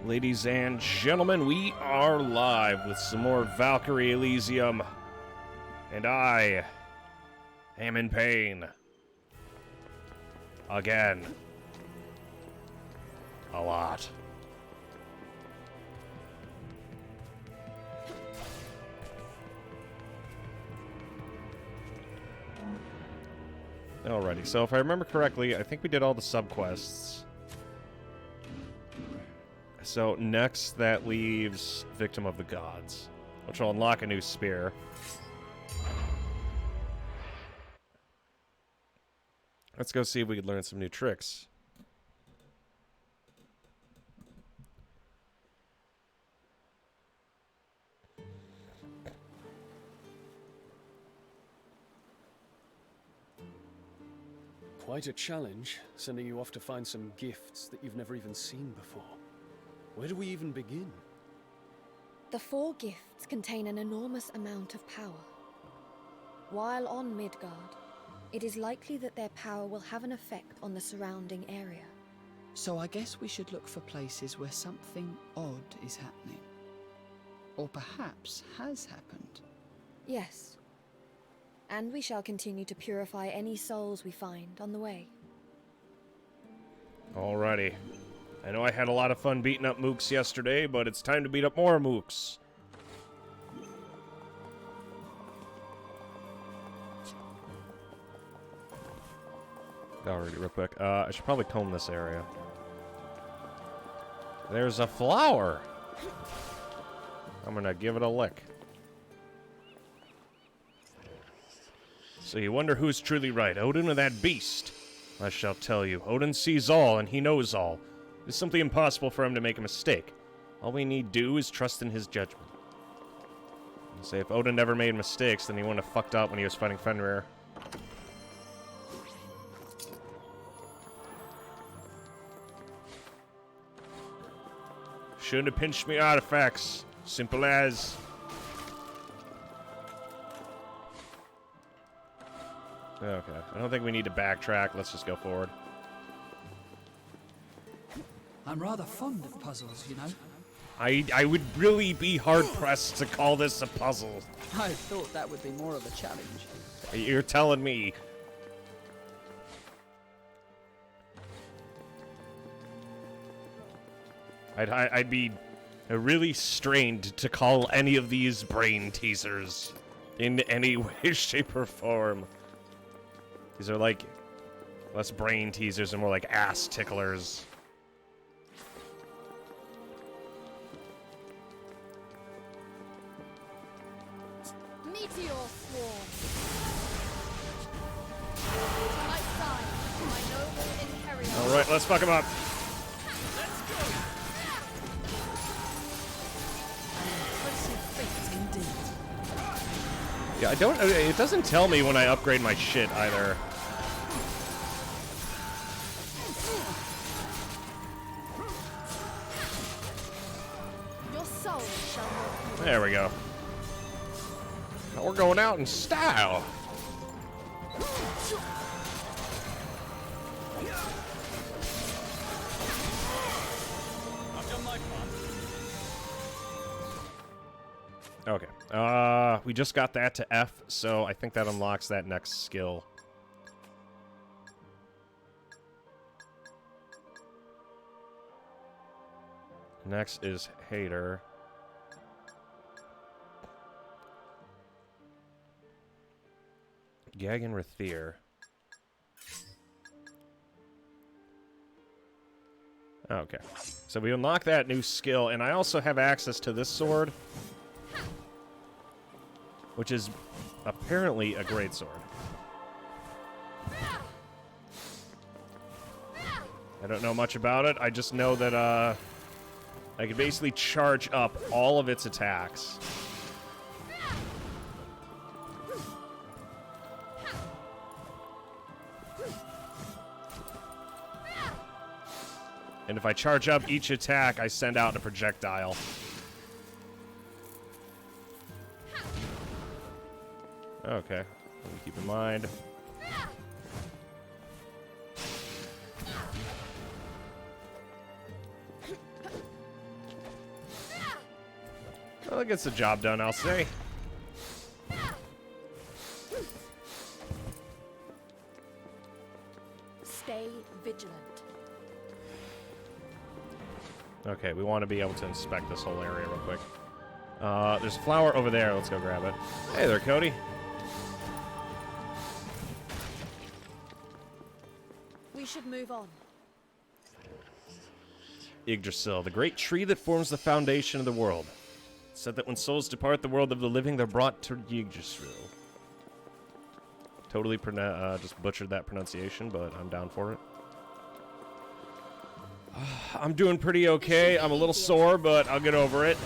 Ladies and gentlemen, we are live with some more Valkyrie Elysium. And I am in pain. Again. A lot. Alrighty, so if I remember correctly, I think we did all the subquests. So next, that leaves Victim of the Gods, which will unlock a new spear. Let's go see if we can learn some new tricks. Quite a challenge, sending you off to find some gifts that you've never even seen before. Where do we even begin? The 4 gifts contain an enormous amount of power. While on Midgard, it is likely that their power will have an effect on the surrounding area. So I guess we should look for places where something odd is happening. Or perhaps has happened. Yes. And we shall continue to purify any souls we find on the way. Alrighty. I know I had a lot of fun beating up mooks yesterday, but it's time to beat up more mooks. Alrighty, real quick. I should probably comb this area. There's a flower! I'm gonna give it a lick. So you wonder who's truly right, Odin or that beast? I shall tell you, Odin sees all and he knows all. It's simply impossible for him to make a mistake. All we need do is trust in his judgment. And say if Odin never made mistakes, then he wouldn't have fucked up when he was fighting Fenrir. Shouldn't have pinched me artifacts. Simple as. Okay, I don't think we need to backtrack. Let's just go forward. I'm rather fond of puzzles, you know. I would really be hard-pressed to call this a puzzle. I thought that would be more of a challenge. You're telling me. I'd be really strained to call any of these brain teasers in any way, shape, or form. These are like less brain teasers and more like ass ticklers. Meteor swarm. To my side, my noble inheritor. All right, let's fuck him up. Let's go. Yeah, I don't. It doesn't tell me when I upgrade my shit either. Your soul shall not. There we go. Now we're going out in style. I've done my part. Okay. We just got that to F, so I think that unlocks that next skill. Next is Hater. Gagan Rathir. Okay. So we unlock that new skill, and I also have access to this sword, which is apparently a great sword. I don't know much about it. I just know that I can basically charge up all of its attacks. And if I charge up each attack, I send out a projectile. Okay, let me keep in mind. That gets the job done, I'll say. Stay vigilant. Okay, we want to be able to inspect this whole area real quick. There's a flower over there. Let's go grab it. Hey there, Cody. We should move on. Yggdrasil, the great tree that forms the foundation of the world. It said that when souls depart the world of the living, they're brought to Yggdrasil. Totally just butchered that pronunciation, but I'm down for it. I'm doing pretty okay. I'm a little sore, but I'll get over it.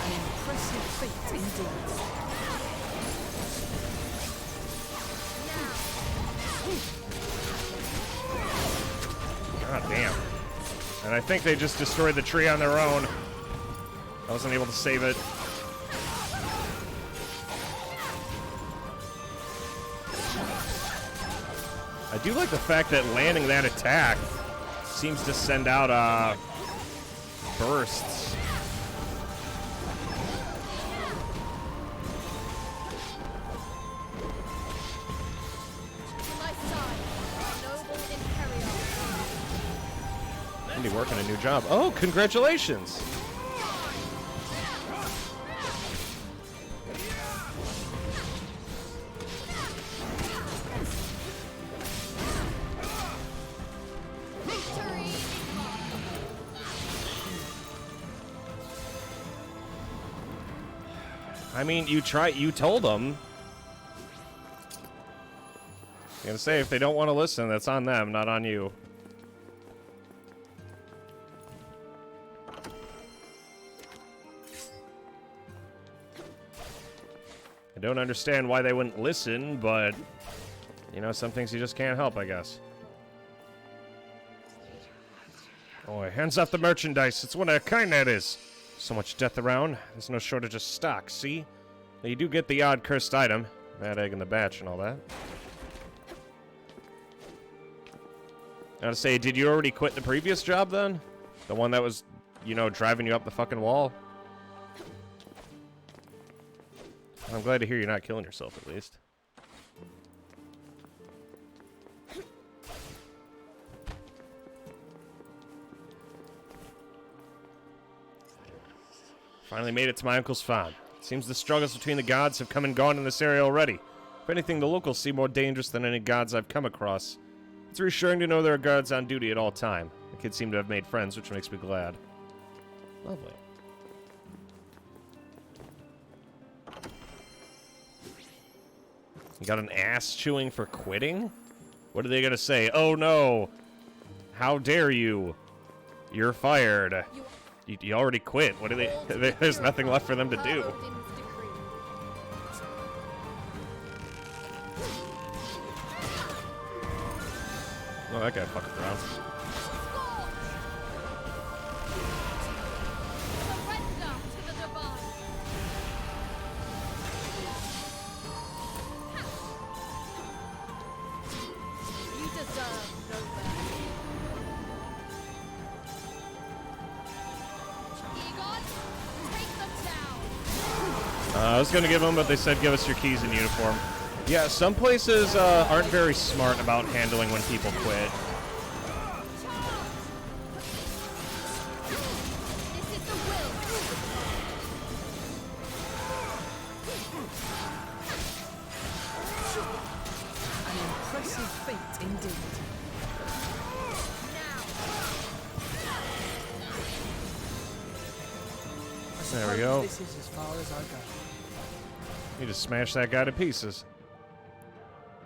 An impressive feat indeed. God damn. And I think they just destroyed the tree on their own. I wasn't able to save it. I do like the fact that landing that attack seems to send out bursts. To my side, noble Imperial. Andy working a new job. Oh, congratulations! Victory is mine. I mean, you told them. I'm gonna say, if they don't want to listen, that's on them, not on you. I don't understand why they wouldn't listen, but, you know, some things you just can't help, I guess. Boy, hands off the merchandise. It's one of a kind, that is. So much death around. There's no shortage of stock, see? Now, you do get the odd cursed item. Bad egg in the batch and all that. I gotta say, did you already quit the previous job, then? The one that was, you know, driving you up the fucking wall? I'm glad to hear you're not killing yourself, at least. Finally made it to my uncle's farm. It seems the struggles between the gods have come and gone in this area already. If anything, the locals seem more dangerous than any gods I've come across. It's reassuring to know there are guards on duty at all time. The kids seem to have made friends, which makes me glad. Lovely. You got an ass chewing for quitting? What are they gonna say? Oh no! How dare you? You're fired. You already quit. What do they? There's nothing left for them to do. Oh, that guy fucking around. Surrender to the divine. You deserve no better. Egon, take them down. I was gonna give them, but they said give us your keys and uniform. Yeah, some places aren't very smart about handling when people quit. This is the will. An impressive feat indeed. There we Suppose go. This is as far as I go. You just smash that guy to pieces.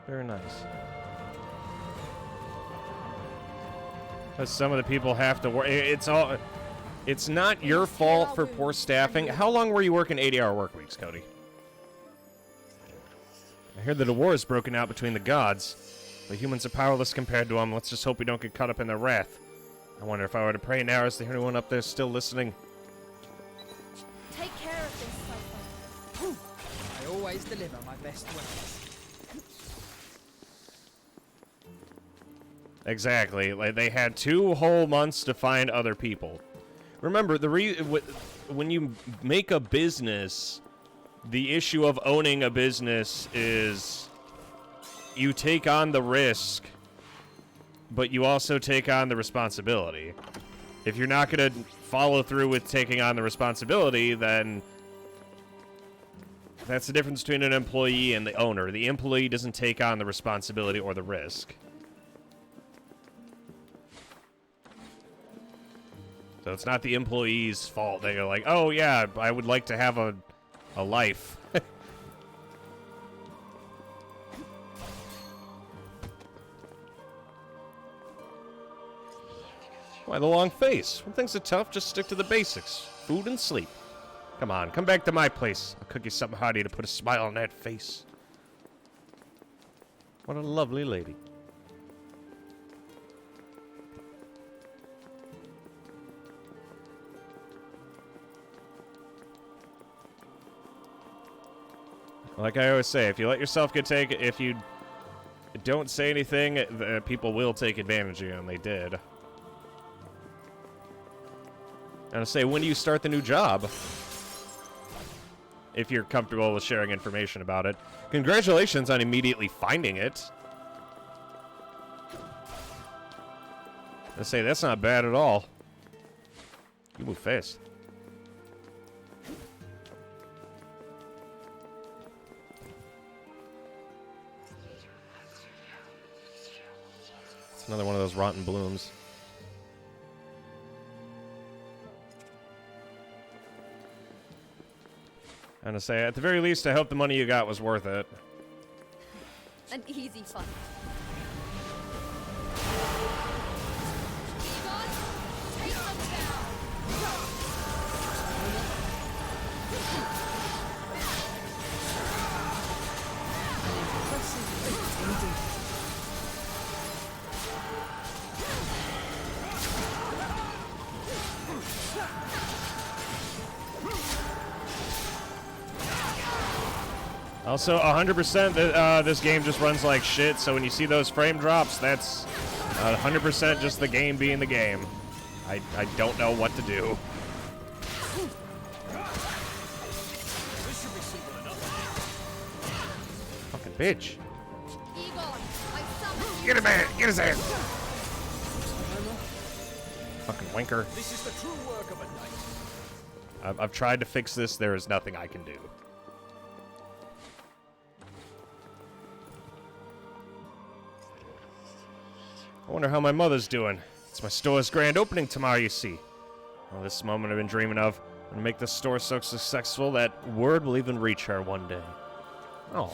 Very nice. Because some of the people have to work. It's not your fault for poor staffing. How long were you working 80-hour work weeks, Cody? I hear that a war has broken out between the gods. The humans are powerless compared to them. Let's just hope we don't get caught up in their wrath. I wonder if I were to pray now, is there anyone up there still listening? Take care of this, Cypher. I always deliver my best wares. Exactly. Like, they had 2 whole months to find other people. Remember, when you make a business, the issue of owning a business is you take on the risk, but you also take on the responsibility. If you're not going to follow through with taking on the responsibility, then that's the difference between an employee and the owner. The employee doesn't take on the responsibility or the risk. So it's not the employee's fault. They're like, oh yeah, I would like to have a life. Why the long face? When things are tough, just stick to the basics. Food and sleep. Come on, come back to my place. I'll cook you something hearty to put a smile on that face. What a lovely lady. Like I always say, if you let yourself get taken, if you don't say anything, people will take advantage of you, and they did. And I say, when do you start the new job? If you're comfortable with sharing information about it. Congratulations on immediately finding it. I say, that's not bad at all. You move fast. It's another one of those rotten blooms. And to say, at the very least, I hope the money you got was worth it. An easy fight. Take them down. Also, 100% this game just runs like shit, so when you see those frame drops, that's 100% just the game being the game. I don't know what to do. Fucking bitch. Egon, I summon you. Get him, man! Get his ass! Fucking wanker. This is the true work of a knight. I've tried to fix this. There is nothing I can do. I wonder how my mother's doing. It's my store's grand opening tomorrow, you see. Well, this moment I've been dreaming of. I'm gonna make this store so successful that word will even reach her one day. Oh.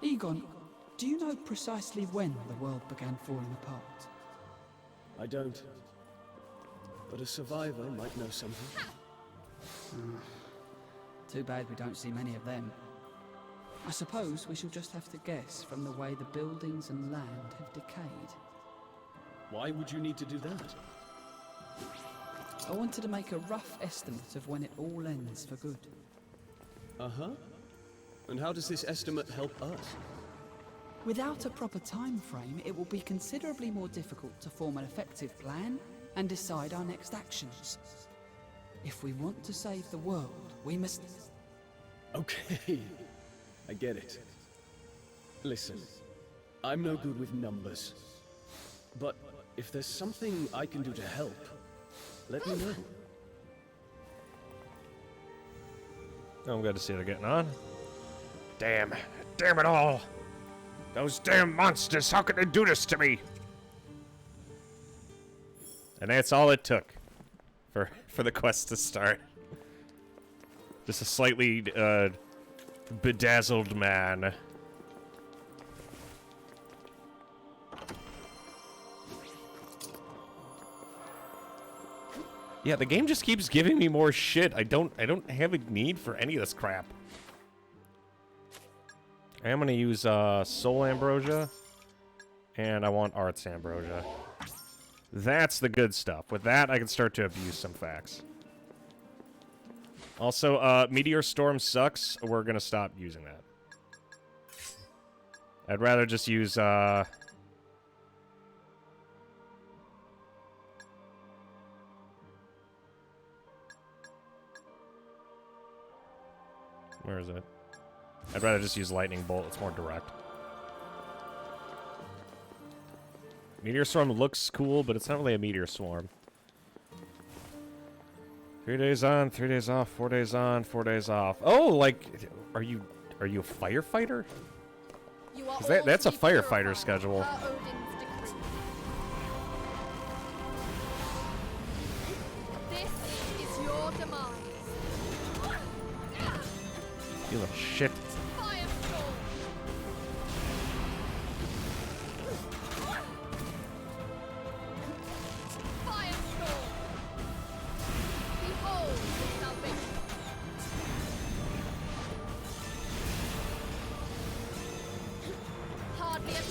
Egon, do you know precisely when the world began falling apart? I don't. But a survivor might know something. Too bad we don't see many of them. I suppose we shall just have to guess from the way the buildings and land have decayed. Why would you need to do that? I wanted to make a rough estimate of when it all ends for good. Uh-huh. And how does this estimate help us? Without a proper time frame, it will be considerably more difficult to form an effective plan and decide our next actions. If we want to save the world, we must... Okay, I get it. Listen, I'm no good with numbers. But if there's something I can do to help, let me know. I'm glad to see they're getting on. Damn it all! Those damn monsters, how could they do this to me? And that's all it took for the quest to start. Just a slightly bedazzled man. Yeah, the game just keeps giving me more shit. I don't have a need for any of this crap. I'm gonna use Soul Ambrosia, and I want Arts Ambrosia. That's the good stuff. With that, I can start to abuse some facts. Also, Meteor Storm sucks. We're gonna stop using that. I'd rather just use, Where is it? I'd rather just use Lightning Bolt. It's more direct. Meteor Storm looks cool, but it's not really a Meteor Swarm. 3 days on, 3 days off, 4 days on, 4 days off. Oh, like, are you a firefighter? You are 'Cause all that's to a be firefighter purified schedule. per Odin's decree. This is your demise. You little shit. Firestorm. Firestorm. Behold your salvation. Hardly a chance.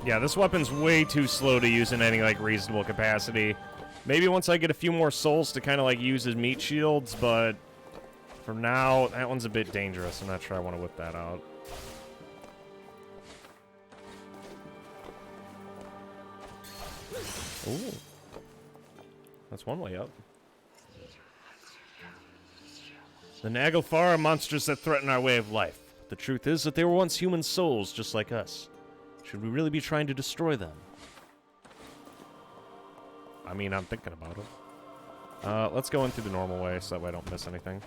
Yeah, this weapon's way too slow to use in any, like, reasonable capacity. Maybe once I get a few more souls to kind of, like, use as meat shields, but for now, that one's a bit dangerous. I'm not sure I want to whip that out. Ooh. That's one way up. The Naglfar are monsters that threaten our way of life. The truth is that they were once human souls just like us. Should we really be trying to destroy them? I mean, I'm thinking about it. Let's go in through the normal way so that way I don't miss anything.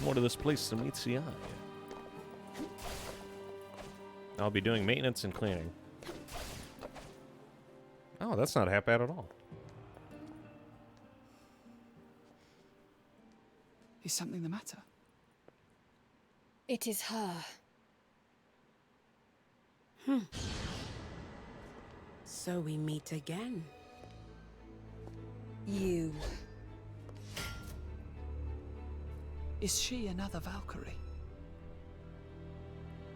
More to this place than meets the eye. I'll be doing maintenance and cleaning. Oh, that's not half bad at all. Is something the matter? It is her. So we meet again. You. Is she another Valkyrie?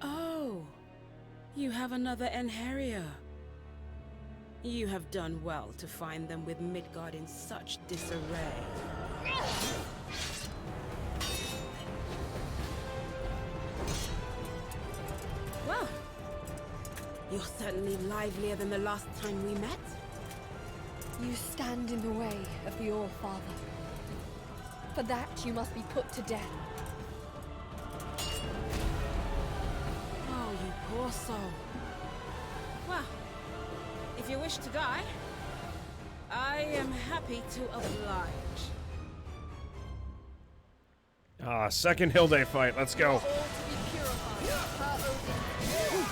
Oh, you have another Enharrier. You have done well to find them with Midgard in such disarray. Well, you're certainly livelier than the last time we met. You stand in the way of the All-Father. For that, you must be put to death. Oh, you poor soul. Well, if you wish to die, I am happy to oblige. Ah, second Hill Day fight. Let's go. All to be purified per Odin's decree.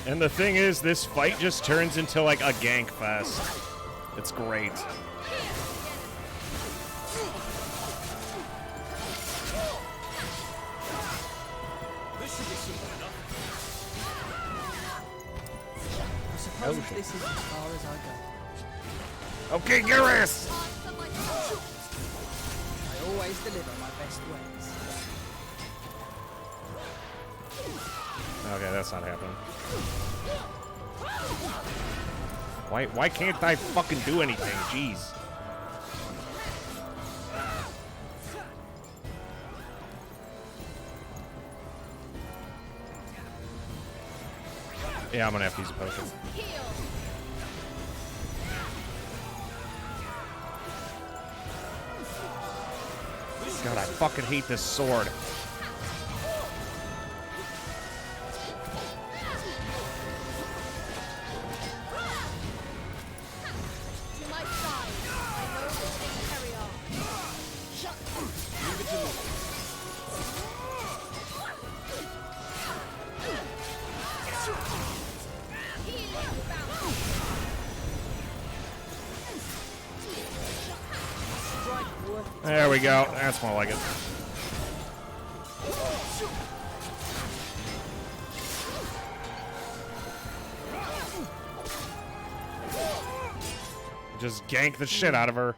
And the thing is, this fight just turns into like a gank fest. It's great. I suppose this is as far as I go. Okay, get your ass! Answer my call. I always deliver my best ways. Okay, that's not happening. Why can't I fucking do anything? Jeez. Yeah, I'm gonna have to use a potion. Heal. God, I fucking hate this sword. To my side, I know this Enharrier. Leave it to me. There we go. That's more like it. Just gank the shit out of her.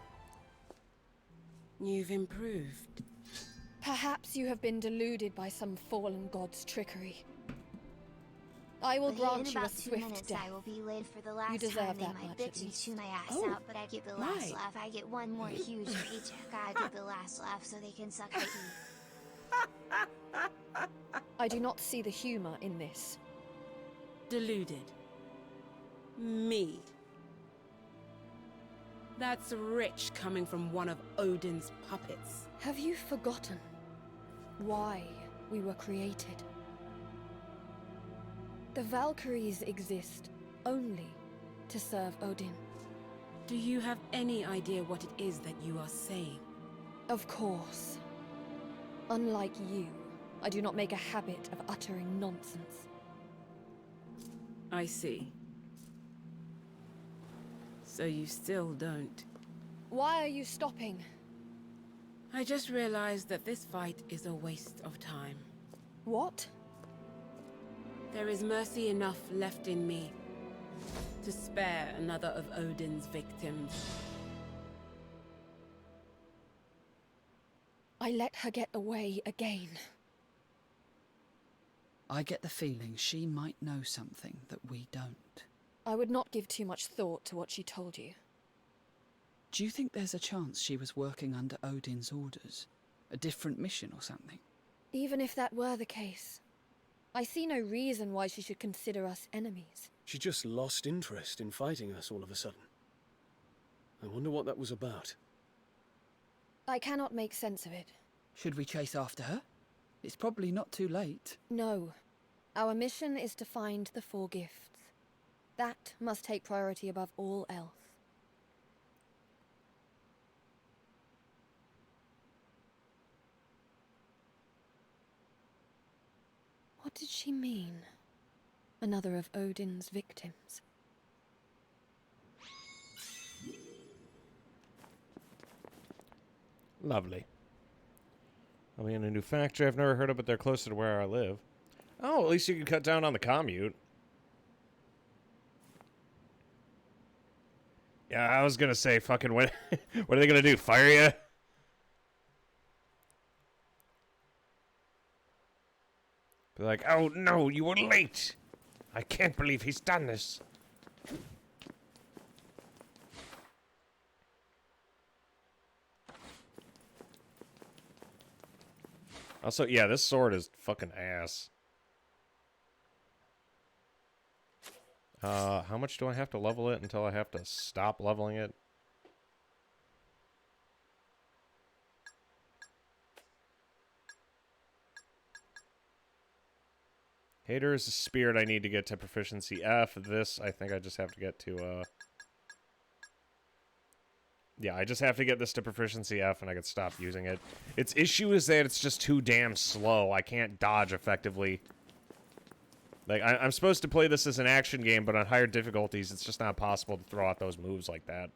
You've improved. Perhaps you have been deluded by some fallen god's trickery. I will grant you a swift death. I will be late for the last You deserve time they that might much, bitch at and least. chew my ass Oh, out, but I get the last right. laugh. I get one more huge for each. I get the last laugh so they can suck my teeth. I do not see the humor in this. Deluded. Me. That's rich coming from one of Odin's puppets. Have you forgotten why we were created? The Valkyries exist only to serve Odin. Do you have any idea what it is that you are saying? Of course. Unlike you, I do not make a habit of uttering nonsense. I see. So you still don't. Why are you stopping? I just realized that this fight is a waste of time. What? There is mercy enough left in me to spare another of Odin's victims. I let her get away again. I get the feeling she might know something that we don't. I would not give too much thought to what she told you. Do you think there's a chance she was working under Odin's orders? A different mission or something? Even if that were the case, I see no reason why she should consider us enemies. She just lost interest in fighting us all of a sudden. I wonder what that was about. I cannot make sense of it. Should we chase after her? It's probably not too late. No. Our mission is to find the four gifts. That must take priority above all else. What did she mean? Another of Odin's victims. Lovely. I'll be in a new factory I've never heard of, but they're closer to where I live. Oh, at least you can cut down on the commute. Yeah, I was gonna say, fucking, what, what are they gonna do, fire you? Be like, oh no, you were late! I can't believe he's done this. Also, yeah, this sword is fucking ass. How much do I have to level it until I have to stop leveling it? Hater is a spirit I need to get to proficiency F. This, I think I just have to get to, yeah, I just have to get this to proficiency F and I can stop using it. Its issue is that it's just too damn slow. I can't dodge effectively. Like, I'm supposed to play this as an action game, but on higher difficulties, it's just not possible to throw out those moves like that.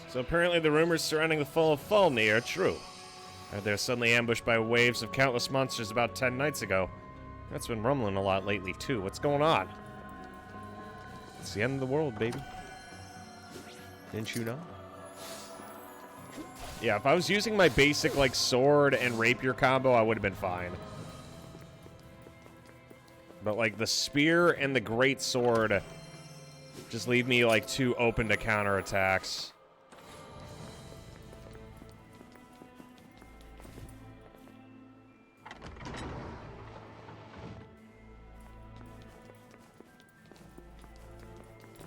So apparently the rumors surrounding the fall of Falnir are true. They're suddenly ambushed by waves of countless monsters about 10 nights ago. That's been rumbling a lot lately, too. What's going on? It's the end of the world, baby. Didn't you know? Yeah, if I was using my basic, like, sword and rapier combo, I would have been fine. But, like, the spear and the great sword just leave me, like, too open to counterattacks.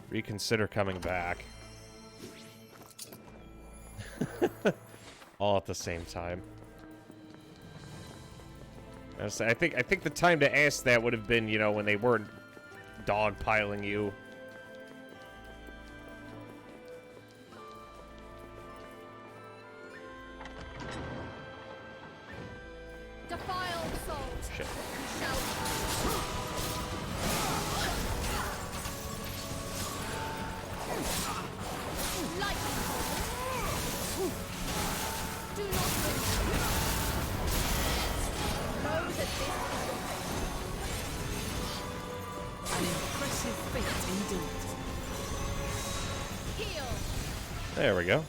Reconsider coming back. All at the same time. I think the time to ask that would have been, you know, when they weren't dogpiling you. Defiled soul. Shit. Shall lightning bolt. Do not move. Know that this is your fate. An impressive feat indeed. Heal. There we go.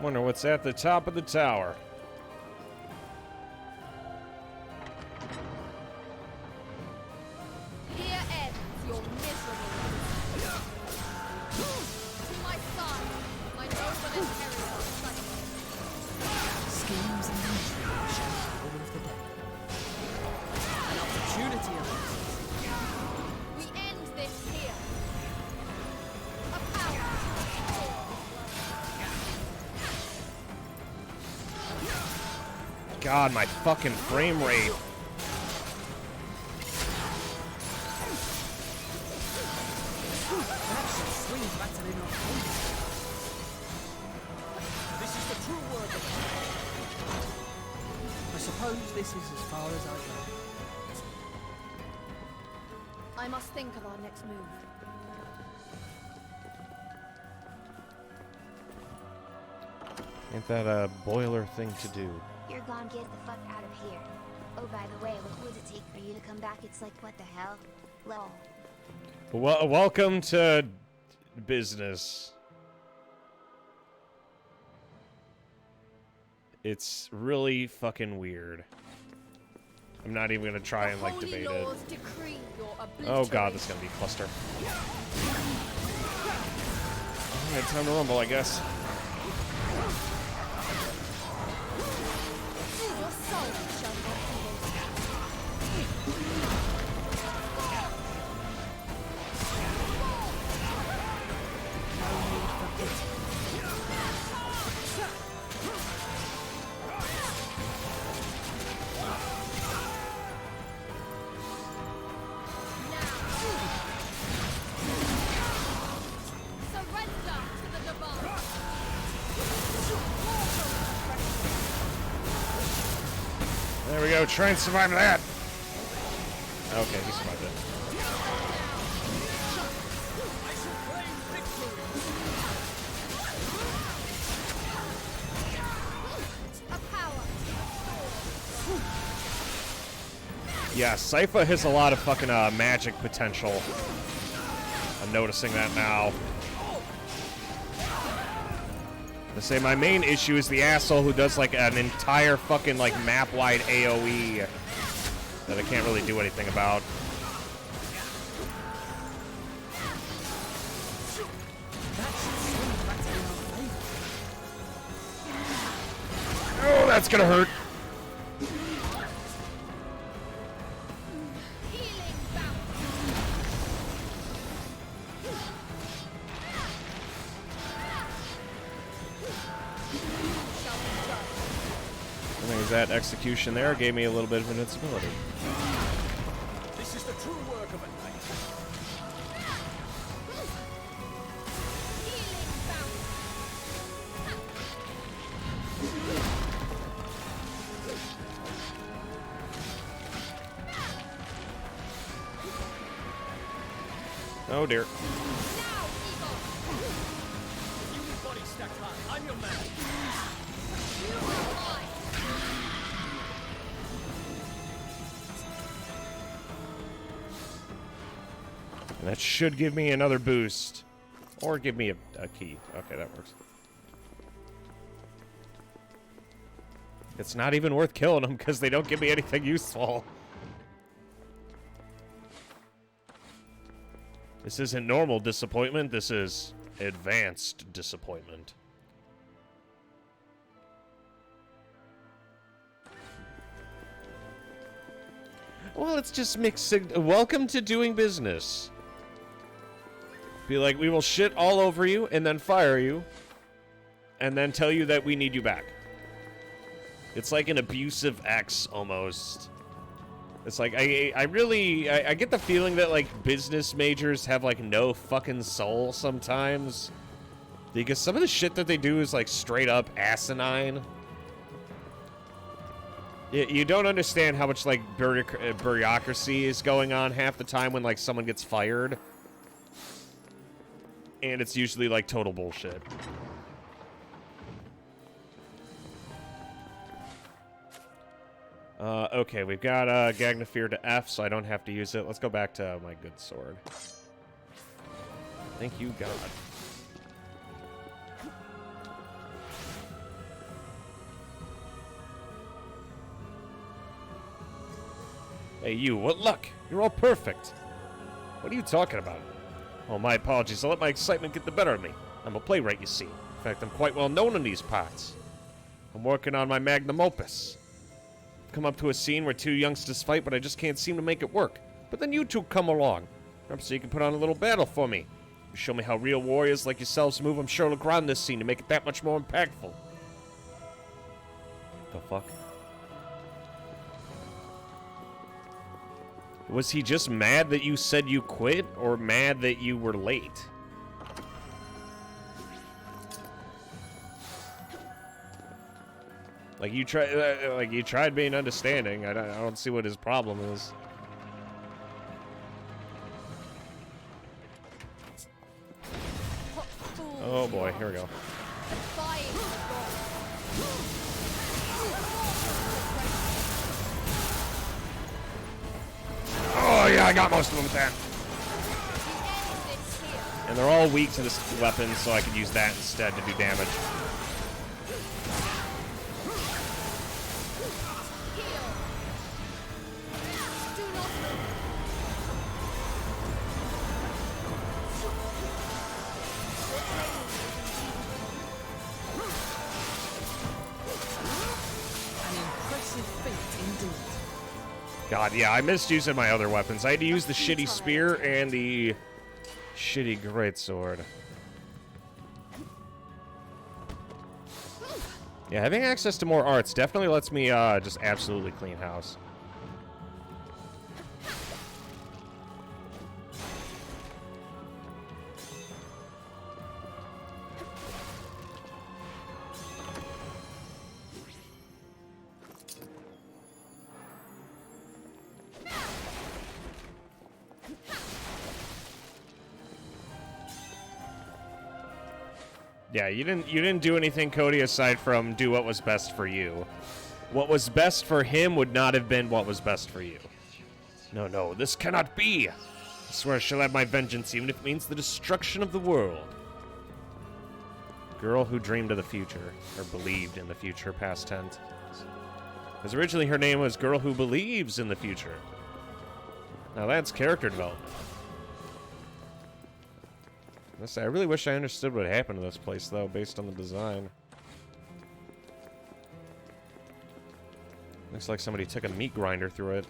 Wonder what's at the top of the tower. Here ends your miserable life. To my side, my noble inheritor, Schemes and intrigue shall be all of the day. An opportunity arises. we end this here. A power. God, my fucking frame rate. That's a swing battle in our favor. This is the true word of I suppose this is as far as I go. I must think of our next move. Ain't that a boiler thing to do? You're gonna get the fuck out of here. Oh, by the way, what would it take for you to come back? It's like, what the hell? Lol. Well, welcome to business. It's really fucking weird. I'm not even gonna try and like Holy debate it. laws decree your Oh god, obliteration. this is gonna be a cluster. Alright, time to rumble, I guess. Your soul shall not be wasted. Surrender to the divine. There we go, try and survive that! Okay, he survived it. A power. Yeah, Sypha has a lot of fucking magic potential. I'm noticing that now. I say my main issue is the asshole who does like an entire fucking like map-wide AoE that I can't really do anything about. Oh, that's gonna hurt. Healing bounce. Shall be judged. I think that execution there gave me a little bit of invincibility. This is the true work of a knight. Healing bounce. Oh dear. Now, Eagle. You and body stacked high. I'm your man. You are mine. And that should give me another boost. Or give me a key. Okay, that works. It's not even worth killing them because they don't give me anything useful. This isn't normal disappointment. This is advanced disappointment. Well, it's just mixed. Welcome to doing business. Be like, we will shit all over you and then fire you and then tell you that we need you back. It's like an abusive ex, almost. It's like, I get the feeling that, like, business majors have, like, no fucking soul sometimes. Because some of the shit that they do is, like, straight up asinine. You don't understand how much, like, bureaucracy is going on half the time when, like, someone gets fired. And it's usually, like, total bullshit. Okay, we've got Gagnafir to F, so I don't have to use it. Let's go back to my good sword. Thank you, God. Hey, you, what luck? You're all perfect. What are you talking about? Oh, my apologies. I let my excitement get the better of me. I'm a playwright, you see. In fact, I'm quite well known in these parts. I'm working on my magnum opus. I've come up to a scene where two youngsters fight, but I just can't seem to make it work. But then you two come along. Perhaps you can put on a little battle for me. You show me how real warriors like yourselves move. I'm sure I'll look around this scene to make it that much more impactful. The fuck? Was he just mad that you said you quit, or mad that you were late? Like you tried being understanding. I don't see what his problem is. Oh boy, here we go. Oh yeah, I got most of them then. And they're all weak to this weapon, so I could use that instead to do damage. God, yeah, I missed using my other weapons. I had to use the shitty spear and the shitty greatsword. Yeah, having access to more arts definitely lets me just absolutely clean house. Yeah, you didn't do anything, Cody, aside from do what was best for you. What was best for him would not have been what was best for you. No, no, this cannot be. I swear I shall have my vengeance, even if it means the destruction of the world. Girl who dreamed of the future, or believed in the future, past tense. Because originally her name was Girl Who Believes in the Future. Now that's character development. I really wish I understood what happened to this place, though, based on the design. Looks like somebody took a meat grinder through it.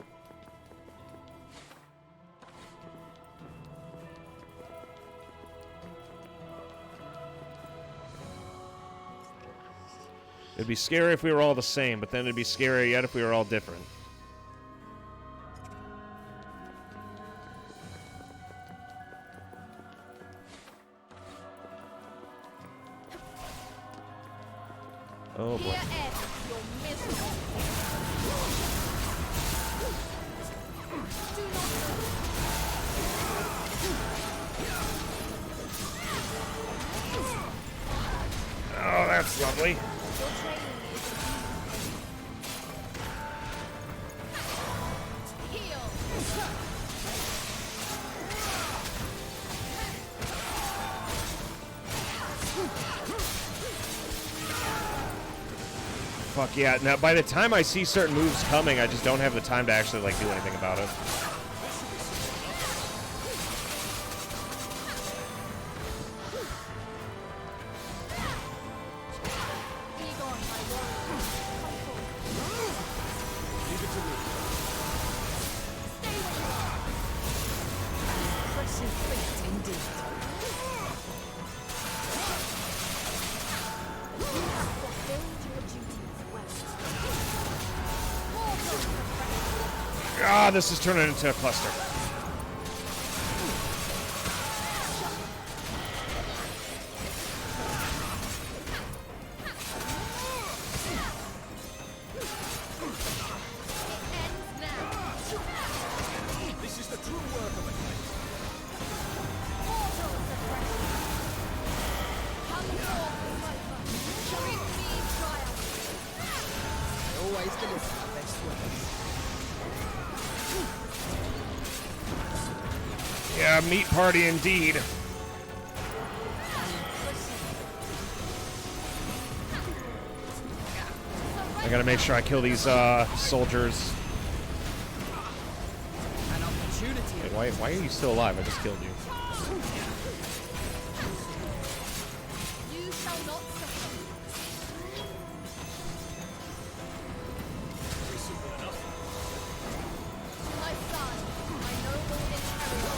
It'd be scary if we were all the same, but then it'd be scarier yet if we were all different. Oh boy. Oh, that's lovely. Fuck yeah. Now, by the time I see certain moves coming, I just don't have the time to actually, like, do anything about it. Ah, this is turning into a cluster. This is the true work of a knight. Always deliver the best weapons. Yeah, meat party indeed. I gotta make sure I kill these soldiers. An opportunity. Wait, why are you still alive? I just killed you. You shall not suffer. To my side, my noble inheritor.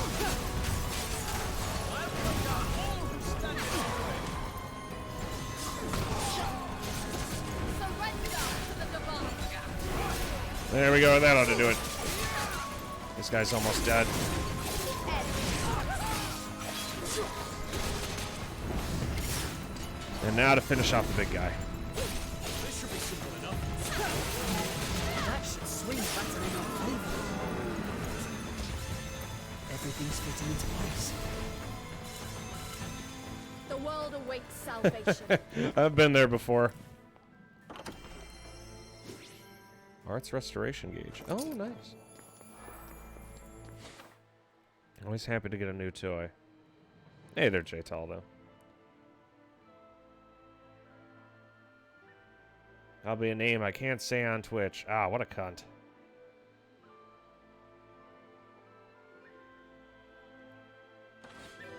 Surrender to the divine. There we go. That ought to do it. This guy's almost dead. And now to finish off the big guy. This should be simple enough. That should swing better in our favor. Everything's fitting into place. The world awaits salvation. I've been there before. Arts restoration gauge. Oh, nice. Always happy to get a new toy. Hey there, J. Taldo. I'll be a name I can't say on Twitch. Ah, what a cunt.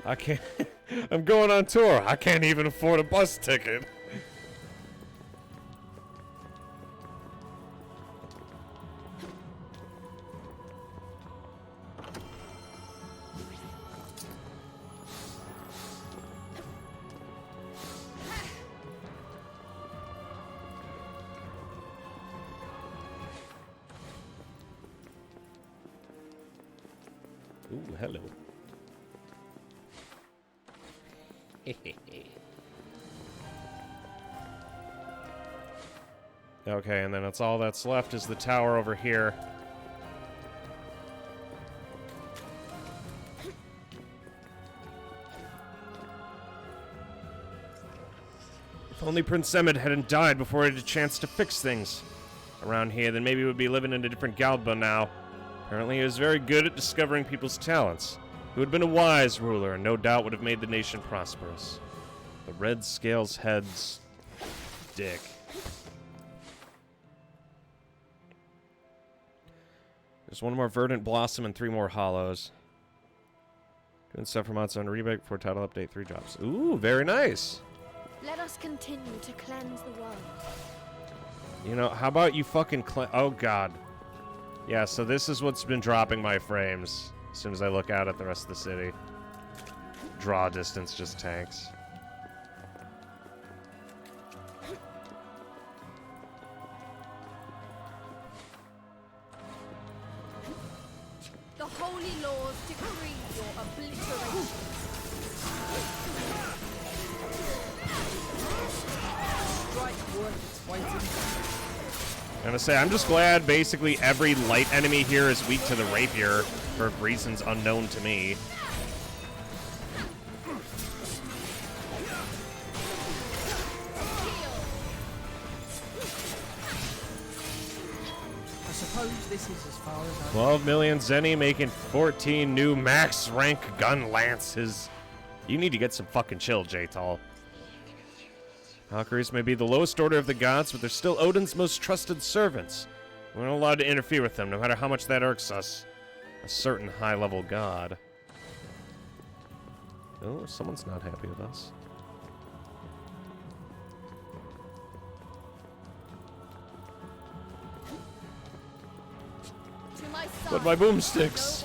I can't. I'm going on tour. I can't even afford a bus ticket. Ooh, hello. Okay, and then that's all that's left is the tower over here. If only Prince Emmett hadn't died before he had a chance to fix things around here, then maybe we'd be living in a different Galba now. Apparently he was very good at discovering people's talents. He would have been a wise ruler and no doubt would have made the nation prosperous. The Red Scales Head's dick. There's one more Verdant Blossom and 3 more Hollows. Doing stuff for months on rebate before title update, 3 drops. Ooh, very nice. Let us continue to cleanse the world. You know, how about you fucking oh god. Yeah, so this is what's been dropping my frames as soon as I look out at the rest of the city. Draw distance just tanks. The holy laws decree your obliteration. Strike worth its weight in. I'm gonna say, I'm just glad basically every light enemy here is weak to the rapier for reasons unknown to me. I suppose this is as far as I 12 million Zenny making 14 new max rank gun lances. You need to get some fucking chill, J-Tal. Valkyries may be the lowest order of the gods, but they're still Odin's most trusted servants. We're not allowed to interfere with them, no matter how much that irks us. A certain high-level god. Oh, someone's not happy with us. To my side, But my boomsticks!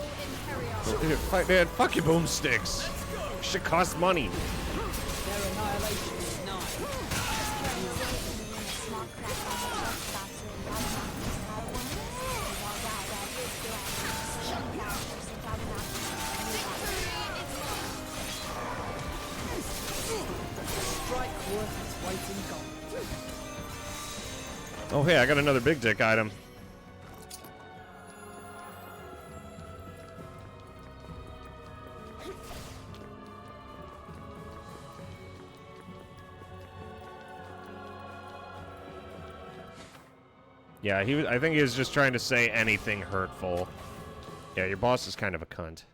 noble imperial. Man, fuck your boomsticks! Shit costs money. their annihilation is nigh. Oh, hey, I got another big dick item. Yeah, I think he was just trying to say anything hurtful. Yeah, your boss is kind of a cunt.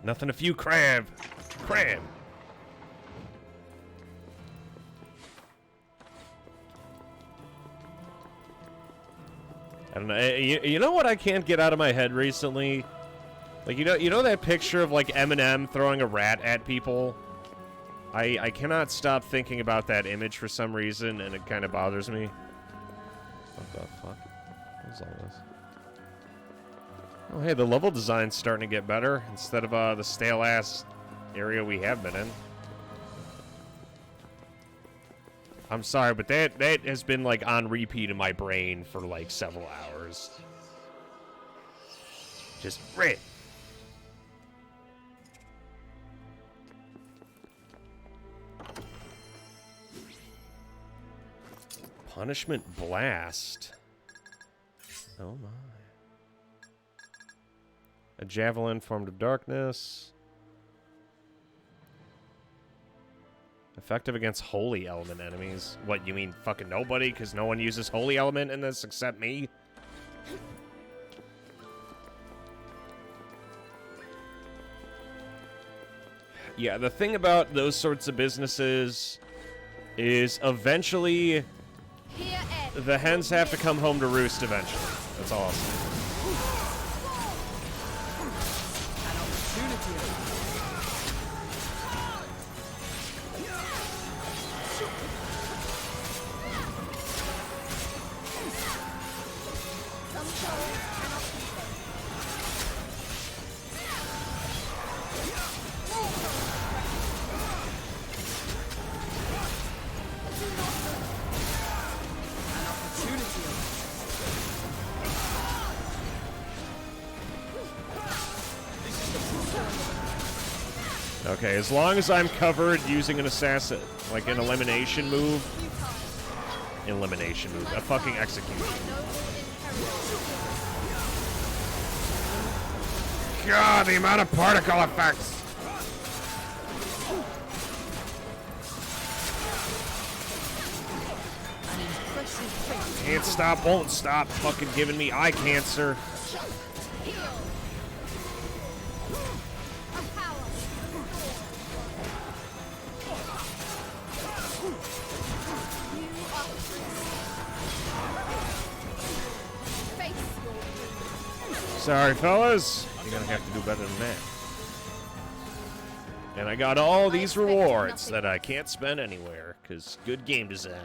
Nothing a few crab. Crab. I don't know. You know what I can't get out of my head recently? Like, you know that picture of, like, Eminem throwing a rat at people? I cannot stop thinking about that image for some reason, and it kind of bothers me. What the fuck? What is all this? Oh, hey, the level design's starting to get better, instead of the stale-ass area we have been in. I'm sorry, but that has been, like, on repeat in my brain for, like, several hours. Just red. Punishment Blast. Oh, my. A javelin formed of darkness. Effective against holy element enemies. What, you mean fucking nobody? Because no one uses holy element in this except me? Yeah, the thing about those sorts of businesses is eventually the hens have to come home to roost eventually. That's all I'll say. Okay, as long as I'm covered using an assassin, like an elimination move. Elimination move. A fucking execution. God, the amount of particle effects! Can't stop, won't stop, fucking giving me eye cancer. Sorry, fellas. You're gonna have to do better than that. And I got all these rewards that I can't spend anywhere, because good game design.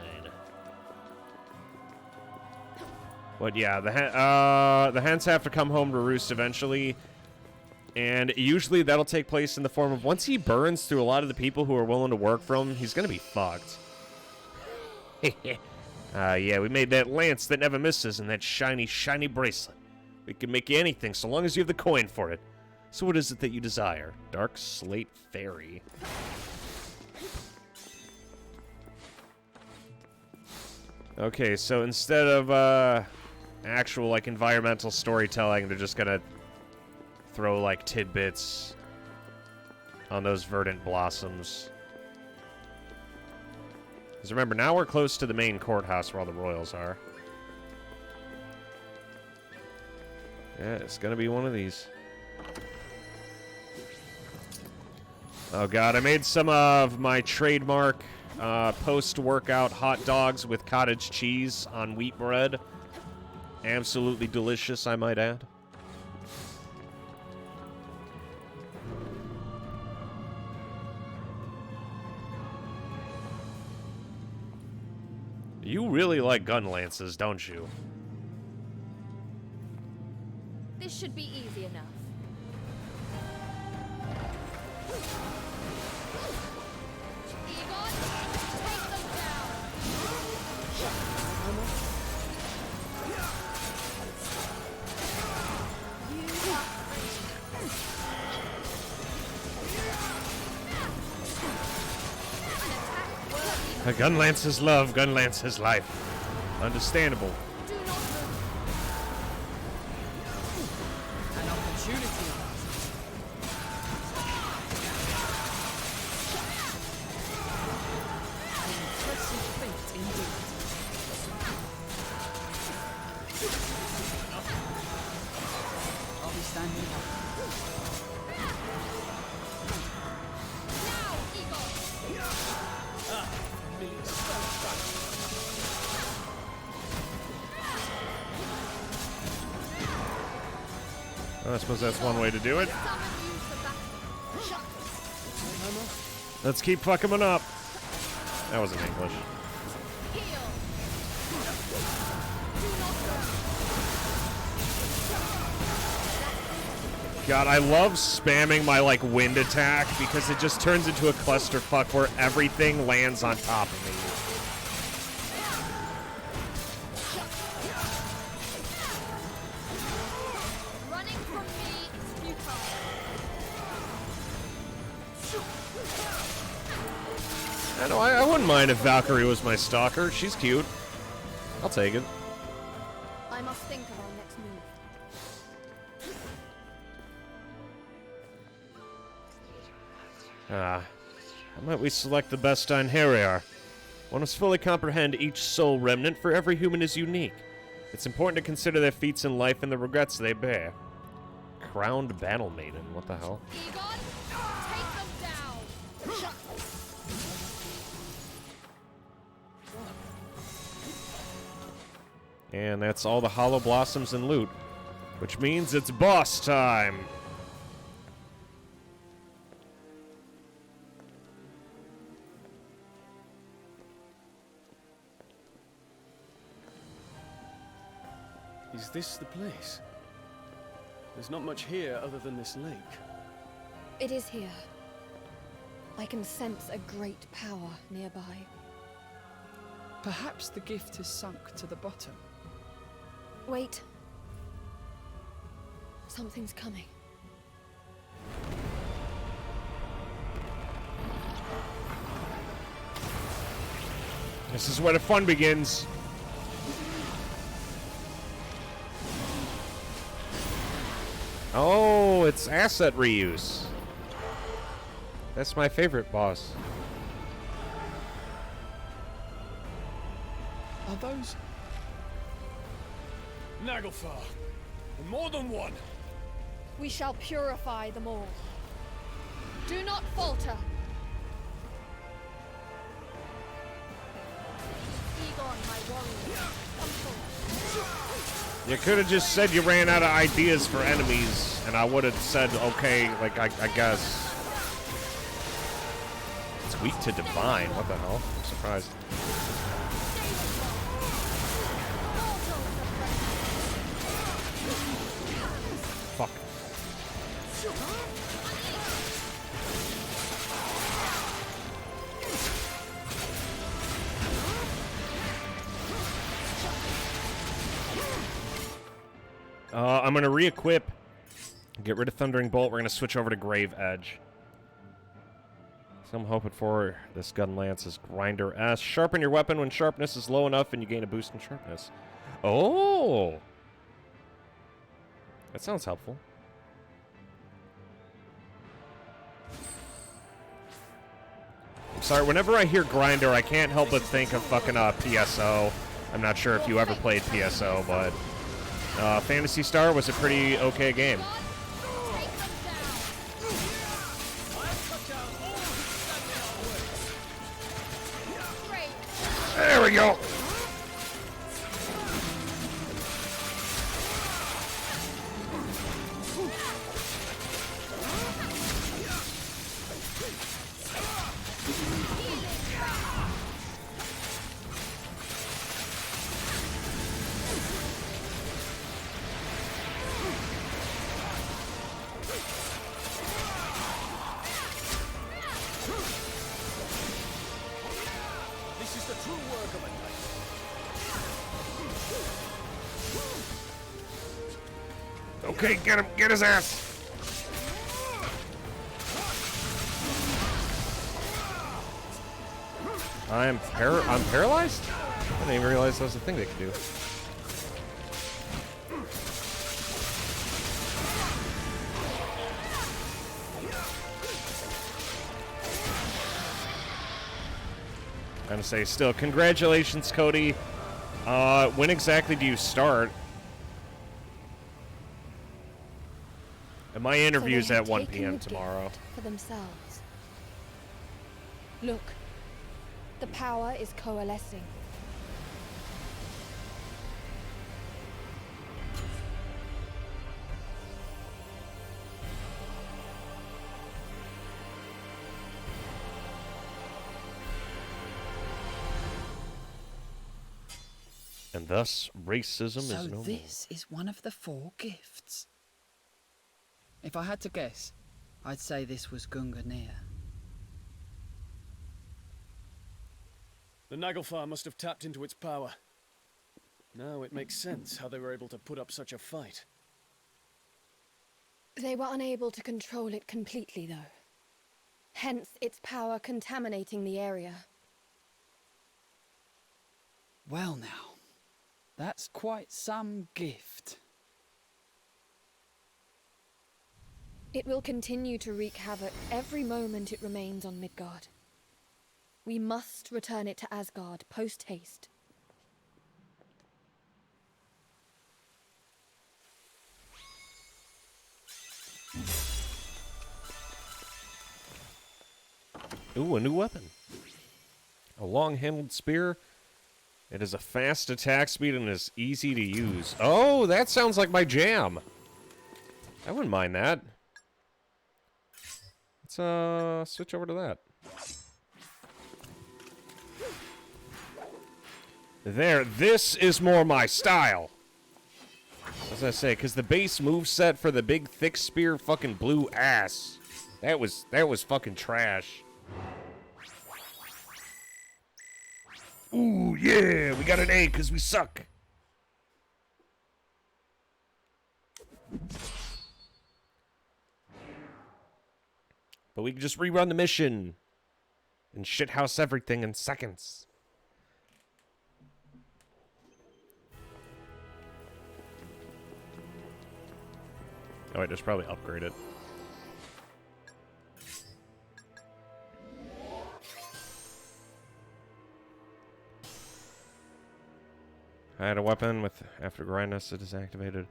But yeah, the hens have to come home to roost eventually. And usually that'll take place in the form of, once he burns through a lot of the people who are willing to work for him, he's gonna be fucked. Yeah, we made that lance that never misses and that shiny, shiny bracelet. We can make you anything, so long as you have the coin for it. So what is it that you desire? Dark Slate Fairy. Okay, so instead of, actual, like, environmental storytelling, they're just gonna throw, like, tidbits on those verdant blossoms. Because remember, now we're close to the main courthouse where all the royals are. Yeah, it's gonna be one of these. Oh god, I made some of my trademark post-workout hot dogs with cottage cheese on wheat bread. Absolutely delicious, I might add. You really like gun lances, don't you? This should be easy enough. Egon, take them down. You are free. An attack worthy A gun lances love, gun lances life. Understandable. Do not move. An opportunity arises. An impressive feat indeed. I'll be standing up. Now, Eagle. Well, I suppose that's one way to do it. Summon you to battle. Let's keep fucking them up. That wasn't English. Heal. Do not move. God, I love spamming my, like, wind attack because it just turns into a clusterfuck where everything lands on top of me. Running from me is futile. I know, I wouldn't mind if Valkyrie was my stalker. She's cute. I'll take it. I must think of our next move. How might we select the best Einherjar? One must fully comprehend each soul remnant, for every human is unique. It's important to consider their feats in life and the regrets they bear. Crowned Battle Maiden, what the hell? Egon, take them down. And that's all the Hollow Blossoms and loot. Which means it's boss time! Is this the place? There's not much here other than this lake. It is here. I can sense a great power nearby. Perhaps the gift has sunk to the bottom. Wait. Something's coming. This is where the fun begins. Oh, it's asset reuse. That's my favorite boss. Are those... Naglfar! And more than one! We shall purify them all. Do not falter. Egon, my warrior, come forward. You could have just said you ran out of ideas for enemies, and I would have said, okay, like, I guess. It's weak to divine. What the hell? I'm surprised. Fuck. I'm gonna re-equip, get rid of Thundering Bolt. We're gonna switch over to Grave Edge. So I'm hoping for this gun lance is Grinder S. Sharpen your weapon when sharpness is low enough and you gain a boost in sharpness. Oh! That sounds helpful. I'm sorry, whenever I hear Grinder, I can't help but think of fucking PSO. I'm not sure if you ever played PSO, but Phantasy Star was a pretty okay game. Take them down. Great. There we go! This is the true work of a knight. Okay, get him, get his ass! I'm paralyzed? I didn't even realize that was a thing they could do. I'm gonna say still, congratulations, Cody. When exactly do you start? And my interview's So they at have 1 taken p.m. the tomorrow. gift for themselves. Look, the power is coalescing. And thus, racism So is no more. this is one of the 4 gifts. If I had to guess, I'd say this was Gunganir. The Naglfar must have tapped into its power. Now it makes sense how they were able to put up such a fight. They were unable to control it completely, though. Hence its power contaminating the area. Well now, that's quite some gift. It will continue to wreak havoc every moment it remains on Midgard. We must return it to Asgard post-haste. Ooh, a new weapon. A long-handled spear. It has a fast attack speed and is easy to use. Oh, that sounds like my jam. I wouldn't mind that. Let's switch over to that. There, this is more my style. As I say, because the base moveset for the big thick spear fucking blew ass. That was fucking trash. Ooh, yeah, we got an A because we suck. But we can just rerun the mission and shithouse everything in seconds. Oh, wait, just probably upgrade it. I had a weapon with after grindness it is activated.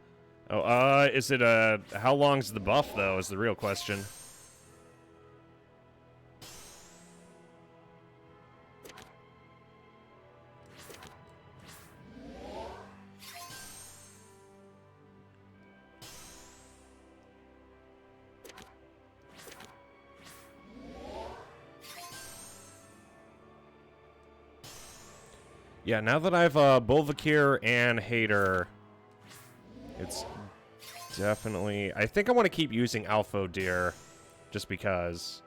Oh, is it how long's the buff though? Is the real question. Yeah, now that I've Bulvakir and Hater, it's definitely... I think I want to keep using Alpha Deer, just because.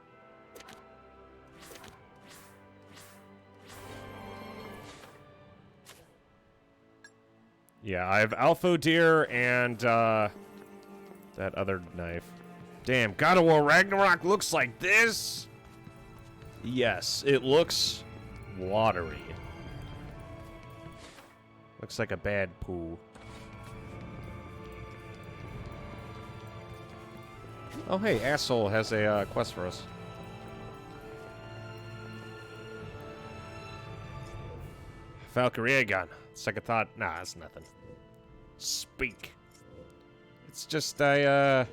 Yeah, I have Alpha Deer and that other knife. Damn, God of War Ragnarok looks like this? Yes, it looks watery. Looks like a bad poo. Oh, hey, Asshole has a quest for us. Valkyrie gun. Second thought, nah, it's nothing. Speak. It's just, it's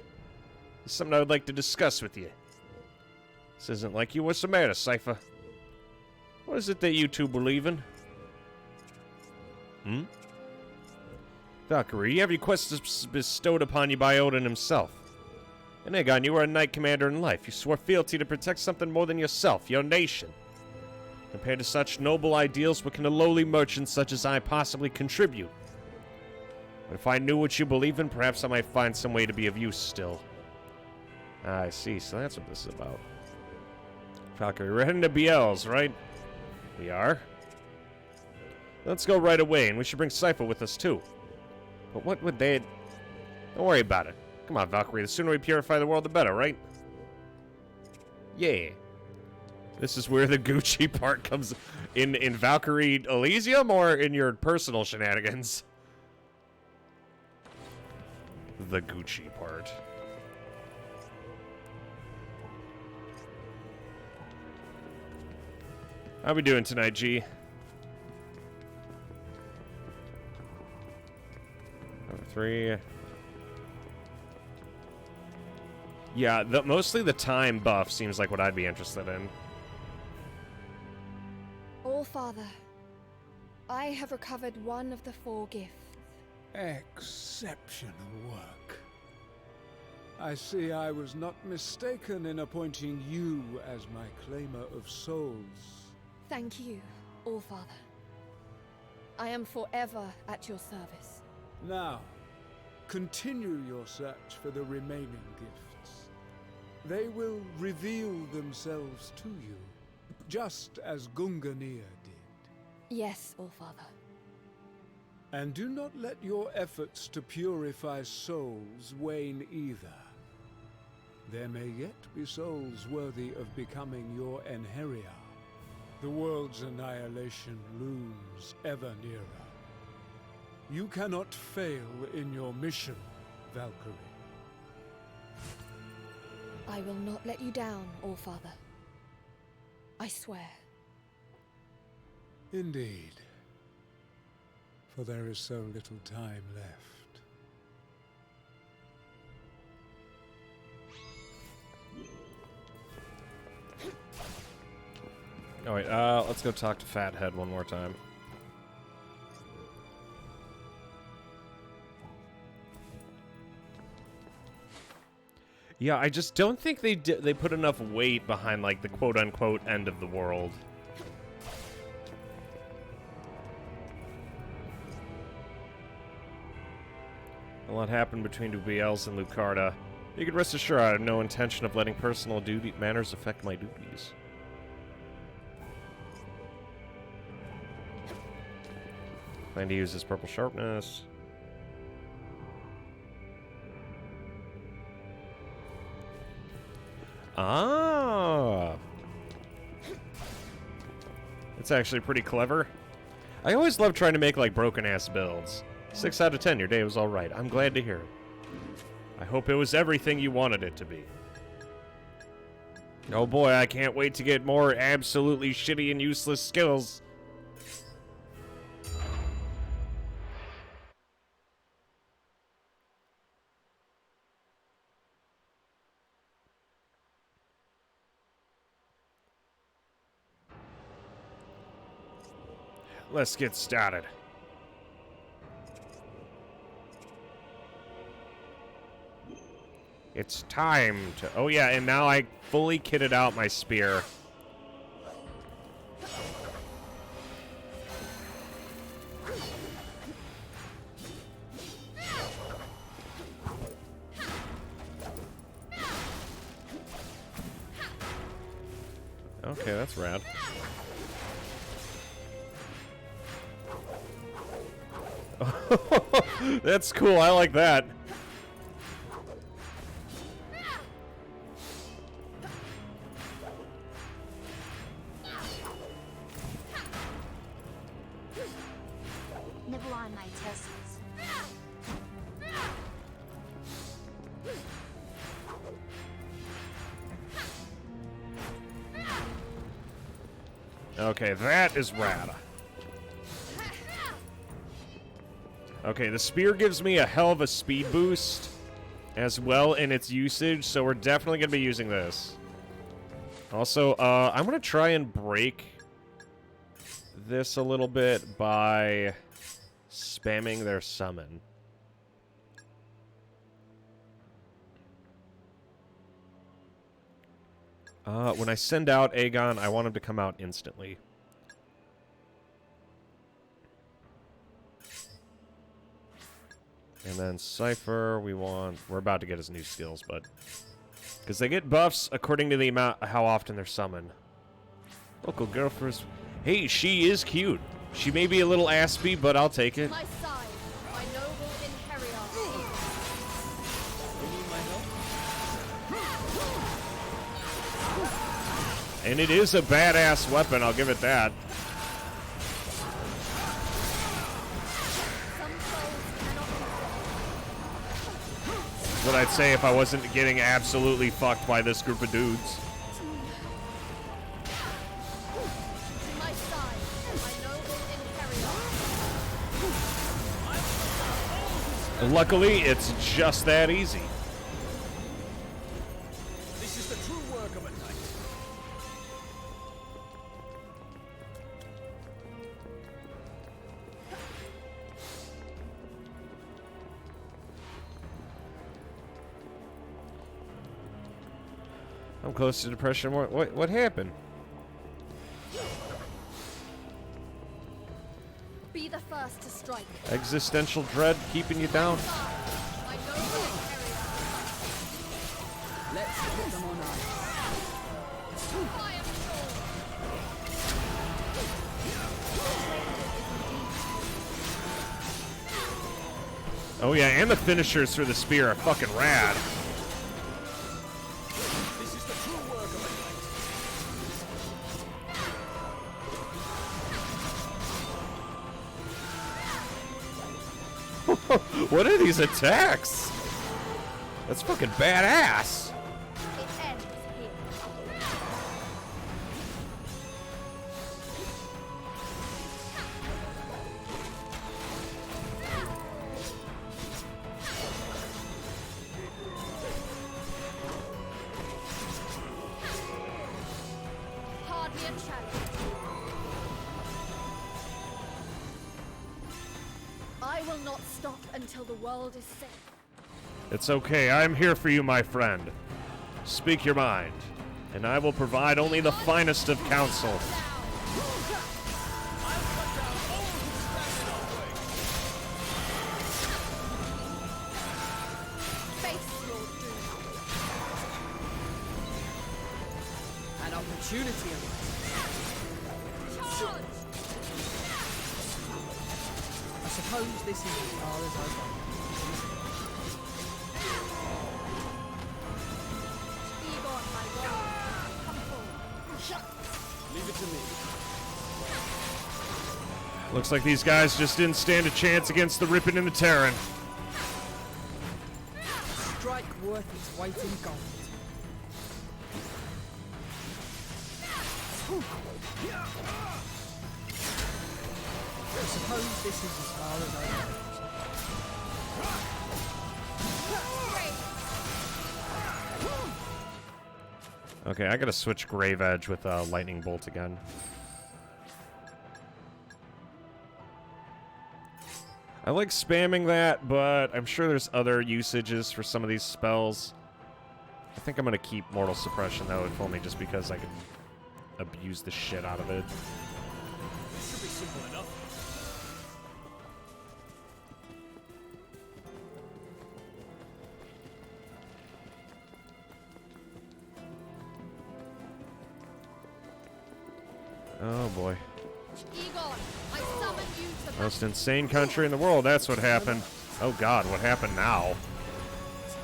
something I would like to discuss with you. This isn't like you. What's the matter, Cypher? What is it that you two believe in? Hmm? Valkyrie, you have your quests bestowed upon you by Odin himself. And Aegon, you were a knight commander in life. You swore fealty to protect something more than yourself, your nation. Compared to such noble ideals, what can a lowly merchant such as I possibly contribute? But if I knew what you believe in, perhaps I might find some way to be of use still. Ah, I see, so that's what this is about. Valkyrie, we're heading to Biel's, right? We are. Let's go right away, and we should bring Cypher with us, too. But what would they... Don't worry about it. Come on, Valkyrie, the sooner we purify the world, the better, right? Yeah. This is where the Gucci part comes in Valkyrie Elysium or in your personal shenanigans? The Gucci part. How we doing tonight, G? Number 3. Yeah, mostly the time buff seems like what I'd be interested in. All-Father, I have recovered one of the 4 gifts. Exceptional work. I see I was not mistaken in appointing you as my claimer of souls. Thank you, All-Father. I am forever at your service. Now, continue your search for the remaining gifts. They will reveal themselves to you, just as Gunganir did. Yes, All-Father. And do not let your efforts to purify souls wane either. There may yet be souls worthy of becoming your Enheria. The world's annihilation looms ever nearer. You cannot fail in your mission, Valkyrie. I will not let you down, All-Father. I swear. Indeed. For there is so little time left. Oh wait, let's go talk to Fathead one more time. Yeah, I just don't think they put enough weight behind like the quote-unquote end of the world. A lot happened between Dubiels and Lucarda. You can rest assured I have no intention of letting personal matters affect my duties. Plan to use this purple sharpness. Ah! It's actually pretty clever. I always love trying to make, like, broken-ass builds. 6 out of 10, your day was alright. I'm glad to hear it. I hope it was everything you wanted it to be. Oh boy, I can't wait to get more absolutely shitty and useless skills. Let's get started. It's time to... Oh yeah, and now I fully kitted out my spear. Okay, that's rad. That's cool, I like that. Nibble on my tassels. Okay, that is rad. Okay, the spear gives me a hell of a speed boost as well in its usage, so we're definitely going to be using this. Also, I'm going to try and break this a little bit by spamming their summon. When I send out Aegon, I want him to come out instantly. And then Cypher, we're about to get his new skills, but... Because they get buffs according to the amount, how often they're summoned. Local girl first. Hey, she is cute. She may be a little aspy, but I'll take it. My side, my noble Inherior. You need my help? And it is a badass weapon, I'll give it that. What I'd say if I wasn't getting absolutely fucked by this group of dudes. Luckily, it's just that easy. This is the true work of a knight. I'm close to depression. What happened? Be the first to strike. Existential dread keeping you down? My noble Imperial. Let's put them on ice. I am sure. Oh yeah, and the finishers through the spear are fucking rad. This is the true work of a knight. What are these attacks? That's fucking badass. It ends here. Hardly a challenge. I will not stop until the world is safe. It's okay, I'm here for you, my friend. Speak your mind, and I will provide only the finest of counsel. Face your doom. An opportunity arises. Charge! I suppose this is as far as I go. Egon, my warrior. Come forward. Leave it to me. Looks like these guys just didn't stand a chance against the ripping and the tearing. Strike worth its weight in gold. I suppose this is as far as I go. Okay, I gotta switch Grave Edge with Lightning Bolt again. I like spamming that, but I'm sure there's other usages for some of these spells. I think I'm gonna keep Mortal Suppression though, if only just because I can abuse the shit out of it. This should be simple enough. Oh boy. Egon, I summon you to Most insane country in the world, that's what happened. Oh god, what happened now?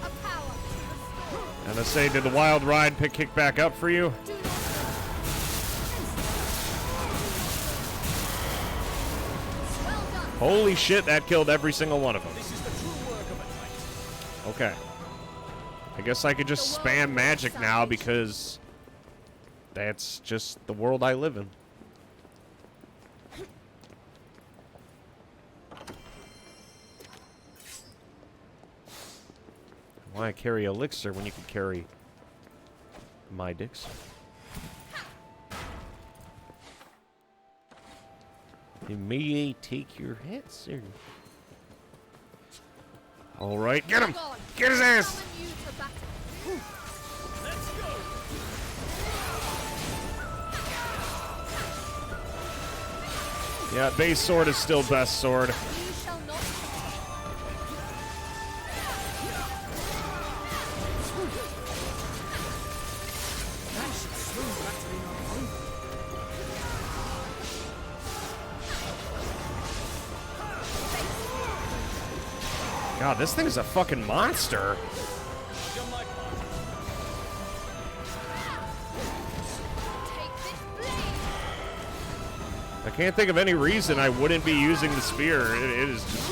a power to restore. And I say, did the wild ride kick back up for you? Do not well done. Holy shit, that killed every single one of them. This is the true work of a knight. Okay. I guess I could just spam magic now because that's just the world I live in. Why carry elixir when you could carry my dicks? You may take your hat, sir. All right, get him! Egon, Get his I ass! summon you to battle. Let's go. Yeah, base sword is still best sword. You shall not That should soon batter in our home. God, this thing is a fucking monster. Done my part. can't think of any reason I wouldn't be using the spear. It is just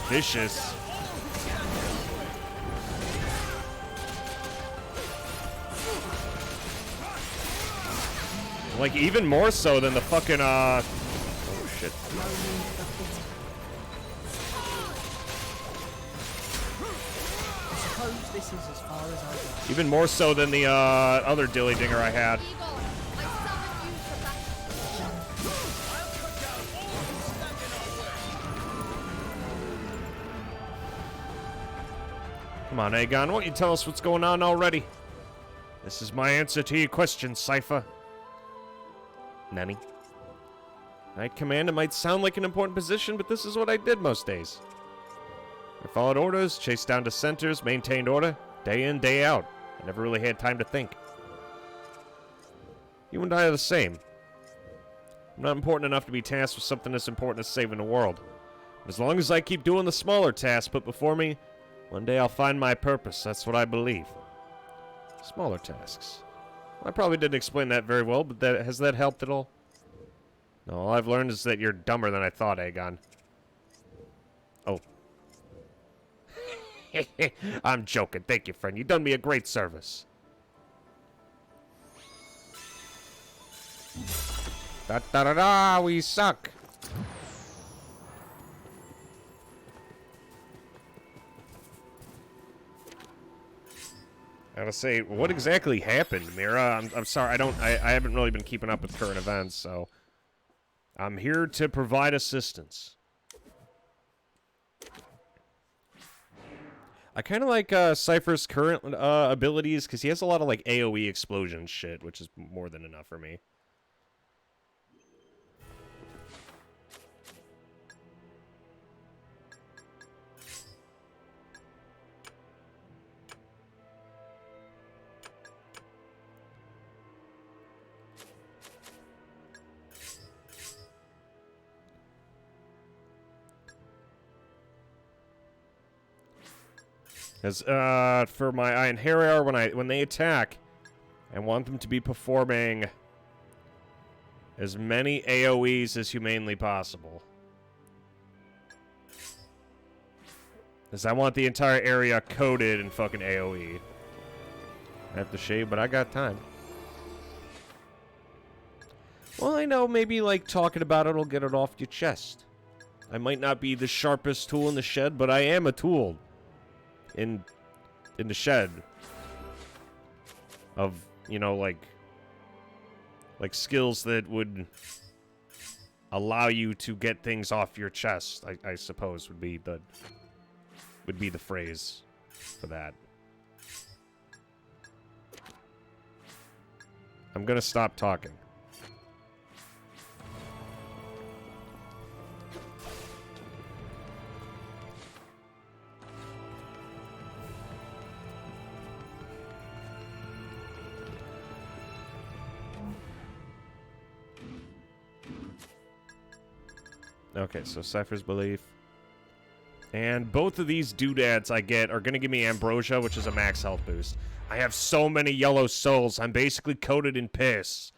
vicious. Like, even more so than the fucking, oh, shit. This is as far as I go. Even more so than the, other dilly dinger I had. Eagle, I summon you to battle. Come on, Aegon, won't you tell us what's going on already? This is my answer to your question, Cypher. Nanny. Knight Commander might sound like an important position, but this is what I did most days. I followed orders, chased down dissenters, maintained order, day in, day out. I never really had time to think. You and I are the same. I'm not important enough to be tasked with something as important as saving the world. But as long as I keep doing the smaller tasks put before me, one day I'll find my purpose. That's what I believe. Smaller tasks. I probably didn't explain that very well, but has that helped at all? No, all I've learned is that you're dumber than I thought, Aegon. Oh. I'm joking. Thank you, friend. You've done me a great service. Da-da-da-da, we suck. I gotta say, what exactly happened, Mira? I'm sorry, I haven't really been keeping up with current events, so I'm here to provide assistance. I kind of like Cypher's current abilities, because he has a lot of like AoE explosion shit, which is more than enough for me. As for my Iron Harrier, when they attack, I want them to be performing as many AoEs as humanly possible. As I want the entire area coated in fucking AoE. I have to shave, but I got time. Well, I know maybe like talking about it'll get it off your chest. I might not be the sharpest tool in the shed, but I am a tool. In the shed of, you know, like skills that would allow you to get things off your chest, I suppose would be the phrase for that. I'm gonna stop talking. Okay, so Cypher's Belief. And both of these doodads I get are going to give me Ambrosia, which is a max health boost. I have so many yellow souls. I'm basically coated in piss.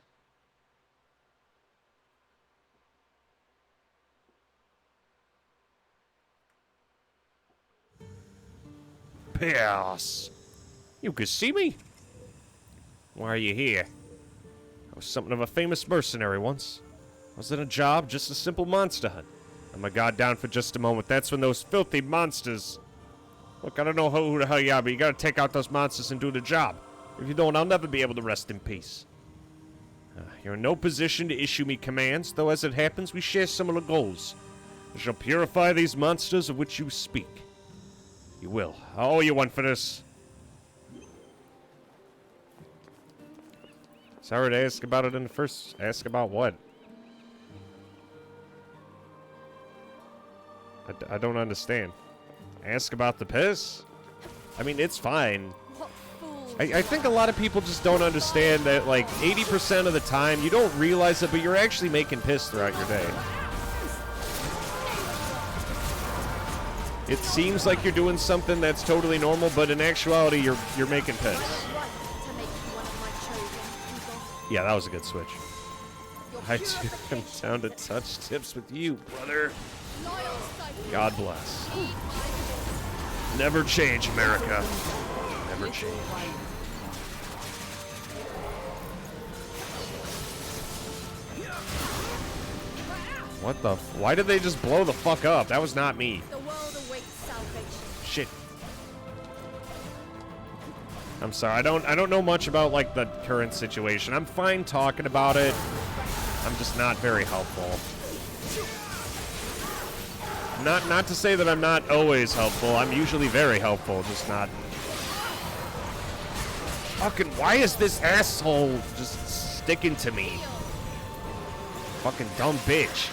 Piss. You could see me? Why are you here? I was something of a famous mercenary once. Wasn't a job, just a simple monster hunt. I'm a god down for just a moment. That's when those filthy monsters... Look, I don't know who the hell you are, but you gotta take out those monsters and do the job. If you don't, I'll never be able to rest in peace. You're in no position to issue me commands, though as it happens, we share similar goals. I shall purify these monsters of which you speak. You will. I owe you one for this. Sorry to ask about it in the first... Ask about what? I don't understand. Ask about the piss? I mean, it's fine. I think a lot of people just don't understand that, like, 80% of the time, you don't realize it, but you're actually making piss throughout your day. It seems like you're doing something that's totally normal, but in actuality, you're making piss. Yeah, that was a good switch. I too am down to touch tips with you, brother. Loyal Cyclops, God bless. heed my voice. Never change, America. Never change. What the? Why did they just blow the fuck up? That was not me. The world awaits salvation. Shit. I'm sorry. I don't know much about like the current situation. I'm fine talking about it. I'm just not very helpful. Not to say that I'm not always helpful. I'm usually very helpful, just not. Fucking, why is this asshole just sticking to me? Fucking dumb bitch.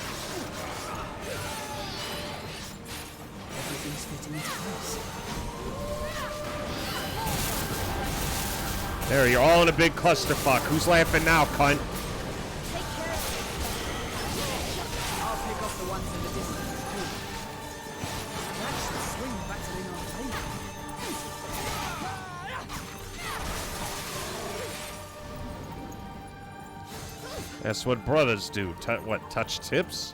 Everything's fitting into place. There, you're all in a big clusterfuck. Who's laughing now, cunt? I'll pick off the ones in the distance too. That should swing back to in our favor. That's what brothers do. Touch tips?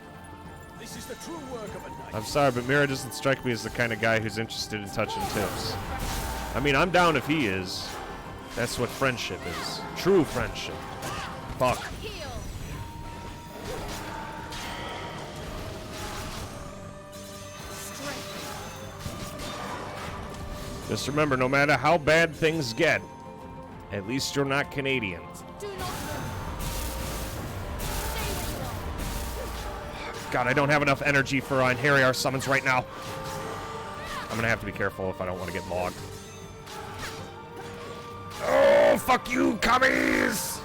This is the true work of a knight. I'm sorry, but Mira doesn't strike me as the kind of guy who's interested in touching tips. I mean, I'm down if he is. That's what friendship is. True friendship. Fuck. Heal. Just remember, no matter how bad things get, at least you're not Canadian. Do not move. Stay where you are. God, I don't have enough energy for Harry our summons right now. I'm gonna have to be careful if I don't want to get logged. Oh, fuck you, commies!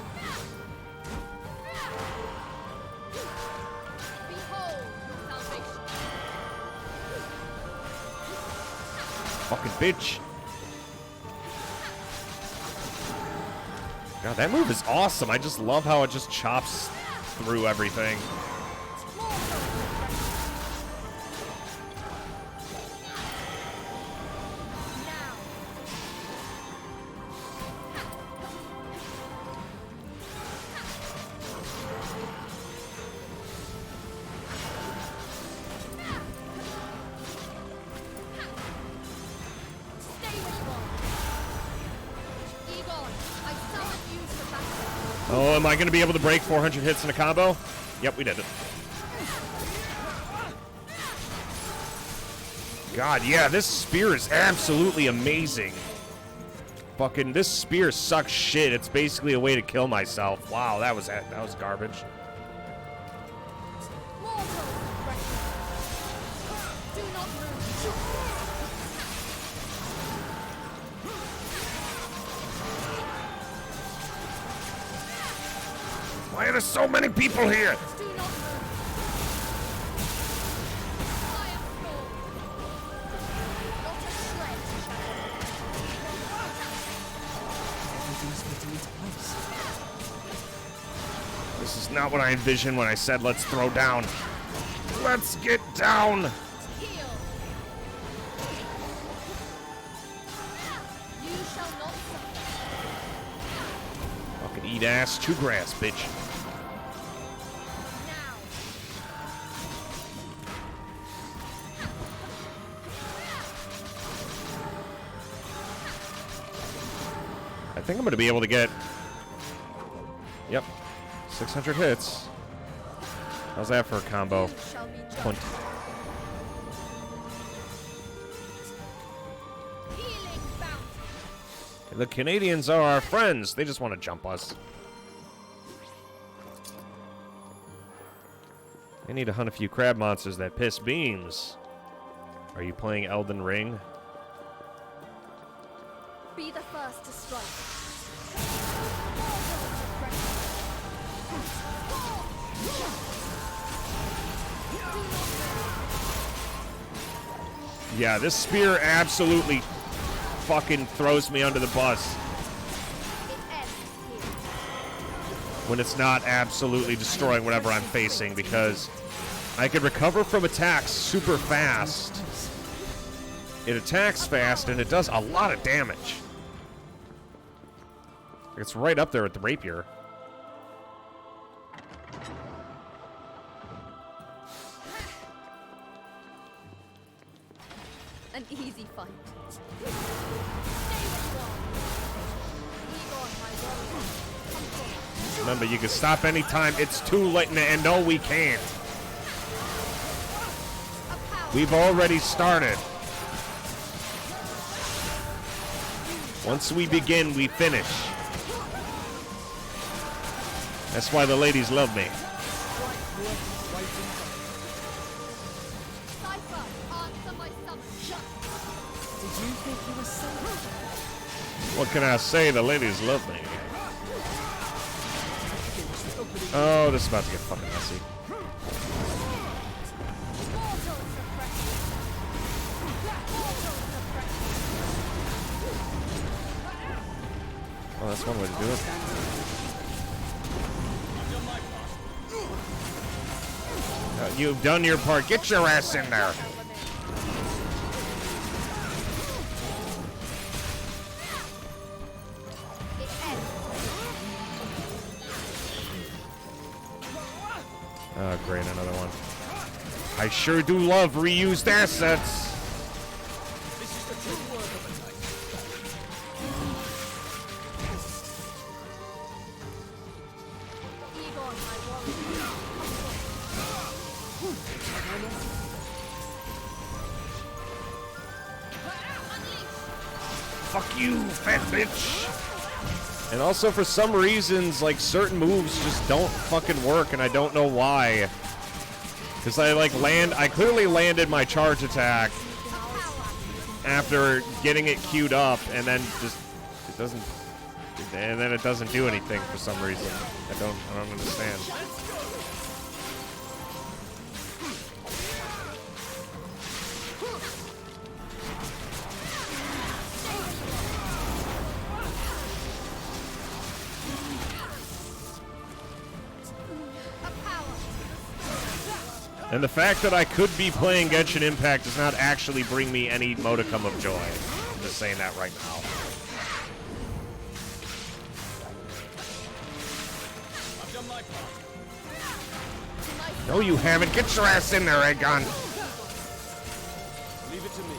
Behold your salvation. Fucking bitch. God, that move is awesome. I just love how it just chops through everything. Oh, am I going to be able to break 400 hits in a combo? Yep, we did it. God, yeah, this spear is absolutely amazing. Fucking, this spear sucks shit. It's basically a way to kill myself. Wow, that was garbage. Do not move. Why are there so many people here? Do not move. Fire floor. Not a shred, Everything's fitting into place. This is not what I envisioned when I said let's throw down. Let's get down. Heal. You shall not suffer. Fucking eat ass, chew grass, bitch. Now. I think I'm going to be able to get... Yep. 600 hits. How's that for a combo? You shall be judged. Punt. Healing bounty. The Canadians are our friends. They just want to jump us. I need to hunt a few crab monsters that piss beans. Are you playing Elden Ring? Be the first to strike. Yeah, this spear absolutely fucking throws me under the bus It ends here. when it's not absolutely destroying whatever I'm facing, because I can recover from attacks super fast. It attacks fast and it does a lot of damage. It's right up there with the rapier. an easy fight. Stay where you are. Igor, my warrior. Come forward. Remember, you can stop anytime. It's too late, and no, we can't. We've already started. Once we begin, we finish. That's why the ladies love me. Cypher, answer my summons. Did you think you were safe? What can I say? The ladies love me. Oh, this is about to get fucking messy. Oh, that's one way to do it. You've done your part. Get your ass in there. Oh, great, another one. I sure do love reused assets. Fuck you, fat bitch. And also, for some reasons, like, certain moves just don't fucking work, and I don't know why. Because I clearly landed my charge attack after getting it queued up, and then it doesn't do anything for some reason. I don't understand. And the fact that I could be playing Genshin Impact does not actually bring me any modicum of joy. I'm just saying that right now. No, you haven't. Get your ass in there, Aegon. Leave it to me.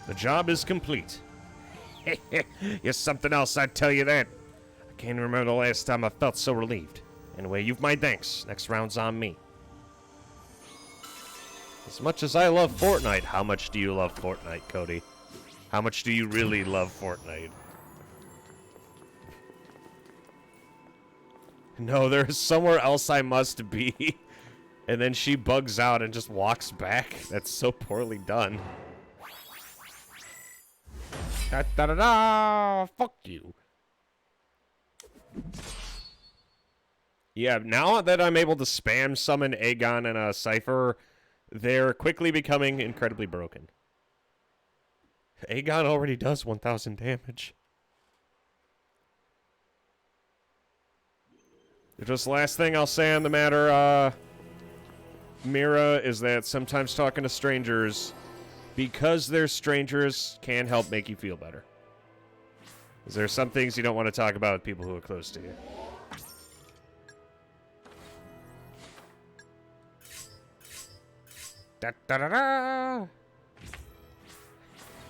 The job is complete. You're something else, I tell you that. I can't remember the last time I felt so relieved. Anyway, you've my thanks. Next round's on me. As much as I love Fortnite, how much do you love Fortnite, Cody? How much do you really love Fortnite? No, there's somewhere else I must be. And then she bugs out and just walks back. That's so poorly done. Da da da da! Fuck you. Yeah, now that I'm able to spam summon Aegon and a Cypher, they're quickly becoming incredibly broken. Aegon already does 1,000 damage. Just last thing I'll say on the matter, Mira, is that sometimes talking to strangers, because they're strangers, can help make you feel better. Because there are some things you don't want to talk about with people who are close to you. Da da da da!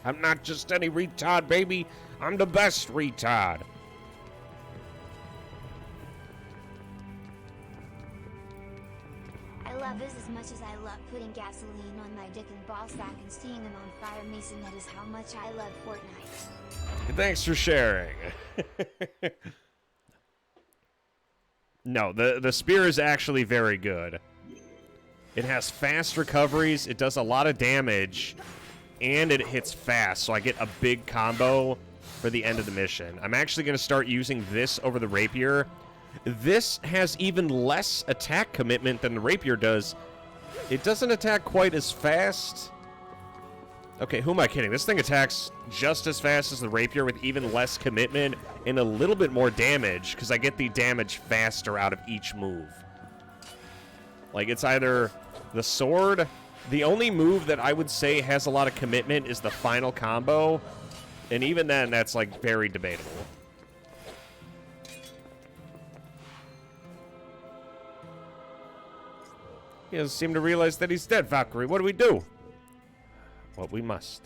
I'm not just any retard, baby. I'm the best retard. I love this as much as I love putting gasoline on my dick and ball sack and seeing them on fire. Mason, that is how much I love Fortnite. Thanks for sharing. No, the spear is actually very good. It has fast recoveries, it does a lot of damage, and it hits fast, so I get a big combo for the end of the mission. I'm actually going to start using this over the rapier. This has even less attack commitment than the rapier does. It doesn't attack quite as fast, Okay, who am I kidding? This thing attacks just as fast as the rapier with even less commitment and a little bit more damage, because I get the damage faster out of each move. Like, it's either the sword. The only move that I would say has a lot of commitment is the final combo, and even then, that's, like, very debatable. He doesn't seem to realize that he's dead, Valkyrie. What do we do? What we must.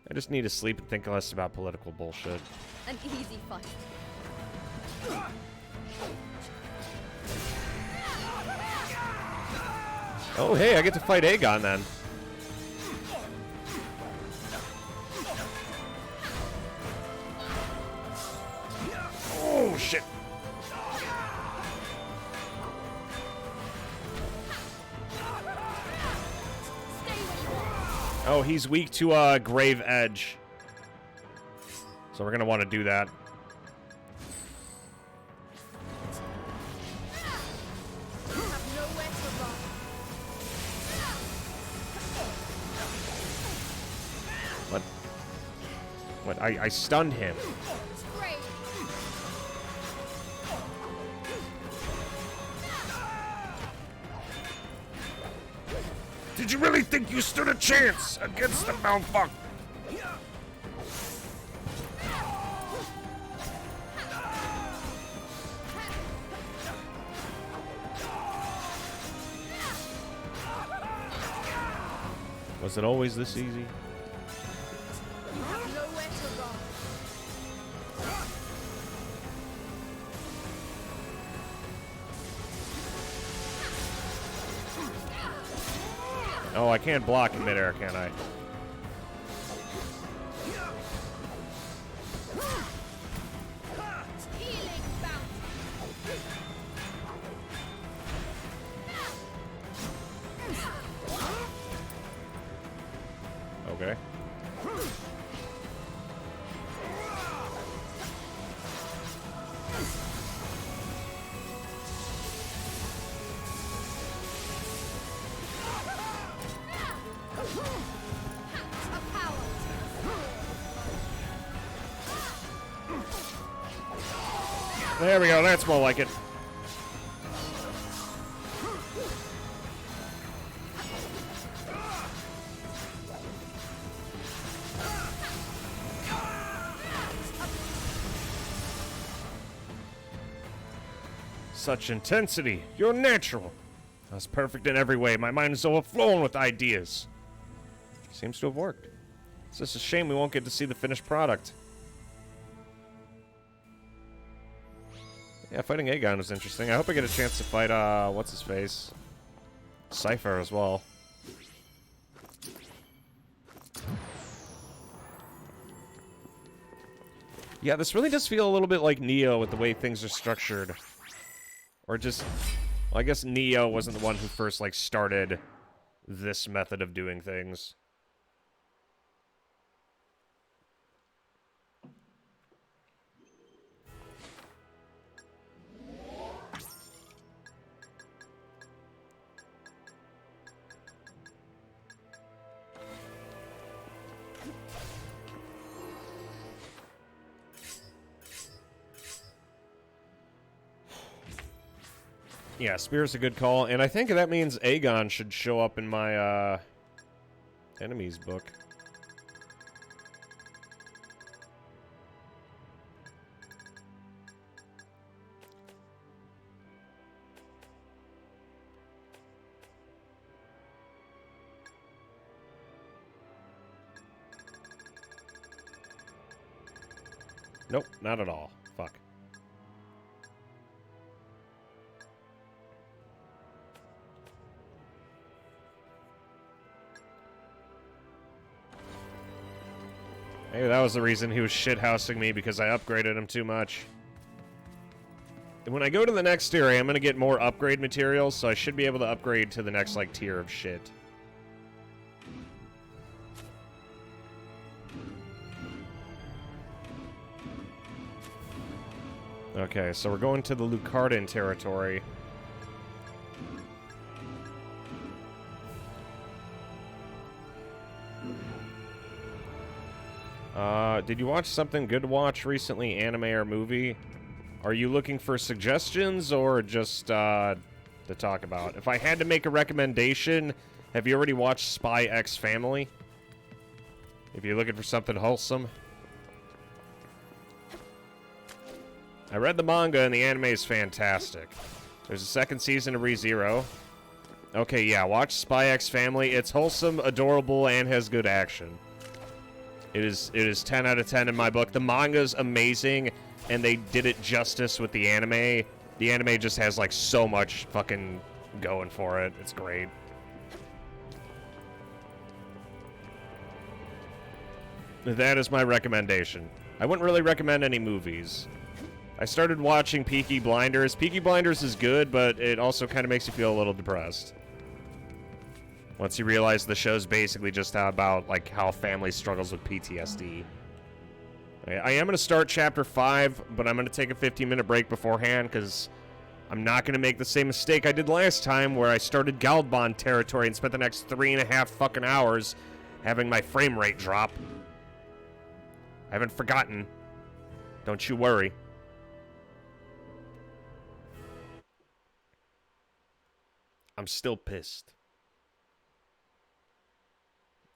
I just need to sleep and think less about political bullshit. An easy fight. Oh, hey, I get to fight Aegon then. Oh, shit. Oh, he's weak to Grave Edge. So we're going to want to do that. What? I stunned him. Did you really think you stood a chance against the Malfuck? Was it always this easy? Oh, I can't block in midair, can I? Okay. There we go, that's more like it. Such intensity. You're natural. That's perfect in every way. My mind is overflowing with ideas. Seems to have worked. It's just a shame we won't get to see the finished product. Yeah, fighting Aegon was interesting. I hope I get a chance to fight, what's-his-face? Cypher as well. Yeah, this really does feel a little bit like Neo with the way things are structured. Or just... Well, I guess Neo wasn't the one who first, like, started this method of doing things. Yeah, Spear's a good call, and I think that means Aegon should show up in my, enemies book. Nope, not at all. Fuck. Maybe that was the reason he was shithousing me, because I upgraded him too much. And when I go to the next area, I'm going to get more upgrade materials, so I should be able to upgrade to the next, like, tier of shit. Okay, so we're going to the Lucardan territory. Did you watch something good to watch recently, anime or movie? Are you looking for suggestions or just to talk about? If I had to make a recommendation, have you already watched Spy X Family? If you're looking for something wholesome. I read the manga and the anime is fantastic. There's a second season of ReZero. Okay, yeah, watch Spy X Family. It's wholesome, adorable, and has good action. It is 10 out of 10 in my book. The manga's amazing, and they did it justice with the anime. The anime just has, like, so much fucking going for it. It's great. That is my recommendation. I wouldn't really recommend any movies. I started watching Peaky Blinders. Peaky Blinders is good, but it also kind of makes you feel a little depressed. Once you realize the show's basically just about, like, how a family struggles with PTSD. I am going to start Chapter 5, but I'm going to take a 15-minute break beforehand, because I'm not going to make the same mistake I did last time, where I started Galdbon territory and spent the next 3.5 fucking hours having my frame rate drop. I haven't forgotten. Don't you worry. I'm still pissed.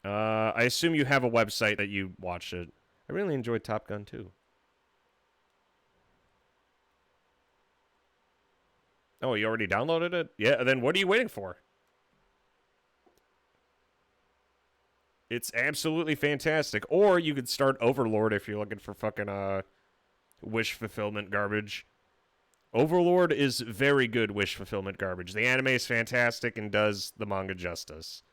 I assume you have a website that you watched it. I really enjoyed Top Gun too. Oh, you already downloaded it? Yeah, then what are you waiting for? It's absolutely fantastic. Or you could start Overlord if you're looking for fucking wish fulfillment garbage. Overlord is very good wish fulfillment garbage. The anime is fantastic and does the manga justice.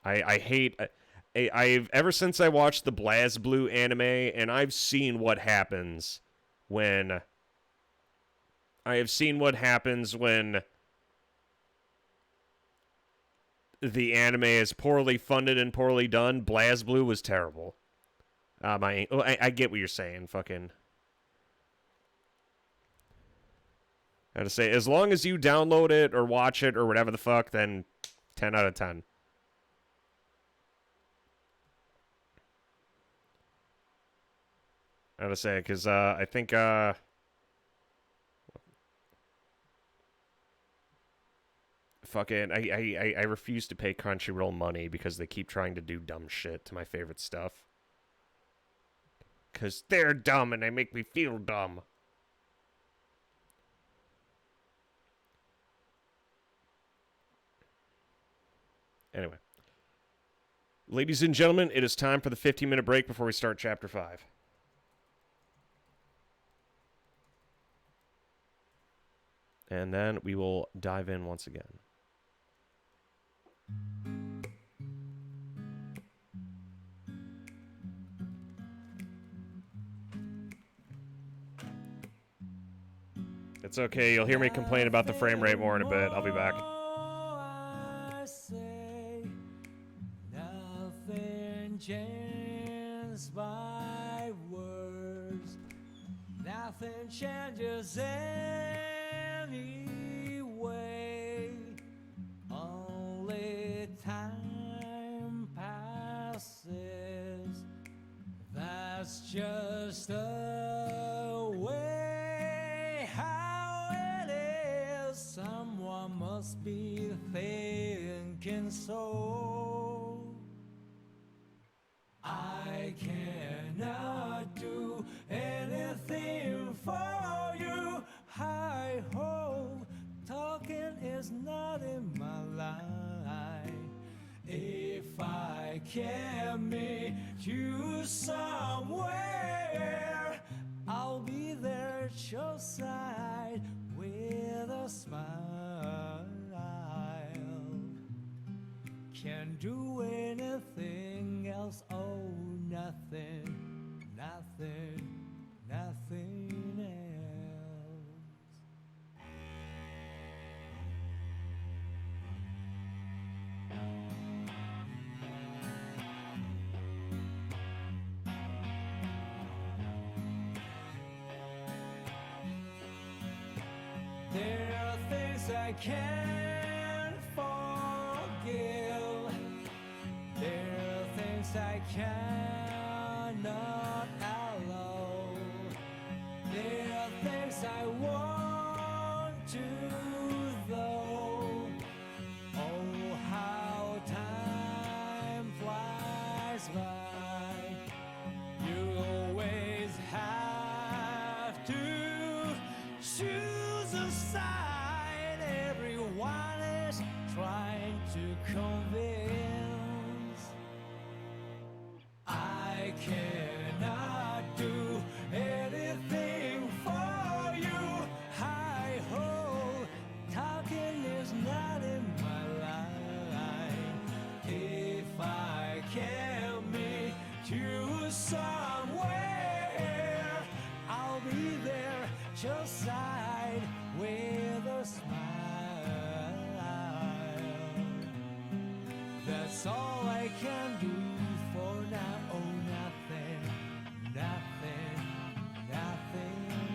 I've ever since I watched the BlazBlue anime, and I've seen what happens when the anime is poorly funded and poorly done. BlazBlue was terrible. I get what you're saying, fucking. I gotta say, as long as you download it or watch it or whatever the fuck, then 10 out of 10. I gotta say, because I think fucking I refuse to pay Crunchyroll money because they keep trying to do dumb shit to my favorite stuff. Because they're dumb and they make me feel dumb. Anyway. Ladies and gentlemen, it is time for the 15-minute break before we start Chapter 5. And then we will dive in once again. It's okay, you'll hear me complain about the frame rate more in a bit. I'll be back. Nothing changes by words. Nothing changes anyway. Only time passes. That's just the way how it is. Someone must be thinking so. I cannot do anything for you. I hope talking is not in my line. If I can meet you somewhere, I'll be there at your side with a smile. Can't do anything else, oh, nothing, nothing, nothing else. There are things I can't forgive. There are things I cannot not alone. There are things I want to know. Oh, how time flies by. You always have to choose a side. Everyone is trying to convince. I cannot do anything for you. Hi ho, talking is not in my line. If I can meet you somewhere, I'll be there, just side with a smile. That's all I can do for now. Oh, nothing, nothing, nothing else.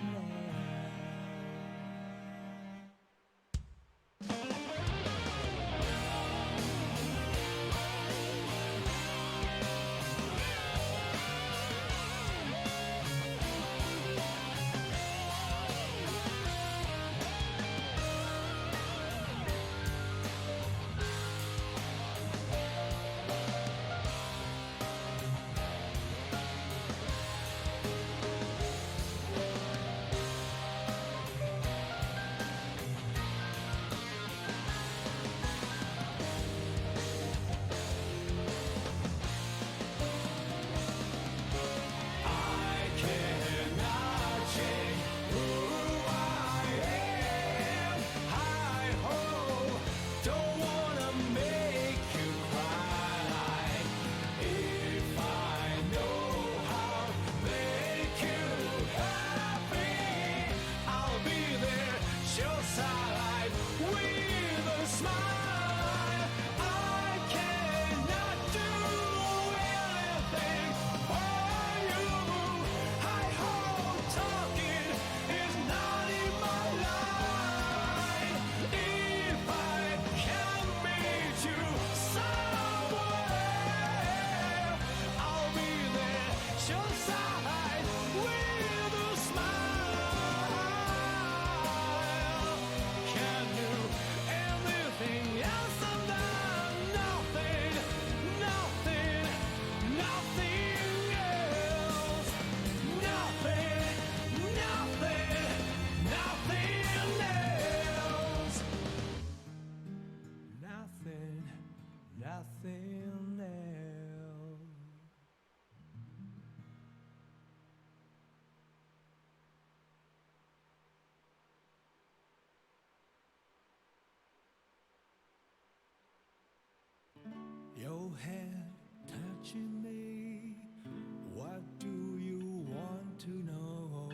Your hand touching me. What do you want to know?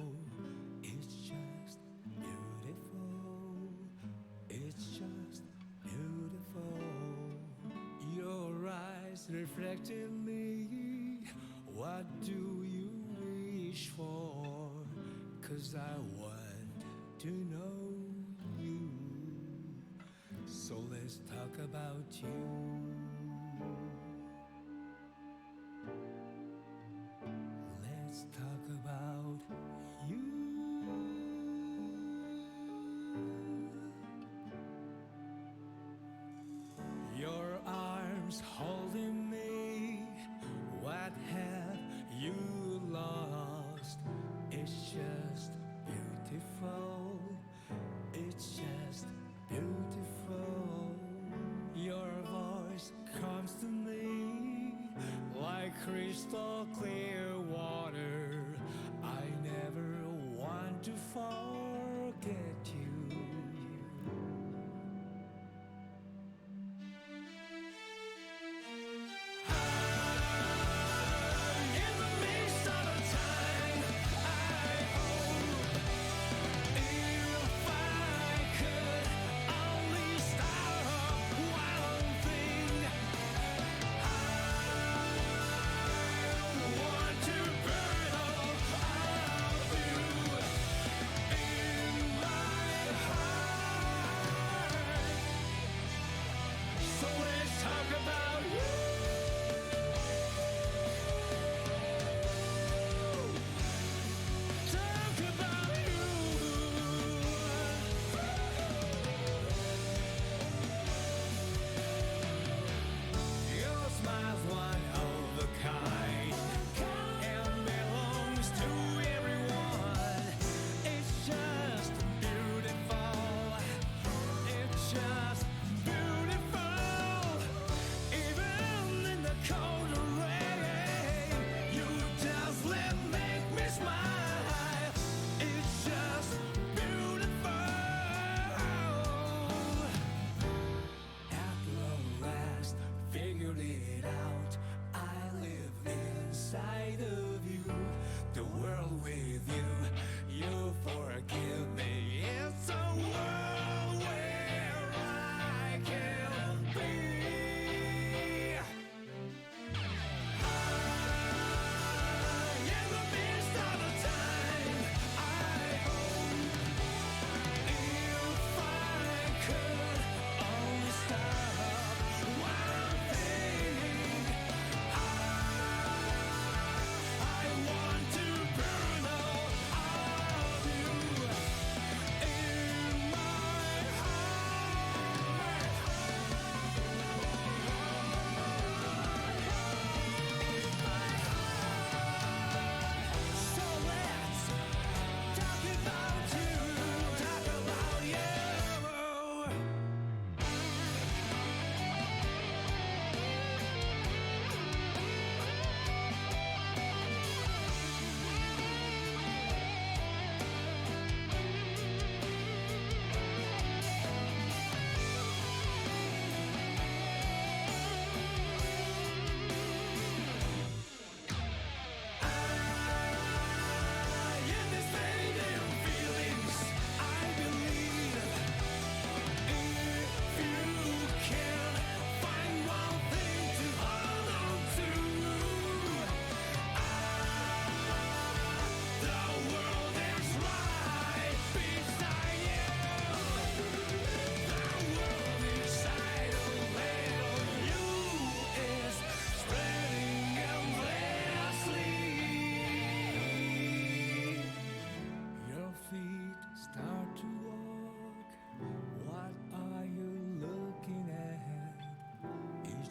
It's just beautiful. It's just beautiful. Your eyes reflecting me. What do you wish for? 'Cause I want to know you. So let's talk about you. Let's talk about you. Your arms holding me. What have you lost? It's just beautiful. It's just beautiful. Your voice comes to me like crystal clear water. I never want to forget you. In the midst of a time I owe, if I could only start one thing, I want to burn all of you.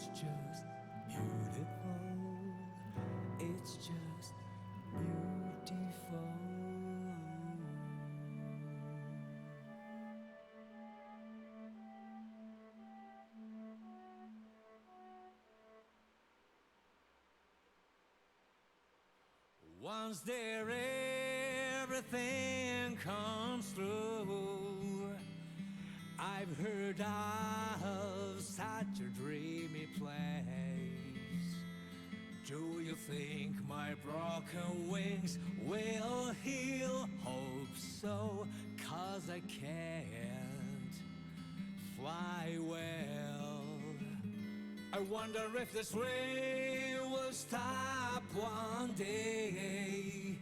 It's just beautiful. It's just beautiful. Once there, everything comes through. I've heard of such a dreamy place. Do you think my broken wings will heal? Hope so, 'cause I can't fly well. I wonder if this rain will stop one day.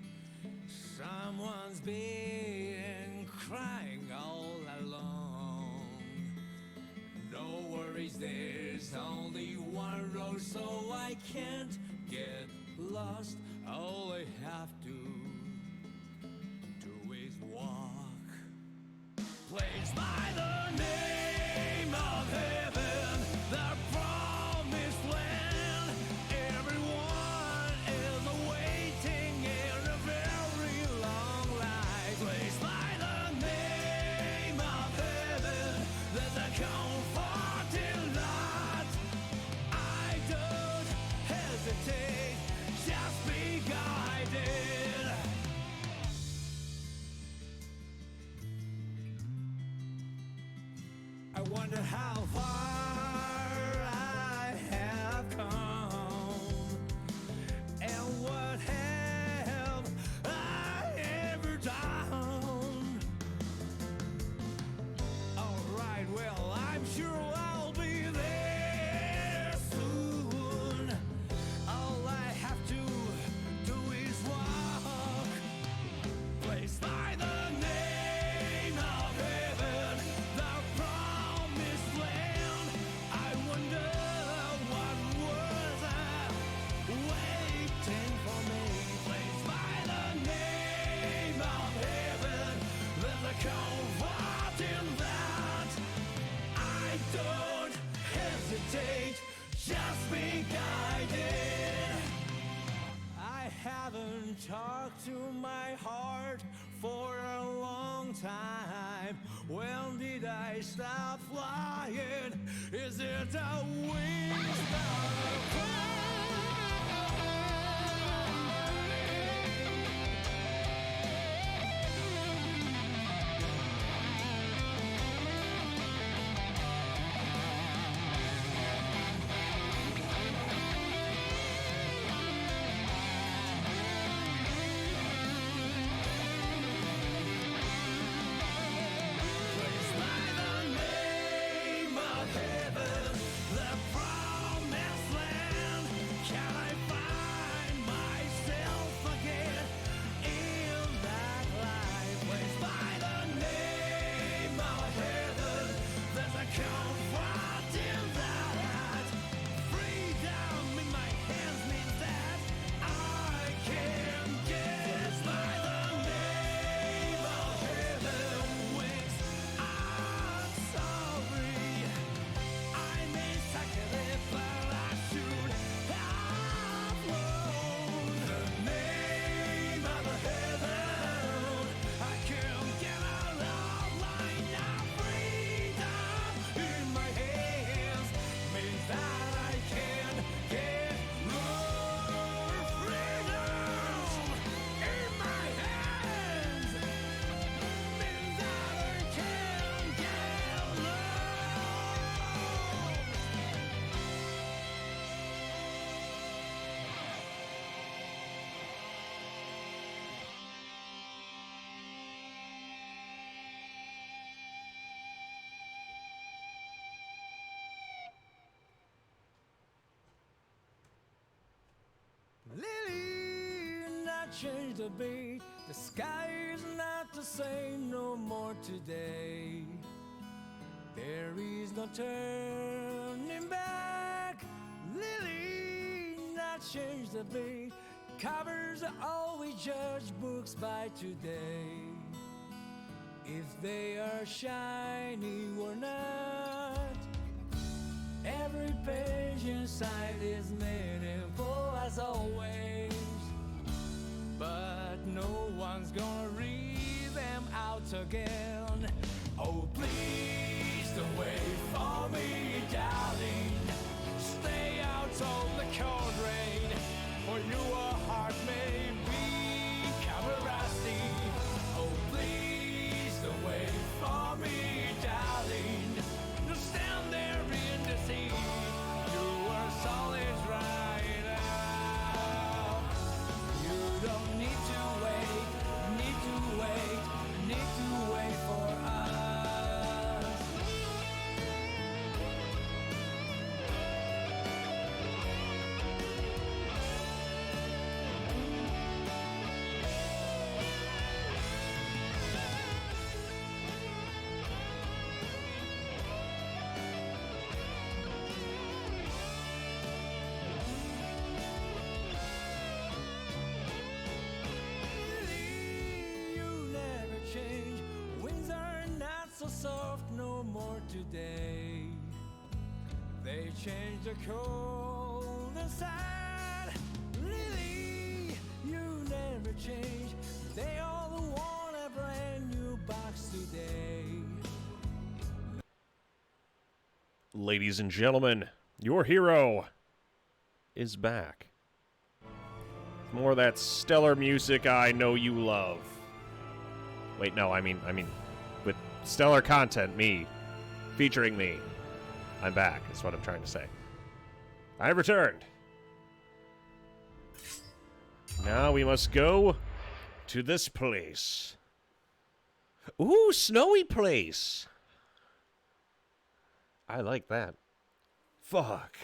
Someone's been crying all along. No worries, there's only one road, so I can't get lost. All I have to do is walk. Placed by the name of heaven, the promised land. Everyone is waiting in a very long line. Placed by the name of heaven, there's a comfort in that. I don't hesitate, just be guided. I wonder how far I have come, and what have I ever done. Alright, well, I'm sure I'll be there soon. All I have to do is walk. Placed by the name of heaven, the promised land. I wonder what was waiting for me. Placed by the name of heaven, there's a comfort in that. I don't hesitate, just be guided. I haven't talked to my heart for a long time. When did I stop flying? Is it a waste of time? Placed by the name of heaven, the promised land. Can I find myself again in that life? Placed by the name of heaven, there's a comfort in that. Freedom in my hands means that I can get by the name of heaven. Wings, I'm sorry, I made sacrifice, but I should have known. The name of heaven, I can't get out of line now. Freedom in my hands means that I can get more freedom. In my hands means that I can get Lily, not change the beat. The sky is not the same no more today. There is no turning back. Lily, not change the beat. Covers are always judge books by today. If they are shiny or not. Every page inside is meaningful as always. But no one's gonna read them out again. Oh, please don't wait for me, darling. Stay out of the cold rain, for your heart may become rusty. Oh, please don't wait for me, darling. Just stand there in the sea. Your soul is right now. You don't need to wait, need to wait, need to wait for us. You never change. Winds are not so soft no more today. They change the cold and sad. Lily, you never change. They all want a brand new box today. Ladies and gentlemen, your hero is back. More of that stellar music I know you love. Wait, no, I mean, with stellar content, me, featuring me. I'm back, is what I'm trying to say. I've returned. Now we must go to this place. Ooh, snowy place. I like that. Fuck.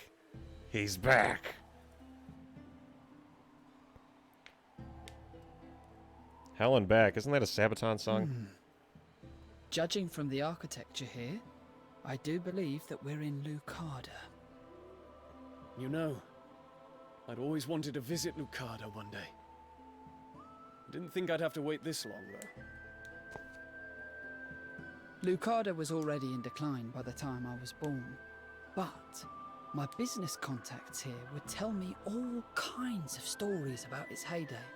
He's back. Hell and Back. Isn't that a Sabaton song? Judging from the architecture here, I do believe that we're in Lucada. You know, I'd always wanted to visit Lucada one day. I didn't think I'd have to wait this long, though. Lucada was already in decline by the time I was born, but my business contacts here would tell me all kinds of stories about its heyday.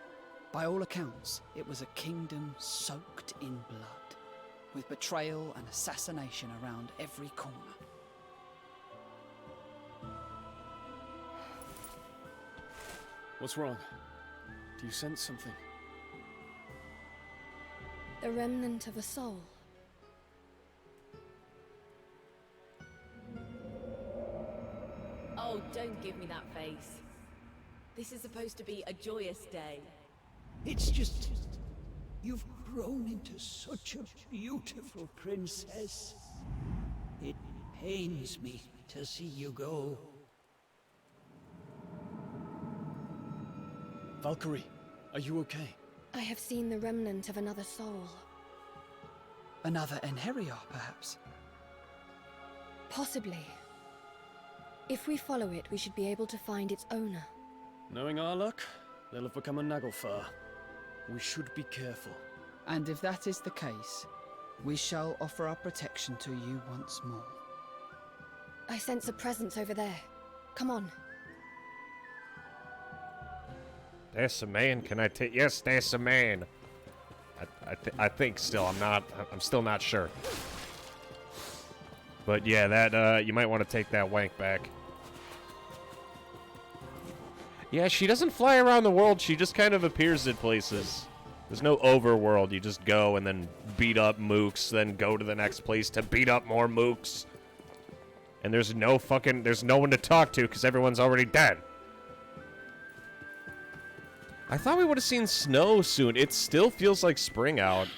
By all accounts, it was a kingdom soaked in blood, with betrayal and assassination around every corner. What's wrong? Do you sense something? The remnant of a soul. Oh, don't give me that face. This is supposed to be a joyous day. It's just... you've grown into such a beautiful princess. It pains me to see you go. Valkyrie, are you okay? I have seen the remnant of another soul. Another Enheria, perhaps? Possibly. If we follow it, we should be able to find its owner. Knowing our luck, they'll have become a Naglfar. We should be careful. And if that is the case, we shall offer our protection to you once more. I sense a presence over there. Come on. There's a man. Can I take? Yes, there's a man. I think still. I'm still not sure. But yeah, that you might want to take that wank back. Yeah, she doesn't fly around the world. She just kind of appears at places. There's no overworld. You just go and then beat up mooks, then go to the next place to beat up more mooks. And there's no one to talk to because everyone's already dead. I thought we would have seen snow soon. It still feels like spring out.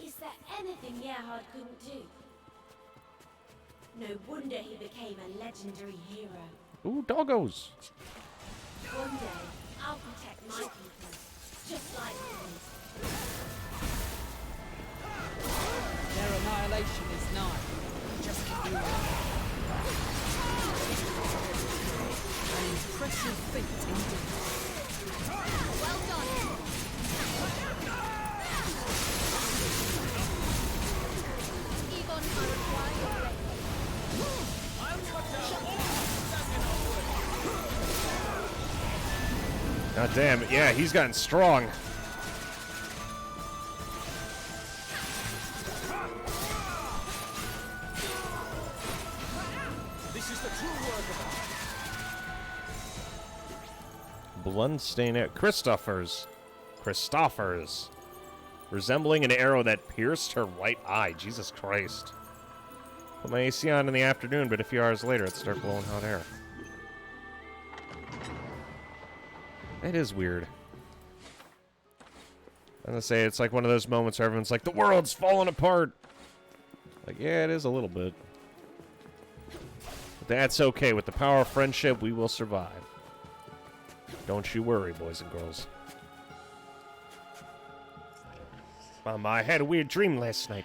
Is there anything Gerhard couldn't do? No wonder he became a legendary hero. Ooh, doggos. One day, I'll protect my people, just like his. Their annihilation is nigh. Just keep moving. An impressive feat indeed. Well done. Egon, I require your aid. I'm God damn it. Yeah, he's gotten strong. This is the true work of Bloodstained Christophers. Resembling an arrow that pierced her right eye. Jesus Christ. Put my AC on in the afternoon, but a few hours later, it'd start blowing hot air. That is weird. I'm gonna say it's like one of those moments where everyone's like, the world's falling apart. Like, yeah, it is a little bit. But that's okay. With the power of friendship, we will survive. Don't you worry, boys and girls. Mama, I had a weird dream last night.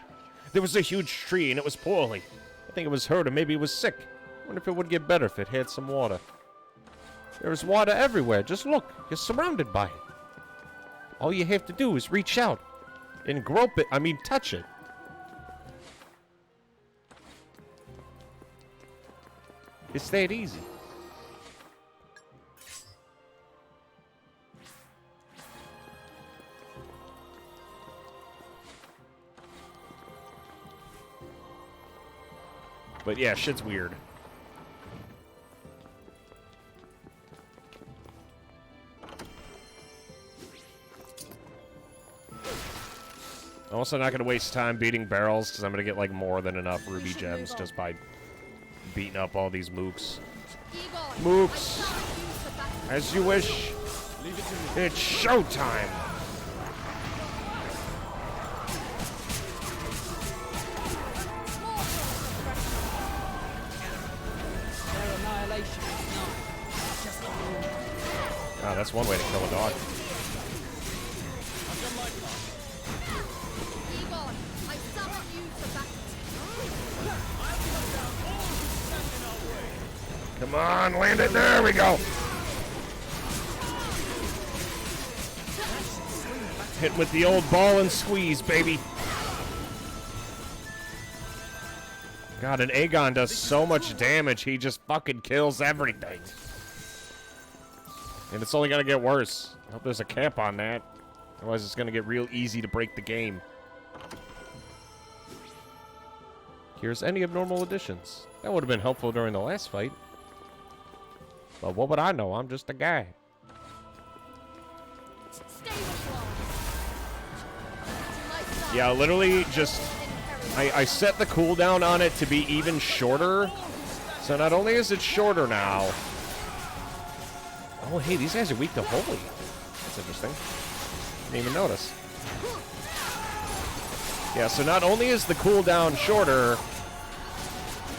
There was a huge tree and it was poorly. I think it was hurt or maybe it was sick. I wonder if it would get better if it had some water. There is water everywhere. Just look. You're surrounded by it. All you have to do is reach out and grope it. I mean, touch it. It's that easy. But yeah, shit's weird. I'm also not going to waste time beating barrels, because I'm going to get, like, more than enough ruby gems just by beating up all these mooks. Mooks! As you wish. It's showtime! Ah, that's one way to kill a dog. Come on, land it. There we go. Hit with the old ball and squeeze, baby. God, and Aegon does so much damage, he just fucking kills everything. And it's only gonna get worse. I hope there's a cap on that. Otherwise it's gonna get real easy to break the game. Here's any abnormal additions. That would have been helpful during the last fight. But what would I know? I'm just a guy. Yeah, literally just... I set the cooldown on it to be even shorter. So not only is it shorter now... Oh, hey, these guys are weak to holy. That's interesting. Didn't even notice. Yeah, so not only is the cooldown shorter...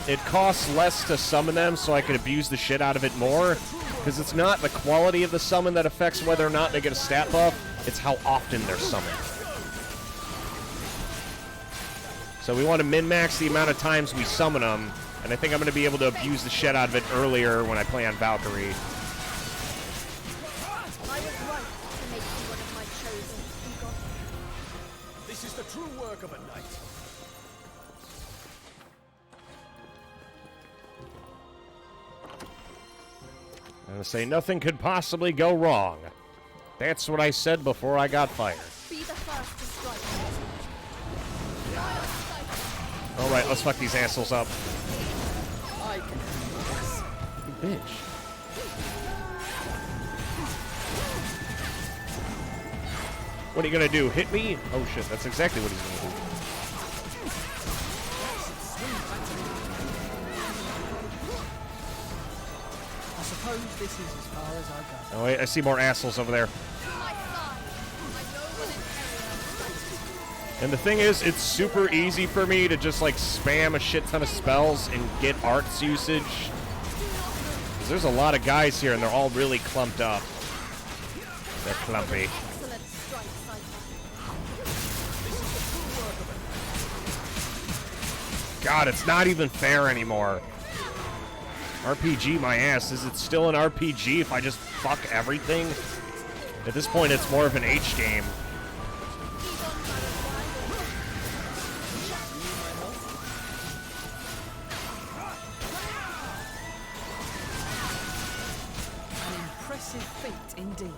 It costs less to summon them, so I can abuse the shit out of it more. Because it's not the quality of the summon that affects whether or not they get a stat buff. It's how often they're summoned. So we want to min-max the amount of times we summon them. And I think I'm going to be able to abuse the shit out of it earlier when I play on Valkyrie. I was right to make you one of my chosen, Egon. This is the true work of a knight. I'm going to say nothing could possibly go wrong. That's what I said before I got fired. Be the first to strike. Alright, let's fuck these assholes up. I can handle this. You bitch. What are you gonna do? Hit me? Oh shit, that's exactly what he's gonna do. I suppose this is as far as I go. Oh wait, I see more assholes over there. And the thing is, it's super easy for me to just like spam a shit ton of spells and get arts usage. Because there's a lot of guys here and they're all really clumped up. They're clumpy. God, it's not even fair anymore. RPG my ass. Is it still an RPG if I just fuck everything? At this point, it's more of an H game. Impressive feat indeed.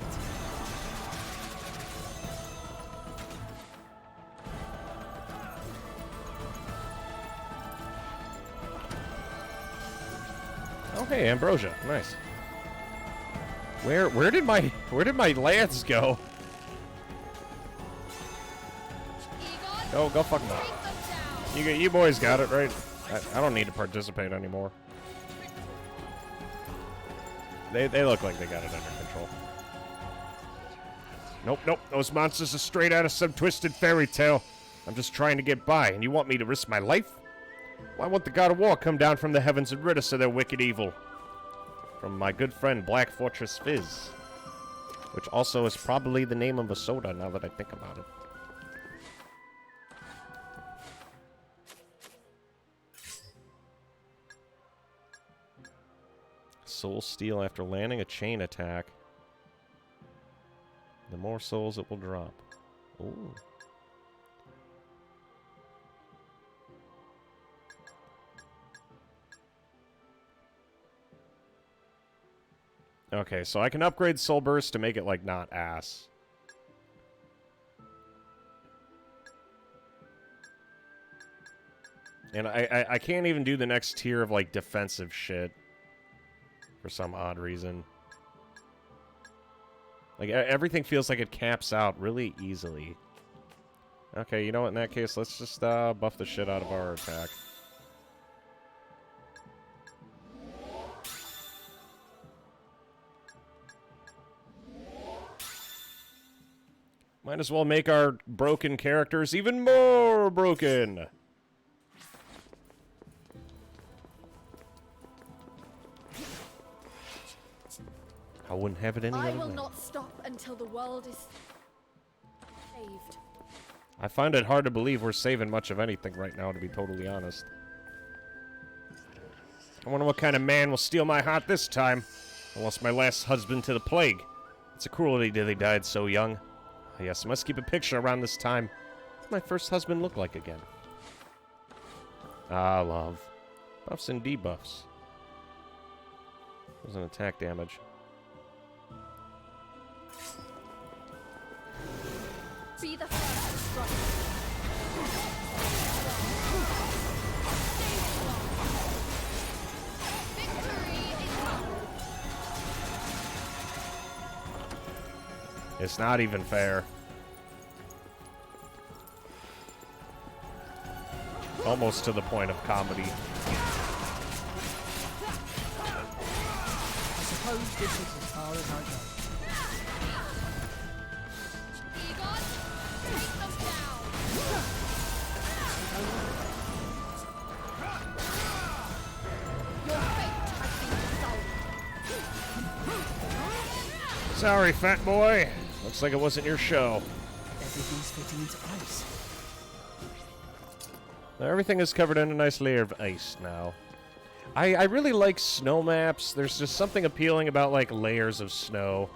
Oh, hey, Ambrosia. Nice. Where did my lance go? Oh, go fuck them up. You boys got it, right? I don't need to participate anymore. They look like they got it under control. Nope. Those monsters are straight out of some twisted fairy tale. I'm just trying to get by, and you want me to risk my life? Why won't the god of war come down from the heavens and rid us of their wicked evil? From my good friend Black Fortress Fizz. Which also is probably the name of a soda now that I think about it. Soul steal after landing a chain attack. The more souls it will drop. Ooh. Okay, so I can upgrade Soul Burst to make it, like, not ass. And I can't even do the next tier of, like, defensive shit. For some odd reason. Like, everything feels like it caps out really easily. Okay, you know what? In that case, let's just buff the shit out of our attack. Might as well make our broken characters even more broken. I wouldn't have it any other way. I will not stop until the world is saved. I find it hard to believe we're saving much of anything right now, to be totally honest. I wonder what kind of man will steal my heart this time. I lost my last husband to the plague. It's a cruelty that he died so young. Yes, I must keep a picture around this time. What my first husband looked like again. Ah, love. Buffs and debuffs. There's an attack damage. Be the first to strike. It's not even fair. Almost to the point of comedy. I suppose this is as far as I go. Egon, take them down. Your fate has been decided. Sorry, fat boy. Looks like it wasn't your show. Everything's fitting into place. Now, everything is covered in a nice layer of ice now. I really like snow maps. There's just something appealing about, like, layers of snow.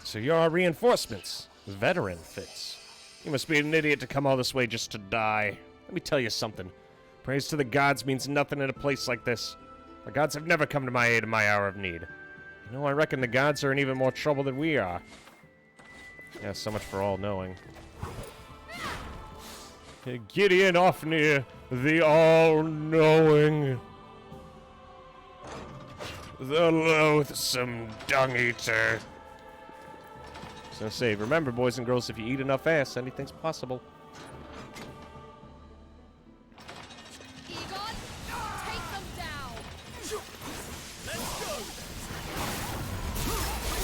So you're our reinforcements. Veteran Fitz. You must be an idiot to come all this way just to die. Let me tell you something. Praise to the gods means nothing in a place like this. The gods have never come to my aid in my hour of need. You know, I reckon the gods are in even more trouble than we are. Yeah, so much for all-knowing. Gideon Ofnir, the all-knowing. The loathsome dung-eater. So say, remember, boys and girls, if you eat enough ass, anything's possible. Egon, take them down. Let's go.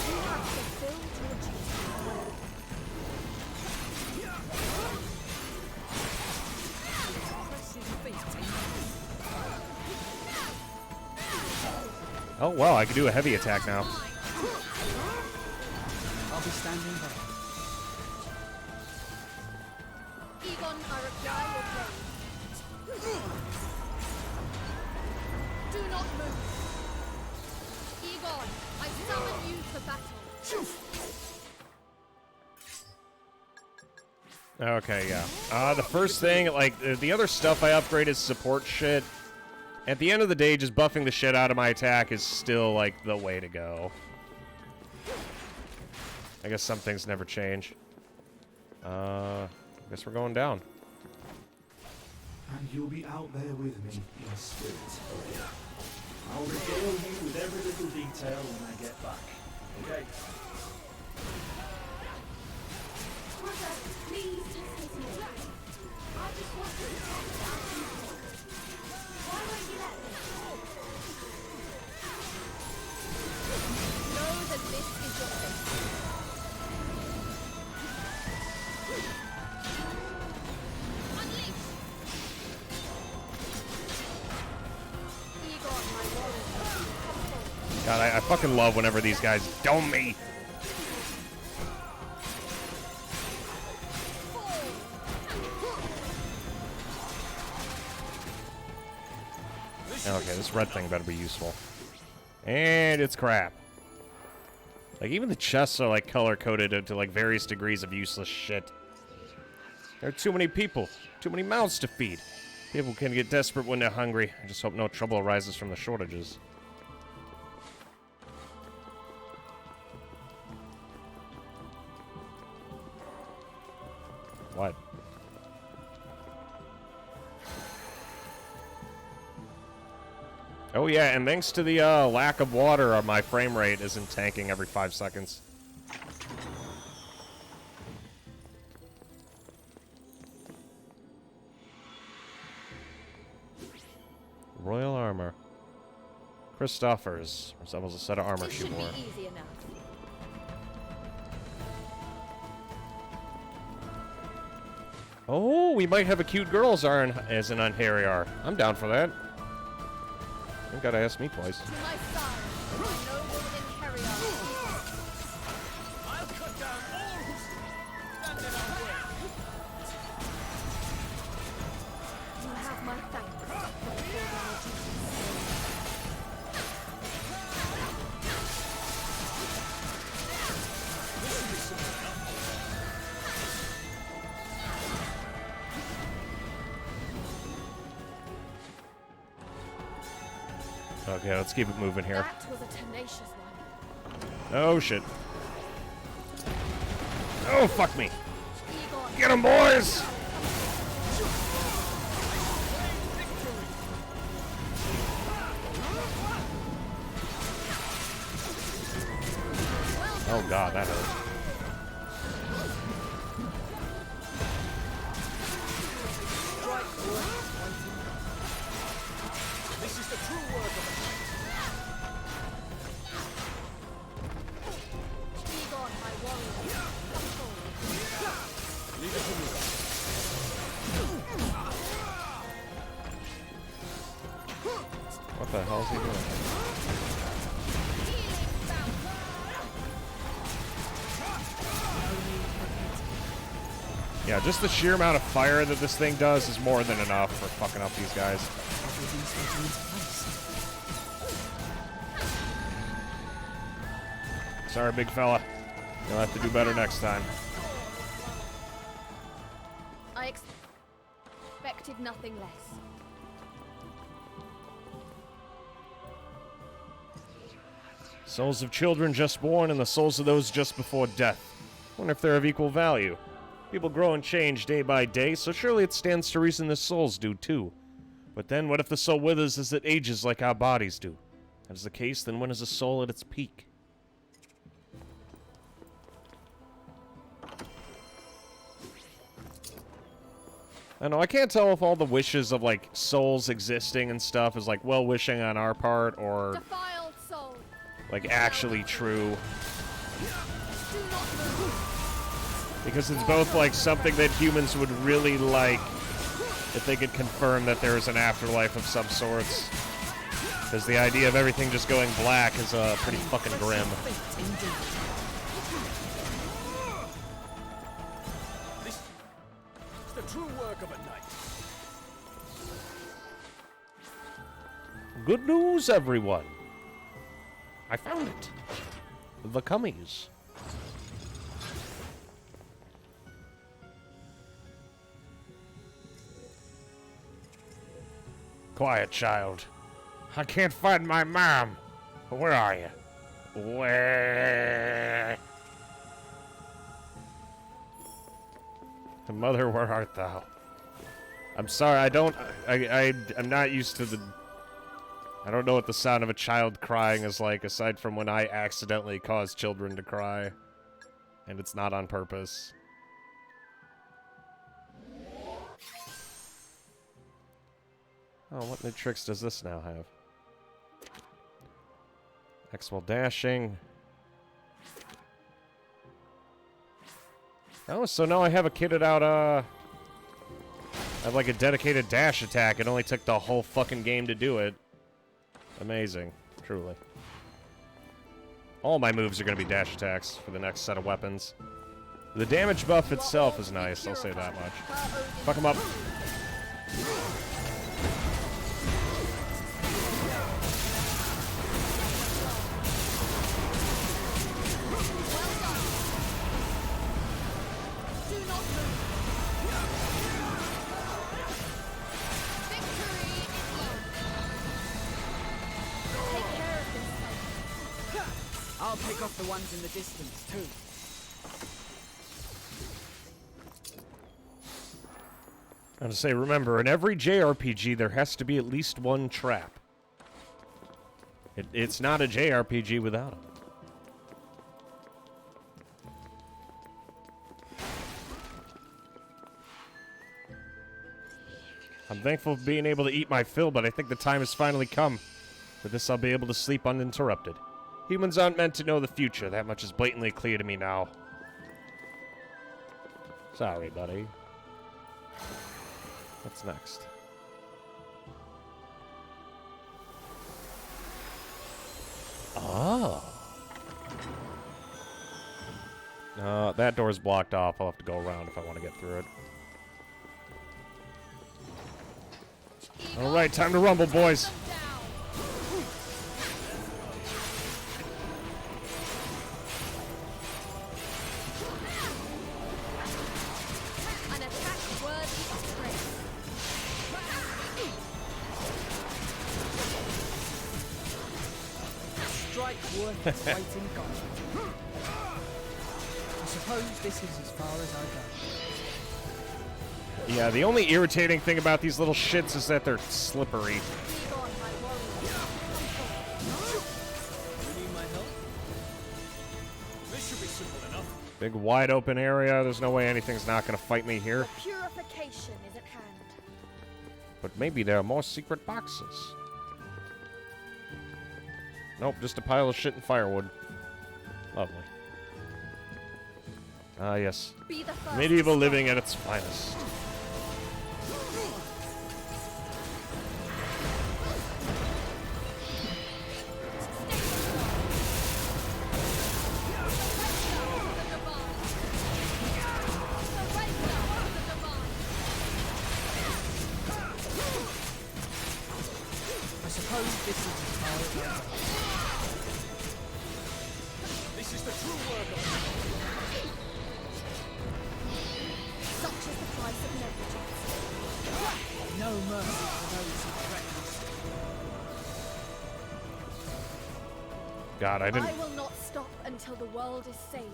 You have fulfilled your duty. Oh, wow, I can do a heavy attack now. I'll be standing by. Egon, I require your blade. Do not move. Egon, I summon you to battle. Okay, yeah. The first thing, like, the other stuff I upgrade is support shit. At the end of the day, just buffing the shit out of my attack is still, like, the way to go. I guess some things never change. I guess we're going down. And you'll be out there with me in spirit. I'll regale you with every little detail when I get back. Okay? Brother, please listen to me. I just want to protect our people. Why won't you let me? Know that this is your fate. Unleash! Egon, my warrior. God, I fucking love whenever these guys dome me. Okay, this red thing better be useful. And it's crap. Like, even the chests are, like, color-coded into, like, various degrees of useless shit. There are too many people. Too many mouths to feed. People can get desperate when they're hungry. I just hope no trouble arises from the shortages. What? Oh yeah, and thanks to the lack of water, my frame rate isn't tanking every 5 seconds. Royal armor. Christopher's resembles a set of armor she wore. Easy enough. Oh, we might have a cute girl as an Unhariar. I'm down for that. You gotta ask me twice. To my side, my noble Inherior. I'll cut down all who stand in our way. You have my thanks for performing your Okay, let's keep it moving here. That was a tenacious one. Oh shit. Oh fuck me. Egon. Get 'em, boys! Oh god, that hurt. This is the true work of Egon, my warrior. Come forward. Leave it to me. What the hell is he doing? Yeah, just the sheer amount of fire that this thing does is more than enough for fucking up these guys. Sorry, big fella. You'll have to do better next time. I expected nothing less. Souls of children just born and the souls of those just before death. Wonder if they're of equal value. People grow and change day by day, so surely it stands to reason the souls do too. But then, what if the soul withers as it ages like our bodies do? If that is the case, then when is a soul at its peak? I know, I can't tell if all the wishes of, like, souls existing and stuff is, like, well-wishing on our part, or, Defiled soul. like, actually true. Do not move. Because it's both, like, something that humans would really like if they could confirm that there is an afterlife of some sorts. Because the idea of everything just going black is pretty fucking grim. This is the true work of a knight. Good news, everyone! I found it. The cummies. Quiet, child. I can't find my mom. Where are you? Where? Mother, where art thou? I'm sorry, I'm not used to the... I don't know what the sound of a child crying is like, aside from when I accidentally cause children to cry. And it's not on purpose. Oh, what new tricks does this now have? X while dashing. Oh, so now I have a kitted out, I have like a dedicated dash attack. It only took the whole fucking game to do it. Amazing. Truly. All my moves are going to be dash attacks for the next set of weapons. The damage buff itself is nice, I'll say that much. Fuck him up. I'll pick off the ones in the distance, too. I want to say, remember, in every JRPG, there has to be at least one trap. It's not a JRPG without them. I'm thankful for being able to eat my fill, but I think the time has finally come. For this, I'll be able to sleep uninterrupted. Humans aren't meant to know the future. That much is blatantly clear to me now. Sorry, buddy. What's next? Oh. That door's blocked off. I'll have to go around if I want to get through it. Alright, time to rumble, boys. Worth its weight in gold. I suppose this is as far as I go. Yeah, the only irritating thing about these little shits is that they're slippery. You need my help? This should be simple enough. Big wide open area. There's no way anything's not going to fight me here. Purification is at hand. But maybe there are more secret boxes. Nope, just a pile of shit and firewood. Lovely. Ah, yes. Medieval living at its finest. I suppose this is as far as I go. This is the true work of Such is the price of negligence. No mercy for those who threaten us. God, I didn't... I will not stop until the world is saved.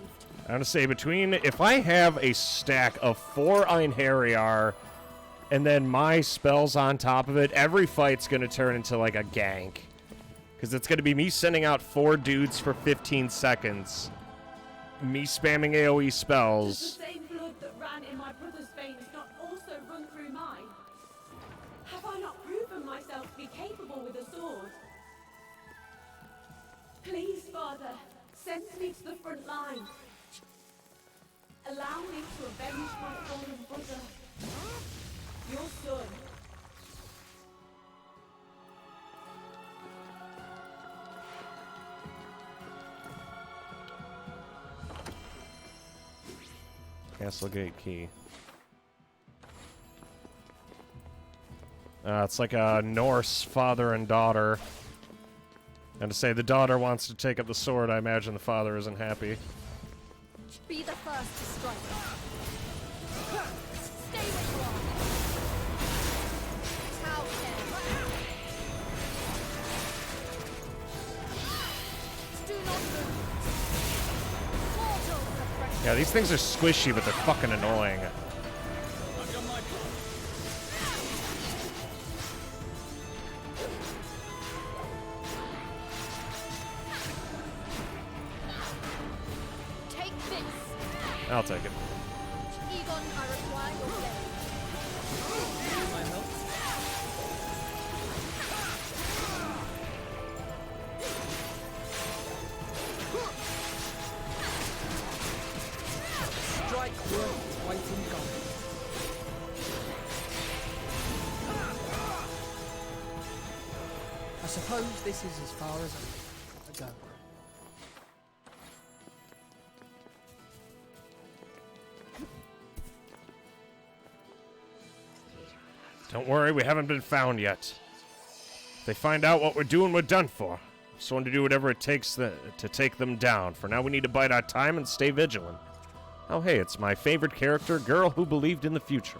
I want to say, between... If I have a stack of 4 Einherjar and then my spells on top of it, every fight's going to turn into, like, a gank. Because it's going to be me sending out 4 dudes for 15 seconds. Me spamming AoE spells. Does the same blood that ran in my brother's veins not also run through mine? Have I not proven myself to be capable with a sword? Please, Father, send me to the front line. Allow me to avenge my fallen brother. Your son. Castle Gate key. It's like a Norse father and daughter. And to say the daughter wants to take up the sword, I imagine the father isn't happy. Be the first to strike. Stay where you are. Tau Yeah, these things are squishy, but they're fucking annoying. Take this. I'll take it. Egon, I require your blade. My help? Strike worth its weight in gold. I suppose this is as far as I go. Don't worry, we haven't been found yet. If they find out what we're doing, we're done for. Just want to do whatever it takes to take them down. For now, we need to bide our time and stay vigilant. Oh, hey, it's my favorite character, Girl Who Believed in the Future.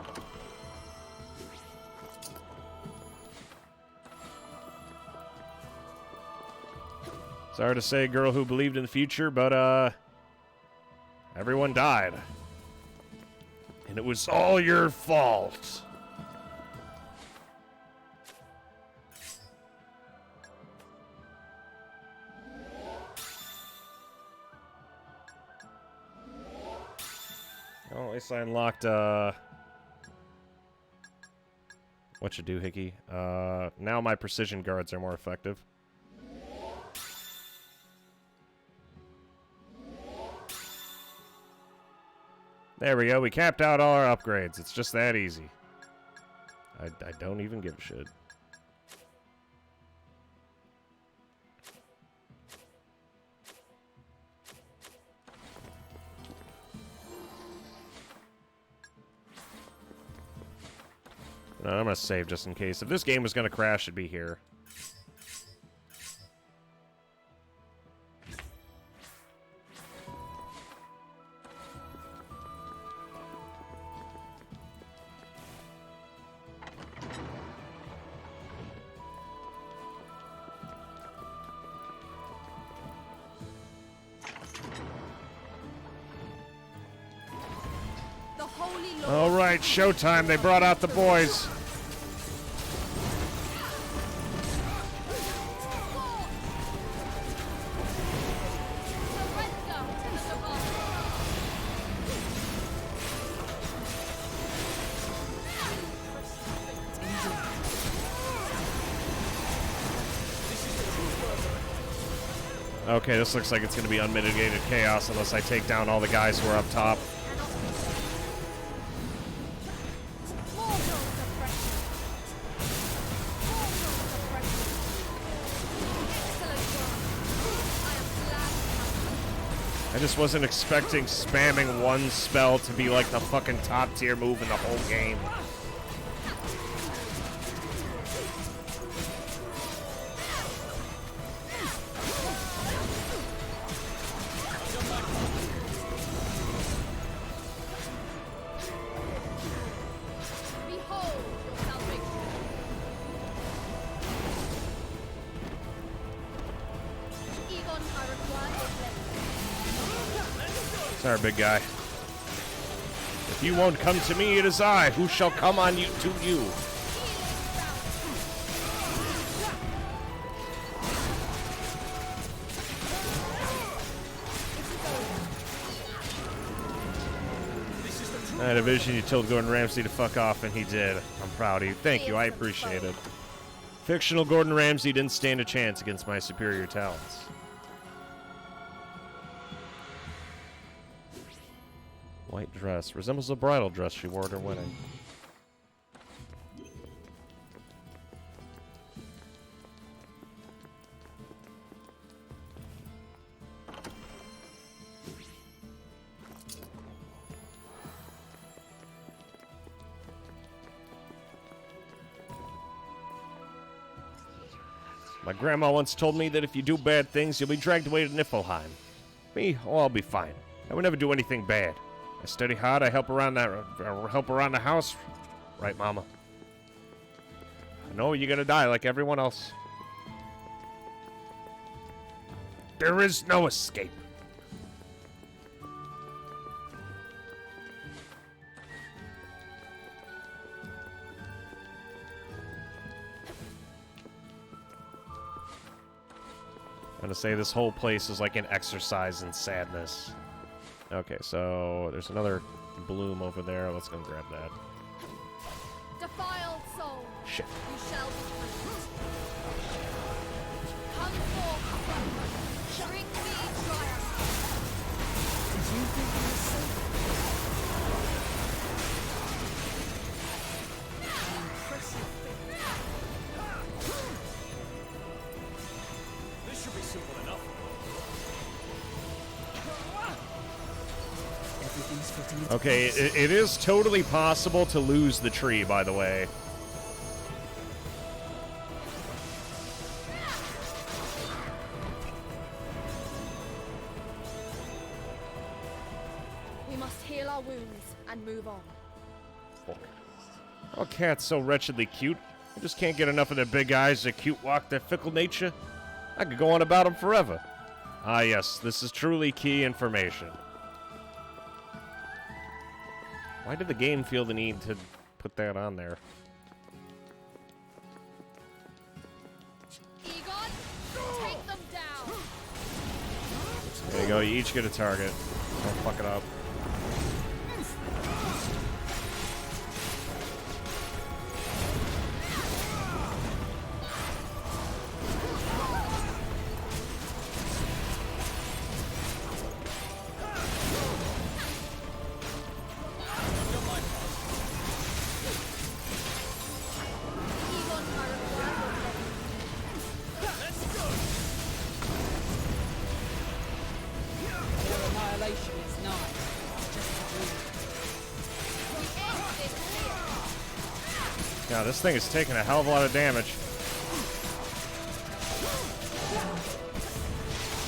Sorry to say, Girl Who Believed in the Future, but, everyone died. And it was all your fault. Well, at least I unlocked, what you do, Hickey? Now my precision guards are more effective. There we go, we capped out all our upgrades. It's just that easy. I don't even give a shit. No, I'm gonna save just in case. If this game was gonna crash, it'd be here. The Holy Lord. All right, showtime. They brought out the boys. Okay, this looks like it's going to be unmitigated chaos unless I take down all the guys who are up top. I just wasn't expecting spamming one spell to be like the fucking top tier move in the whole game. Behold your salvation. Egon, I require your blade. Sorry, big guy. If you won't come to me, it is I who shall come on you to you. I had a vision you told Gordon Ramsay to fuck off, and he did. I'm proud of you. Thank you, I appreciate it. Fictional Gordon Ramsay didn't stand a chance against my superior talents. White dress. Resembles a bridal dress she wore at her wedding. My grandma once told me that if you do bad things, you'll be dragged away to Niflheim. Me, oh, I'll be fine. I would never do anything bad. I study hard. I help around the house. Right, Mama? I know you're gonna die like everyone else. There is no escape. I'm gonna say this whole place is like an exercise in sadness. Okay, so there's another bloom over there. Let's go grab that. Defiled soul, Shit. you shall be free. Come forth, bring me triumph. Did you think you were safe? This should be simple enough. Everything's fitting into Okay, place. it is totally possible to lose the tree, by the way. We must heal our wounds and move on. Oh, cat's so wretchedly cute. I just can't get enough of their big eyes, their cute walk, their fickle nature. I could go on about them forever. Ah, yes, this is truly key information. Why did the game feel the need to put that on there? Egon, take them down. There you go, you each get a target. Don't fuck it up. Egon, I require your help. Their annihilation is nigh. Just a dream. The end is near. Yeah, this thing is taking a hell of a lot of damage.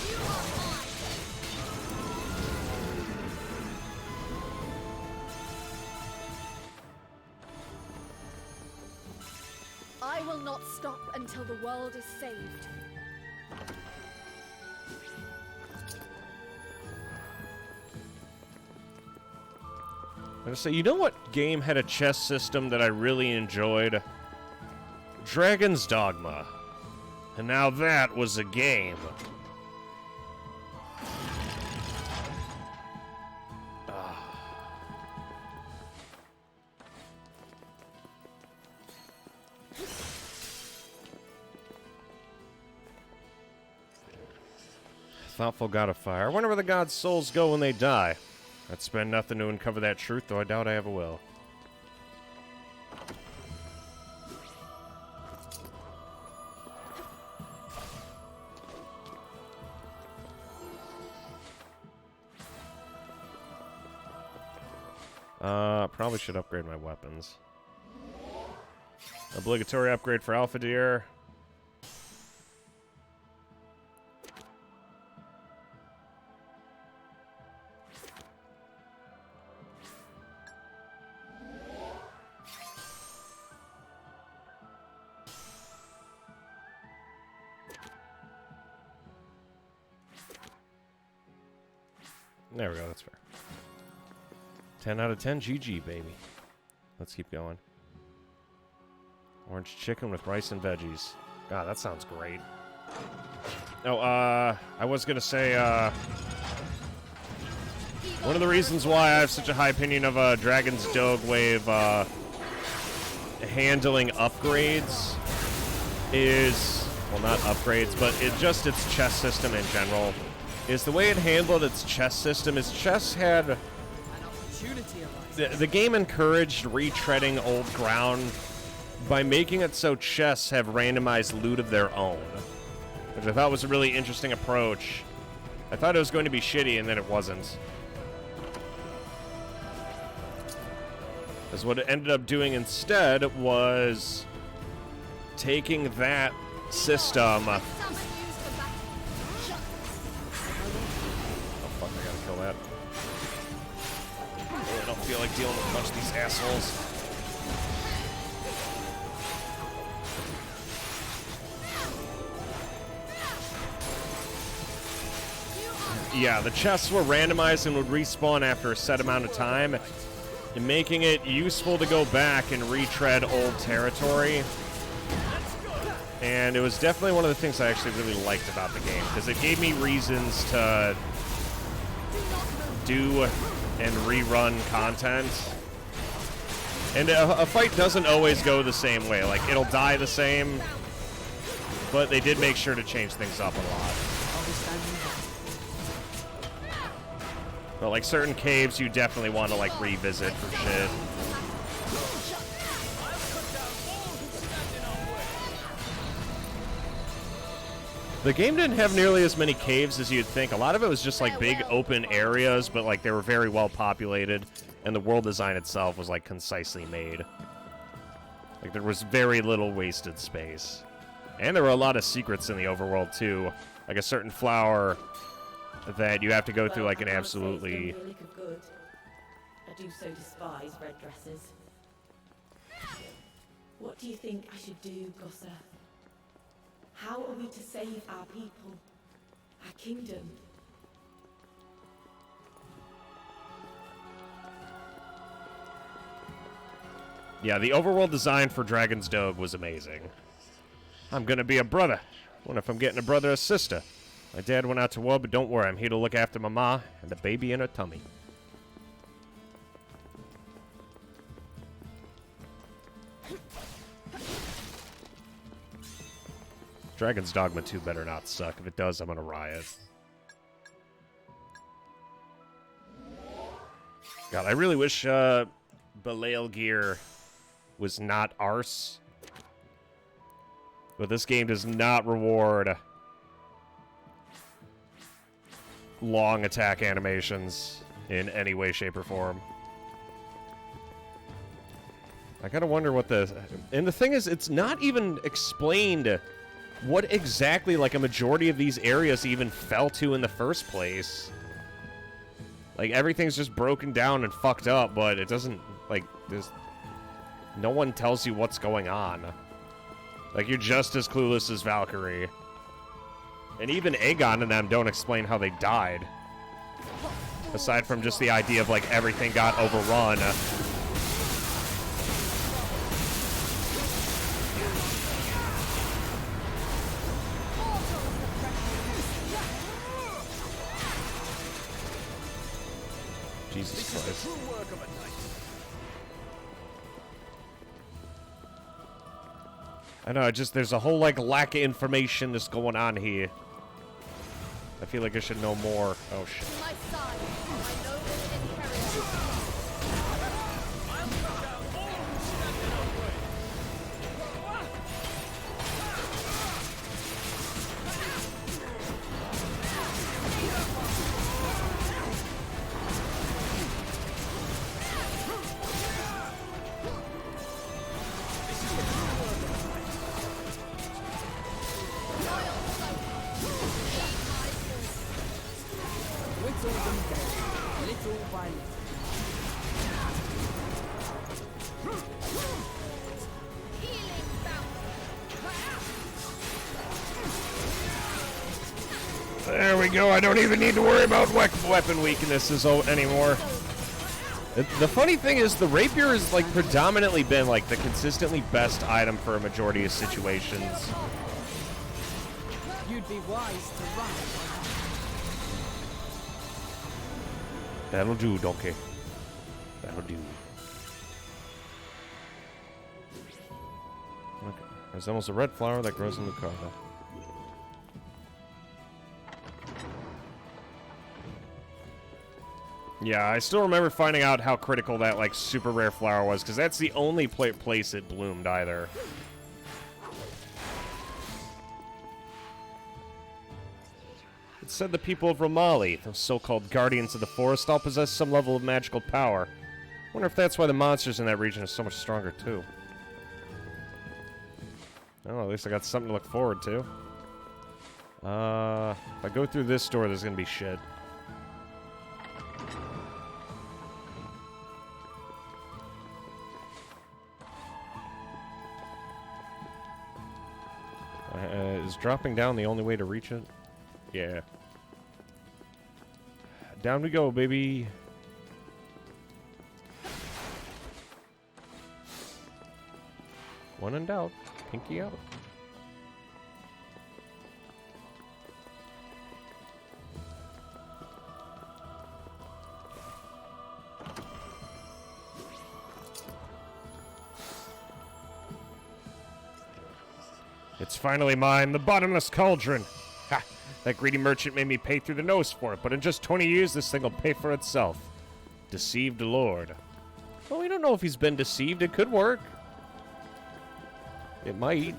You are mine. I will not stop until the world is saved. I'm gonna say, you know what game had a chess system that I really enjoyed? Dragon's Dogma. And now that was a game. Thoughtful god of fire. I wonder where the god's souls go when they die. I'd spend nothing to uncover that truth, though I doubt I ever will. Probably should upgrade my weapons. Obligatory upgrade for Alpha Deer. There we go, that's fair. 10 out of 10, GG, baby. Let's keep going. Orange chicken with rice and veggies. God, that sounds great. Oh, I was gonna say, one of the reasons why I have such a high opinion of, Dragon's Dog Wave, handling upgrades is, well, not upgrades, but just its chess system in general, is the way it handled its chess system is chess had... An opportunity arises. The game encouraged retreading old ground by making it so chests have randomized loot of their own, which I thought was a really interesting approach. I thought it was going to be shitty, and then it wasn't. Because what it ended up doing instead was taking that system... Summon you to battle. Oh fuck, I gotta kill that. I don't feel like dealing with a bunch of these assholes. yeah, the chests were randomized and would respawn after a set amount of time, and making it useful to go back and retread old territory. And it was definitely one of the things I actually really liked about the game, because it gave me reasons to do and rerun content. And a fight doesn't always go the same way. Like, it'll die the same, but they did make sure to change things up a lot. But, like, certain caves you definitely want to, like, revisit for shit. The game didn't have nearly as many caves as you'd think. A lot of it was just, like, big open areas, but, like, they were very well populated, and the world design itself was, like, concisely made. Like, there was very little wasted space. And there were a lot of secrets in the overworld, too. Like, a certain flower that you have to go through, like, an absolutely... I do so despise red dresses. What do you think I should do, Gossa? How are we to save our people, our kingdom? Yeah, the overworld design for Dragon's Dog was amazing. I'm gonna be a brother. Wonder if I'm getting a brother or sister. My dad went out to war, but don't worry, I'm here to look after Mama and the baby in her tummy. Dragon's Dogma 2 better not suck. If it does, I'm gonna riot. God, I really wish Belial Gear was not arse. But this game does not reward long attack animations in any way, shape, or form. I gotta wonder what the... And the thing is, it's not even explained what exactly, like, a majority of these areas even fell to in the first place. Like, everything's just broken down and fucked up, but it doesn't, like, there's... No one tells you what's going on. Like, you're just as clueless as Valkyrie. And even Aegon and them don't explain how they died. Aside from just the idea of, like, everything got overrun. Jesus Christ. I know, just there's a whole, like, lack of information that's going on here. I feel like I should know more. Oh, shit. There we go. I don't even need to worry about weapon weaknesses anymore. The funny thing is, the rapier has, like, predominantly been, like, the consistently best item for a majority of situations. You'd be wise to run. That'll do, donkey. That'll do. Okay. There's almost a red flower that grows in the carva. Yeah, I still remember finding out how critical that, like, super rare flower was, because that's the only place it bloomed, either. It said the people of Romali, those so-called guardians of the forest, all possess some level of magical power. Wonder if that's why the monsters in that region are so much stronger, too. Well, at least I got something to look forward to. If I go through this door, there's gonna be shit. Is dropping down the only way to reach it? Yeah. Down we go, baby. When in doubt, pinky out. It's finally mine, the bottomless cauldron. Ha! That greedy merchant made me pay through the nose for it, but in just 20 years, this thing will pay for itself. Deceived lord. Well, we don't know if he's been deceived. It could work. It might.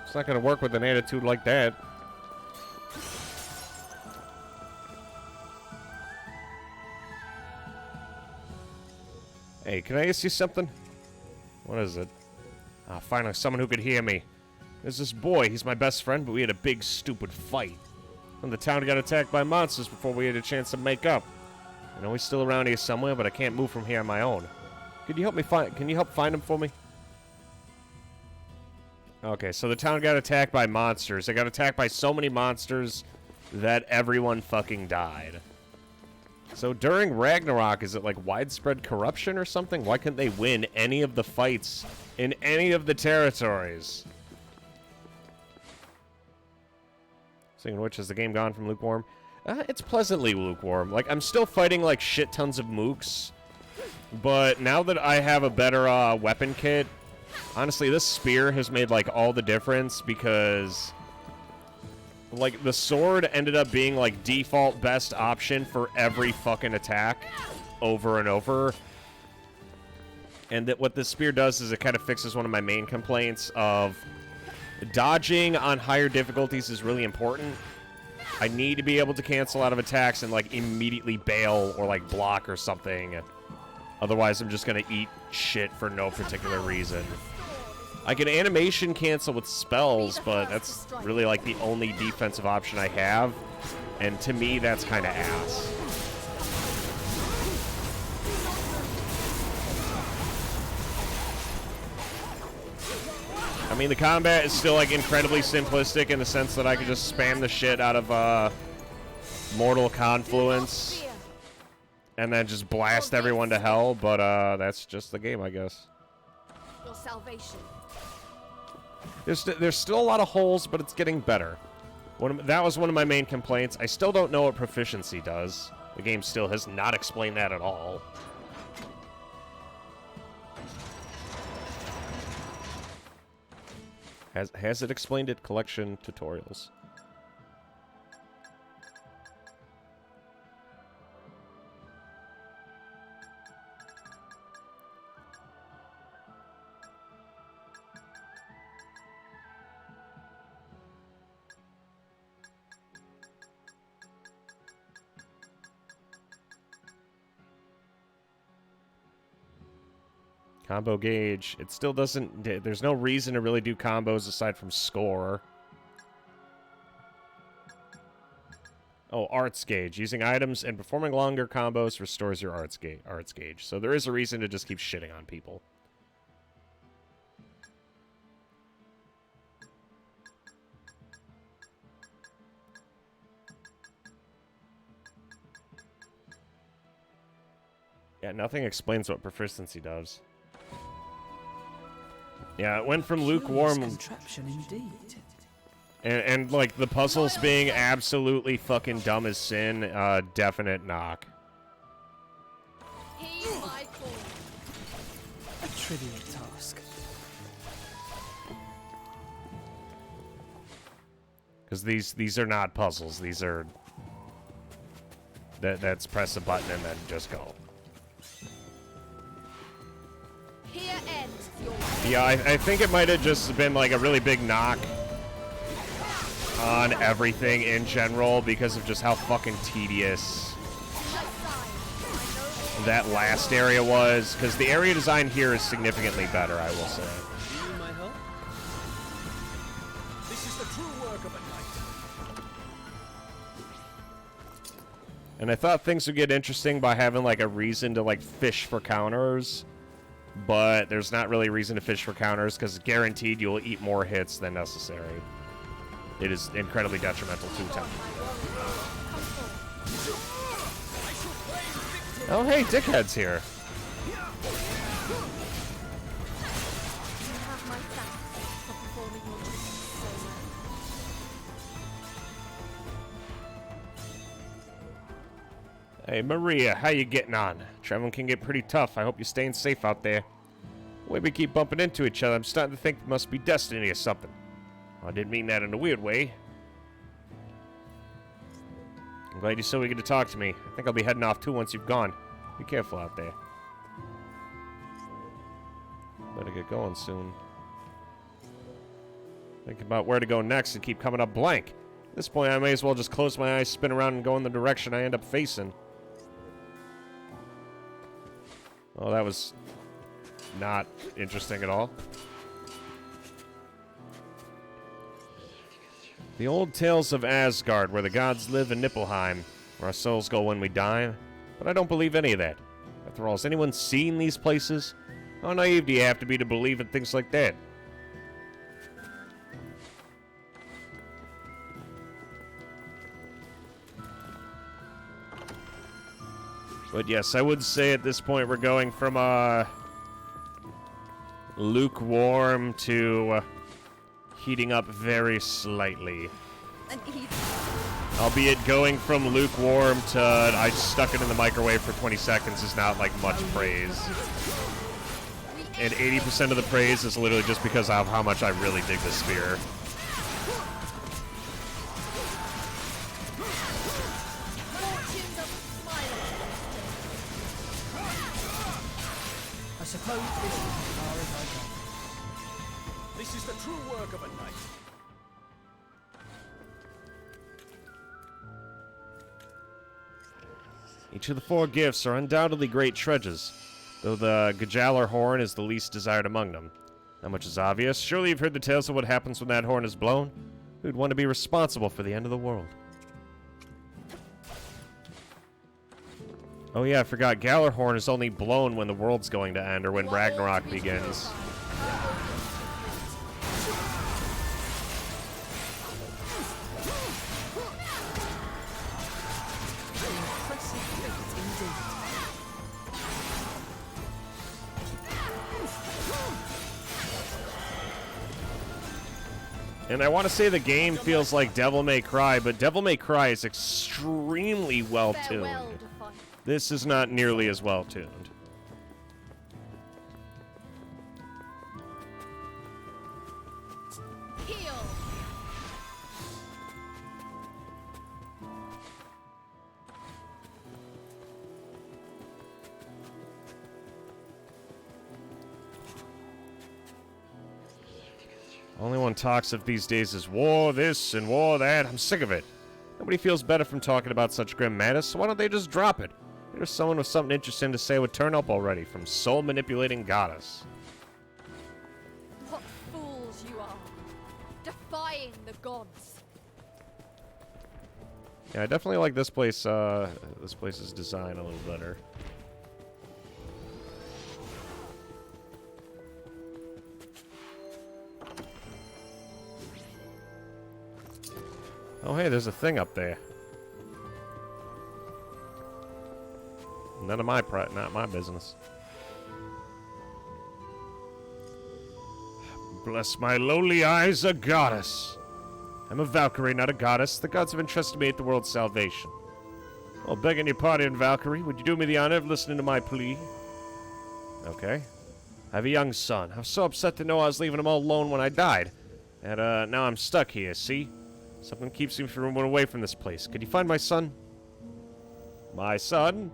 It's not going to work with an attitude like that. Hey, can I ask you something? What is it? Ah, finally, someone who could hear me. There's this boy. He's my best friend, but we had a big, stupid fight. And the town got attacked by monsters before we had a chance to make up. I know he's still around here somewhere, but I can't move from here on my own. Could you help me find? Can you help find him for me? Okay, so the town got attacked by monsters. They got attacked by so many monsters that everyone fucking died. So during Ragnarok, is it like widespread corruption or something? Why couldn't they win any of the fights in any of the territories? Speaking of which, has the game gone from lukewarm? It's pleasantly lukewarm. Like, I'm still fighting like shit tons of mooks, but now that I have a better weapon kit, honestly, this spear has made like all the difference because like the sword ended up being like default best option for every fucking attack over and over. And that what this spear does is it kind of fixes one of my main complaints of dodging on higher difficulties is really important. I need to be able to cancel out of attacks and like immediately bail or like block or something. Otherwise, I'm just gonna eat shit for no particular reason. I can animation cancel with spells, but that's really like the only defensive option I have. And to me, that's kind of ass. I mean, the combat is still like incredibly simplistic in the sense that I could just spam the shit out of Mortal Confluence and then just blast everyone to hell, but that's just the game, I guess. Your salvation. There's still a lot of holes, but it's getting better. That was one of my main complaints. I still don't know what proficiency does. The game still has not explained that at all. Has it explained it? Collection tutorials. Combo gauge. It still doesn't... There's no reason to really do combos aside from score. Oh, arts gauge. Using items and performing longer combos restores your arts gauge. So there is a reason to just keep shitting on people. Yeah, nothing explains what proficiency does. Yeah, it went from lukewarm... contraption indeed. And like, the puzzles being absolutely fucking dumb as sin, definite knock. Heed my call. A trivial task. Because these are not puzzles. These are... That's press a button and then just go. Here ends your... Yeah, I think it might have just been like a really big knock on everything in general because of just how fucking tedious that last area was. Because the area design here is significantly better, I will say. Need my help? This is the true work of a knight. And I thought things would get interesting by having like a reason to like fish for counters. But there's not really a reason to fish for counters because guaranteed you will eat more hits than necessary. It is incredibly detrimental to time. Oh, hey, Dickhead's here. You have my thanks for performing your duties so well. Hey, Maria, how you getting on? Traveling can get pretty tough. I hope you're staying safe out there. The way we keep bumping into each other, I'm starting to think it must be destiny or something. I didn't mean that in a weird way. I'm glad you're so eager to talk to me. I think I'll be heading off too once you've gone. Be careful out there. Better get going soon. Thinking about where to go next and keep coming up blank. At this point, I may as well just close my eyes, spin around, and go in the direction I end up facing. Oh, that was not interesting at all. The old tales of Asgard, where the gods live in Niflheim, where our souls go when we die. But I don't believe any of that. After all, has anyone seen these places? How naive do you have to be to believe in things like that? But yes, I would say at this point we're going from lukewarm to heating up very slightly. Albeit going from lukewarm to I stuck it in the microwave for 20 seconds is not like much praise. And 80% of the praise is literally just because of how much I really dig this spear. I suppose this is as far as I go. This is the true work of a knight. Each of the 4 gifts are undoubtedly great treasures, though the Gajalar horn is the least desired among them. That much is obvious. Surely you've heard the tales of what happens when that horn is blown? Who'd want to be responsible for the end of the world? Oh yeah, I forgot. Galar horn is only blown when the world's going to end, or when Ragnarok begins. And I want to say the game feels like Devil May Cry, but Devil May Cry is extremely well-tuned. This is not nearly as well-tuned. Only one talks of these days is war this and war that. I'm sick of it. Nobody feels better from talking about such grim matters, so why don't they just drop it? There's someone with something interesting to say would turn up already, from soul-manipulating goddess. What fools you are, defying the gods. Yeah, I definitely like this place, this place's design a little better. Oh, hey, there's a thing up there. None of my not my business. Bless my lowly eyes, a goddess. I'm a Valkyrie, not a goddess. The gods have entrusted me with the world's salvation. Well, begging your pardon, Valkyrie, would you do me the honor of listening to my plea? Okay. I have a young son. I was so upset to know I was leaving him all alone when I died. And, now I'm stuck here, see? Something keeps me from running away from this place. Could you find my son? My son?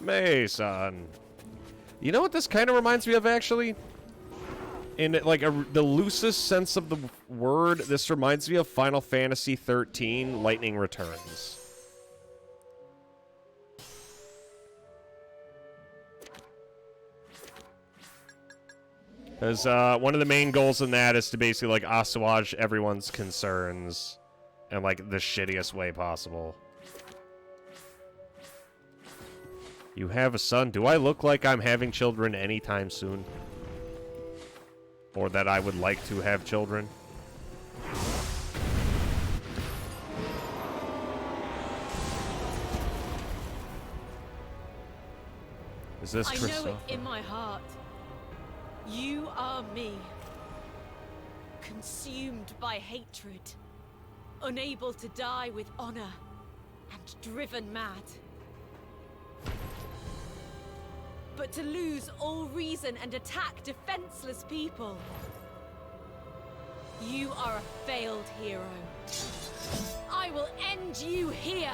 Mason. You know what this kind of reminds me of, actually? In, like, the loosest sense of the word, this reminds me of Final Fantasy XIII, Lightning Returns. Because one of the main goals in that is to basically, like, assuage everyone's concerns in, like, the shittiest way possible. You have a son? Do I look like I'm having children anytime soon? Or that I would like to have children? Is this I know Christopher? it in my heart. You are me. Consumed by hatred. Unable to die with honor. And driven mad. But to lose all reason and attack defenseless people. You are a failed hero. I will end you here!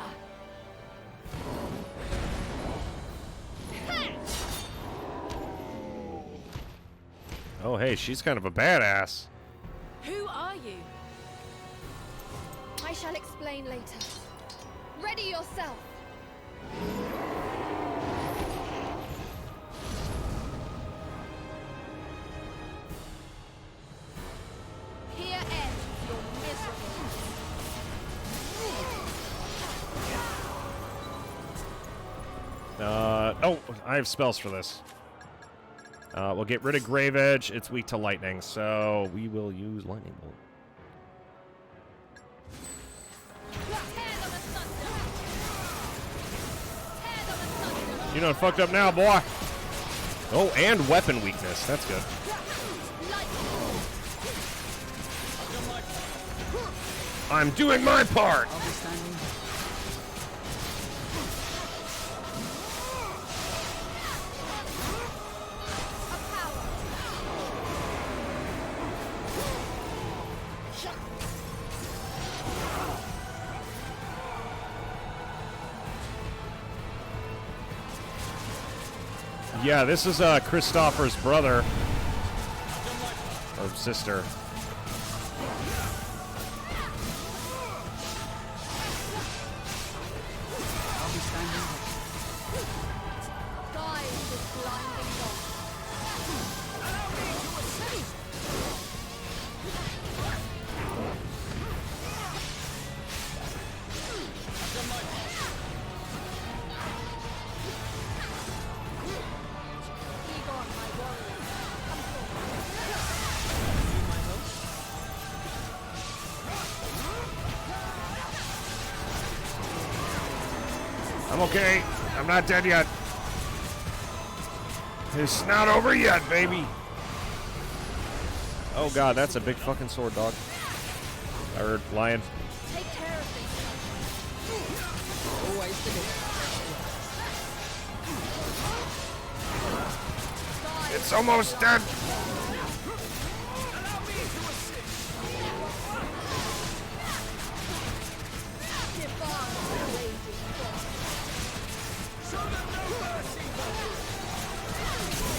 Oh, hey, she's kind of a badass. Who are you? I shall explain later. Ready yourself! Here ends your miserable. Oh, I have spells for this. We'll get rid of Grave Edge. It's weak to lightning, so we will use Lightning Bolt. You done fucked up now, boy. Oh, and weapon weakness. That's good. I'm doing my part. I'll be standing. Yeah, this is Christopher's brother or sister. I'll be standing. Guide this blinding light. I'm okay. I'm not dead yet. It's not over yet, baby. Oh god, that's a big fucking sword, dog. Or lion. Take care of this. Always the It's almost dead.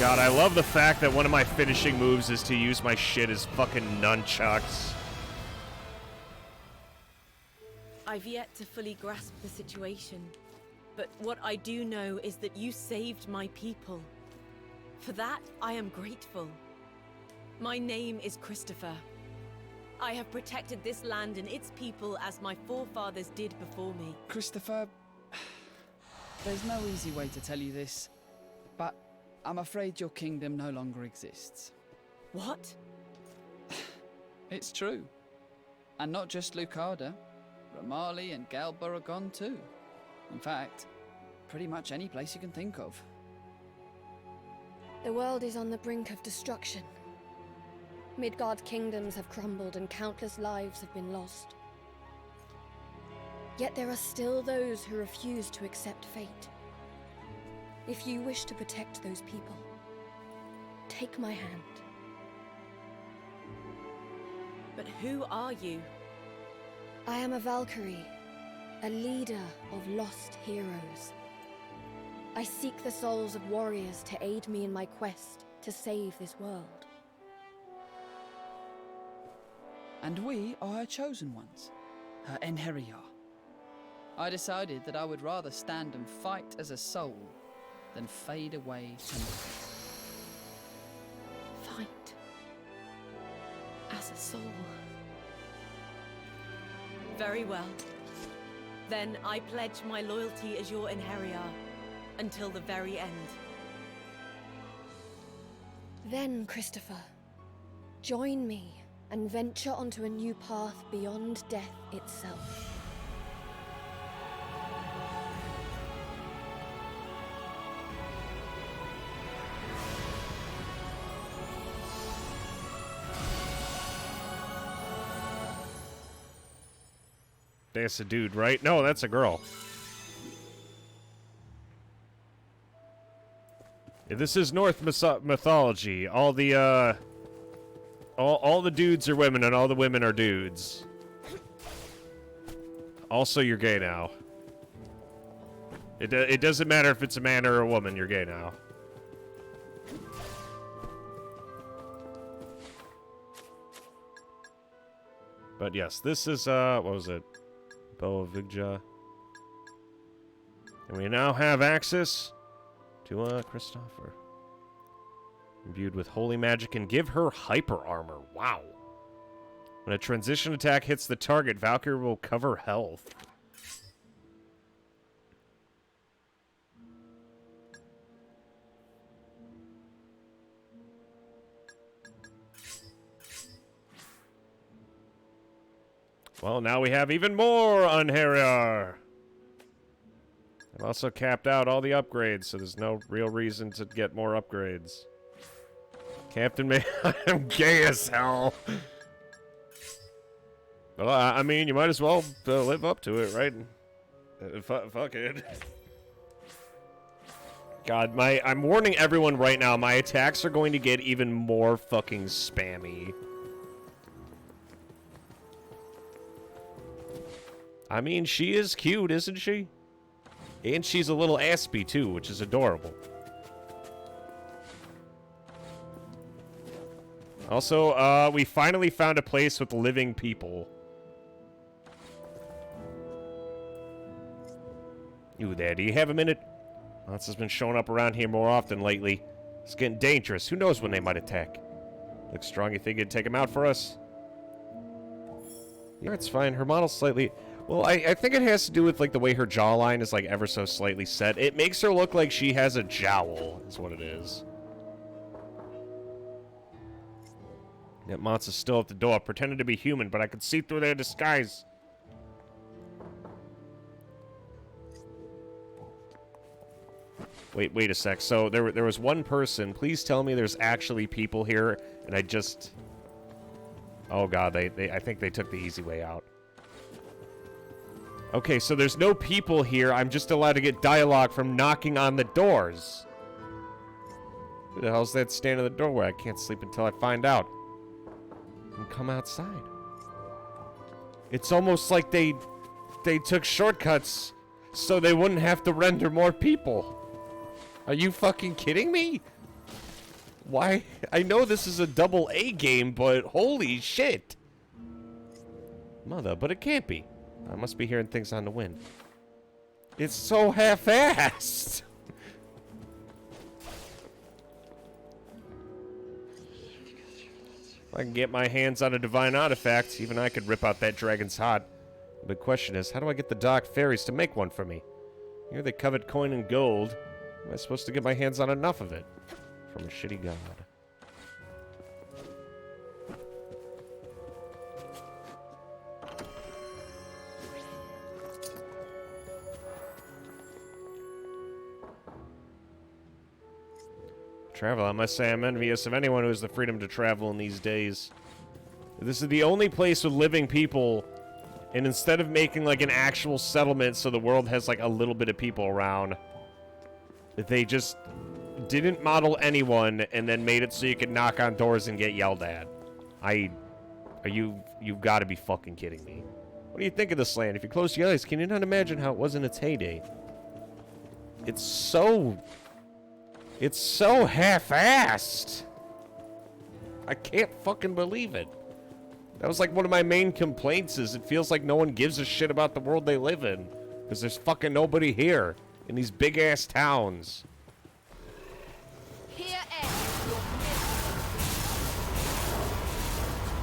God, I love the fact that one of my finishing moves is to use my shit as fucking nunchucks. I've yet to fully grasp the situation, but what I do know is that you saved my people. For that, I am grateful. My name is Christopher. I have protected this land and its people as my forefathers did before me. Christopher, there's no easy way to tell you this, but I'm afraid your kingdom no longer exists. What? It's true. And not just Lucada. Ramali and Galba are gone too. In fact, pretty much any place you can think of. The world is on the brink of destruction. Midgard kingdoms have crumbled and countless lives have been lost. Yet there are still those who refuse to accept fate. If you wish to protect those people, take my hand. But who are you? I am a Valkyrie, a leader of lost heroes. I seek the souls of warriors to aid me in my quest to save this world. And we are her chosen ones, her Enheria. I decided that I would rather stand and fight as a soul than fade away to nothing. Fight. As a soul. Very well. Then I pledge my loyalty as your Enheria until the very end. Then, Christopher, join me and venture onto a new path beyond death itself. That's a dude, right? No, that's a girl. Yeah, this is Norse mythology. All the all the dudes are women, and all the women are dudes. Also, you're gay now. It doesn't matter if it's a man or a woman. You're gay now. But yes, this is, what was it? Boa Vigja. And we now have access to, Christopher. Imbued with holy magic and give her hyper armor. Wow. When a transition attack hits the target, Valkyrie will cover health. Well, now we have even more Unharrier. I've also capped out all the upgrades, so there's no real reason to get more upgrades. Captain May, I'm gay as hell. Well, I mean, you might as well live up to it, right? Fuck it. God, I'm warning everyone right now, my attacks are going to get even more fucking spammy. I mean, she is cute, isn't she? And she's a little aspy, too, which is adorable. Also, we finally found a place with living people. You there, do you have a minute? Monsters been showing up around here more often lately. It's getting dangerous. Who knows when they might attack? Looks strong. You think you'd take them out for us? Yeah, it's fine. Her model's slightly... Well, I think it has to do with, like, the way her jawline is, like, ever so slightly set. It makes her look like she has a jowl, is what it is. That monster's still at the door, pretending to be human, but I could see through their disguise. Wait a sec. So there was one person. Please tell me there's actually people here, and I just... Oh god, I think they took the easy way out. Okay, so there's no people here. I'm just allowed to get dialogue from knocking on the doors. Who the hell's that standing in the doorway? I can't sleep until I find out. And come outside. It's almost like they took shortcuts so they wouldn't have to render more people. Are you fucking kidding me? Why? I know this is a double A game, but holy shit. Mother, but it can't be. I must be hearing things on the wind. It's so half-assed. If I can get my hands on a divine artifact, even I could rip out that dragon's heart. The big question is, how do I get the dark fairies to make one for me? Here they covet coin and gold. Am I supposed to get my hands on enough of it? From a shitty god. Travel, I must say I'm envious of anyone who has the freedom to travel in these days. This is the only place with living people, and instead of making like an actual settlement so the world has like a little bit of people around, they just didn't model anyone and then made it so you could knock on doors and get yelled at. You've got to be fucking kidding me. What do you think of this land? If you close your eyes, can you not imagine how it was in its heyday? It's so half-assed. I can't fucking believe it. That was like one of my main complaints is it feels like no one gives a shit about the world they live in. Because there's fucking nobody here in these big-ass towns. Here ends your mission.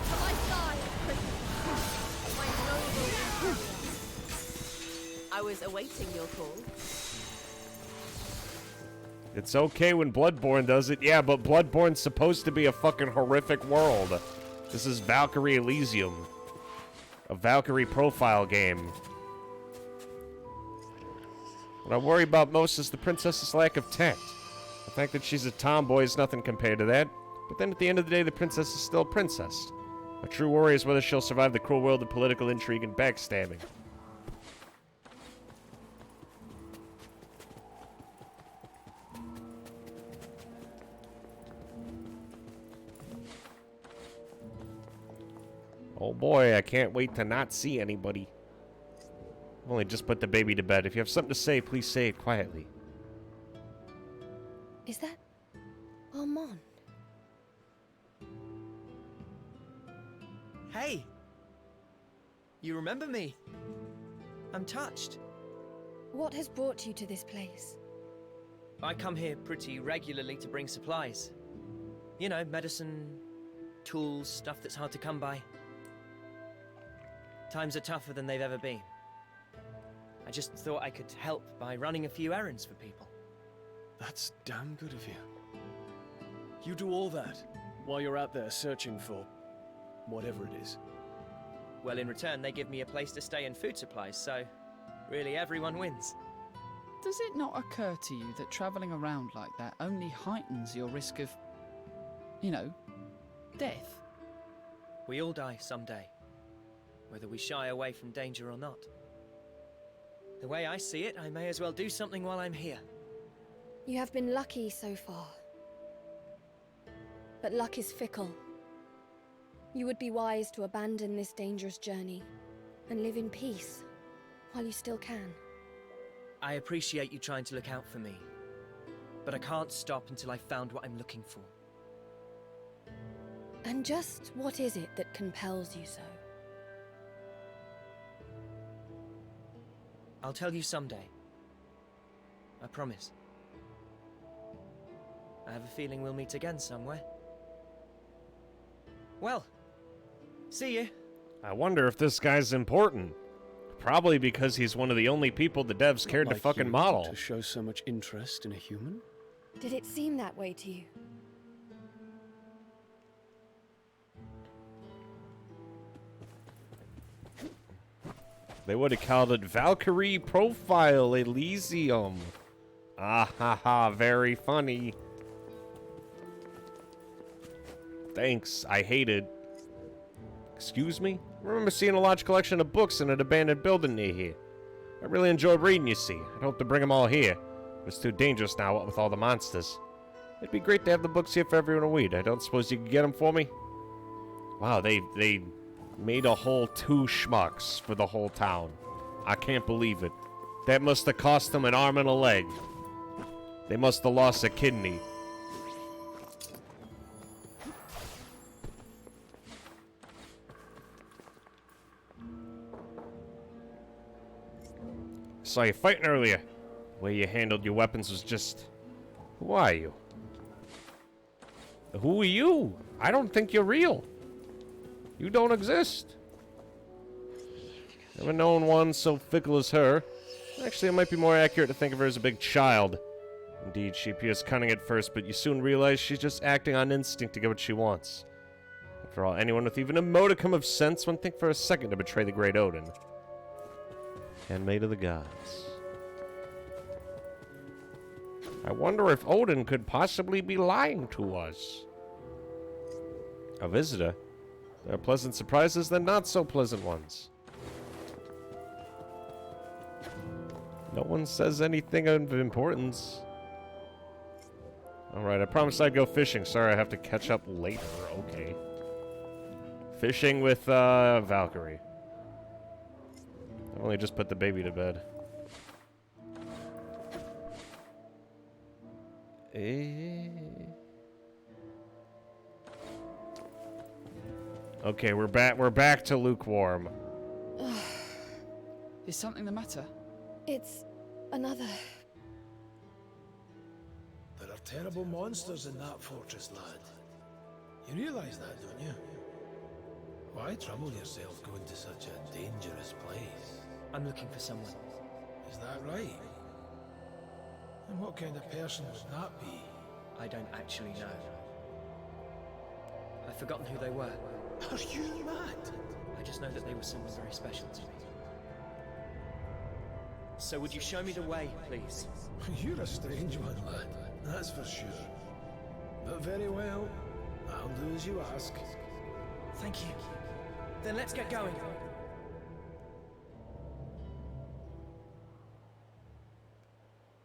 Shall I die of Christmas? My noble Imperial. I was awaiting your call. It's okay when Bloodborne does it. Yeah, but Bloodborne's supposed to be a fucking horrific world. This is Valkyrie Elysium. A Valkyrie profile game. What I worry about most is the princess's lack of tact. The fact that she's a tomboy is nothing compared to that. But then at the end of the day, the princess is still a princess. My true worry is whether she'll survive the cruel world of political intrigue and backstabbing. Oh boy, I can't wait to not see anybody. I've only just put the baby to bed. If you have something to say, please say it quietly. Is that Armand? Hey! You remember me? I'm touched. What has brought you to this place? I come here pretty regularly to bring supplies. You know, medicine, tools, stuff that's hard to come by. Times are tougher than they've ever been. I just thought I could help by running a few errands for people. That's damn good of you. You do all that while you're out there searching for whatever it is. Well, in return, they give me a place to stay and food supplies, so really everyone wins. Does it not occur to you that travelling around like that only heightens your risk of, you know, death? We all die someday, whether we shy away from danger or not. The way I see it, I may as well do something while I'm here. You have been lucky so far. But luck is fickle. You would be wise to abandon this dangerous journey and live in peace while you still can. I appreciate you trying to look out for me, but I can't stop until I've found what I'm looking for. And just what is it that compels you so? I'll tell you someday. I promise. I have a feeling we'll meet again somewhere. Well, see you. I wonder if this guy's important. Probably because he's one of the only people the devs cared to fucking model. To show so much interest in a human? Did it seem that way to you? They would have called it Valkyrie Profile Elysium. Ah ha ha, very funny. Thanks, I hate it. Excuse me? I remember seeing a large collection of books in an abandoned building near here. I really enjoyed reading, you see. I'd hope to bring them all here. But it's too dangerous now, what with all the monsters. It'd be great to have the books here for everyone to read. I don't suppose you could get them for me? Wow, they made a whole 2 schmucks for the whole town. I can't believe it. That must have cost them an arm and a leg. They must have lost a kidney. Saw you fighting earlier. The way you handled your weapons was just... Who are you? Who are you? I don't think you're real. You don't exist. Never known one so fickle as her. Actually, it might be more accurate to think of her as a big child. Indeed, she appears cunning at first, but you soon realize she's just acting on instinct to get what she wants. After all, anyone with even a modicum of sense wouldn't think for a second to betray the great Odin. Handmaid of the gods. I wonder if Odin could possibly be lying to us. A visitor? There are pleasant surprises, then not so pleasant ones. No one says anything of importance. Alright, I promised I'd go fishing. Sorry, I have to catch up later. Okay. Fishing with, Valkyrie. I only just put the baby to bed. Okay, we're back to lukewarm. Is something the matter? It's another... There are terrible monsters in that fortress, lad. You realize that, don't you? Why trouble yourself going to such a dangerous place? I'm looking for someone. Is that right? And what kind of person would that be? I don't actually know. I've forgotten who they were. Are you mad? I just know that they were someone very special to me. So would you show me the way, please? You're a strange one, lad. That's for sure. But very well. I'll do as you ask. Thank you. Then let's get going.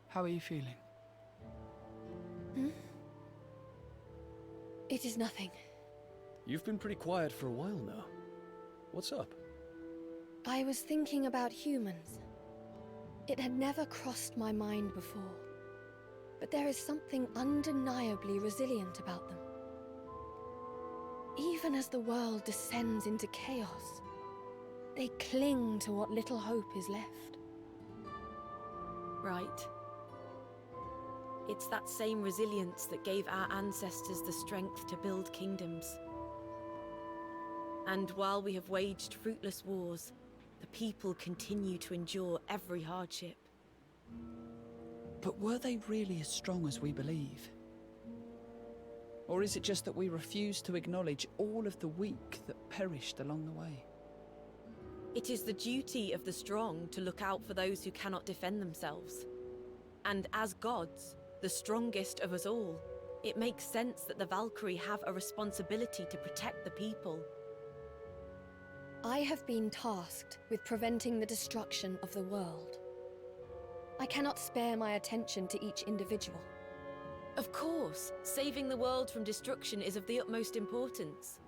How are you feeling? Hmm? It is nothing. You've been pretty quiet for a while now. What's up? I was thinking about humans. It had never crossed my mind before, but there is something undeniably resilient about them. Even as the world descends into chaos, they cling to what little hope is left. Right. It's that same resilience that gave our ancestors the strength to build kingdoms. And while we have waged fruitless wars, the people continue to endure every hardship. But were they really as strong as we believe? Or is it just that we refuse to acknowledge all of the weak that perished along the way? It is the duty of the strong to look out for those who cannot defend themselves. And as gods, the strongest of us all, it makes sense that the Valkyrie have a responsibility to protect the people. I have been tasked with preventing the destruction of the world. I cannot spare my attention to each individual. Of course, saving the world from destruction is of the utmost importance.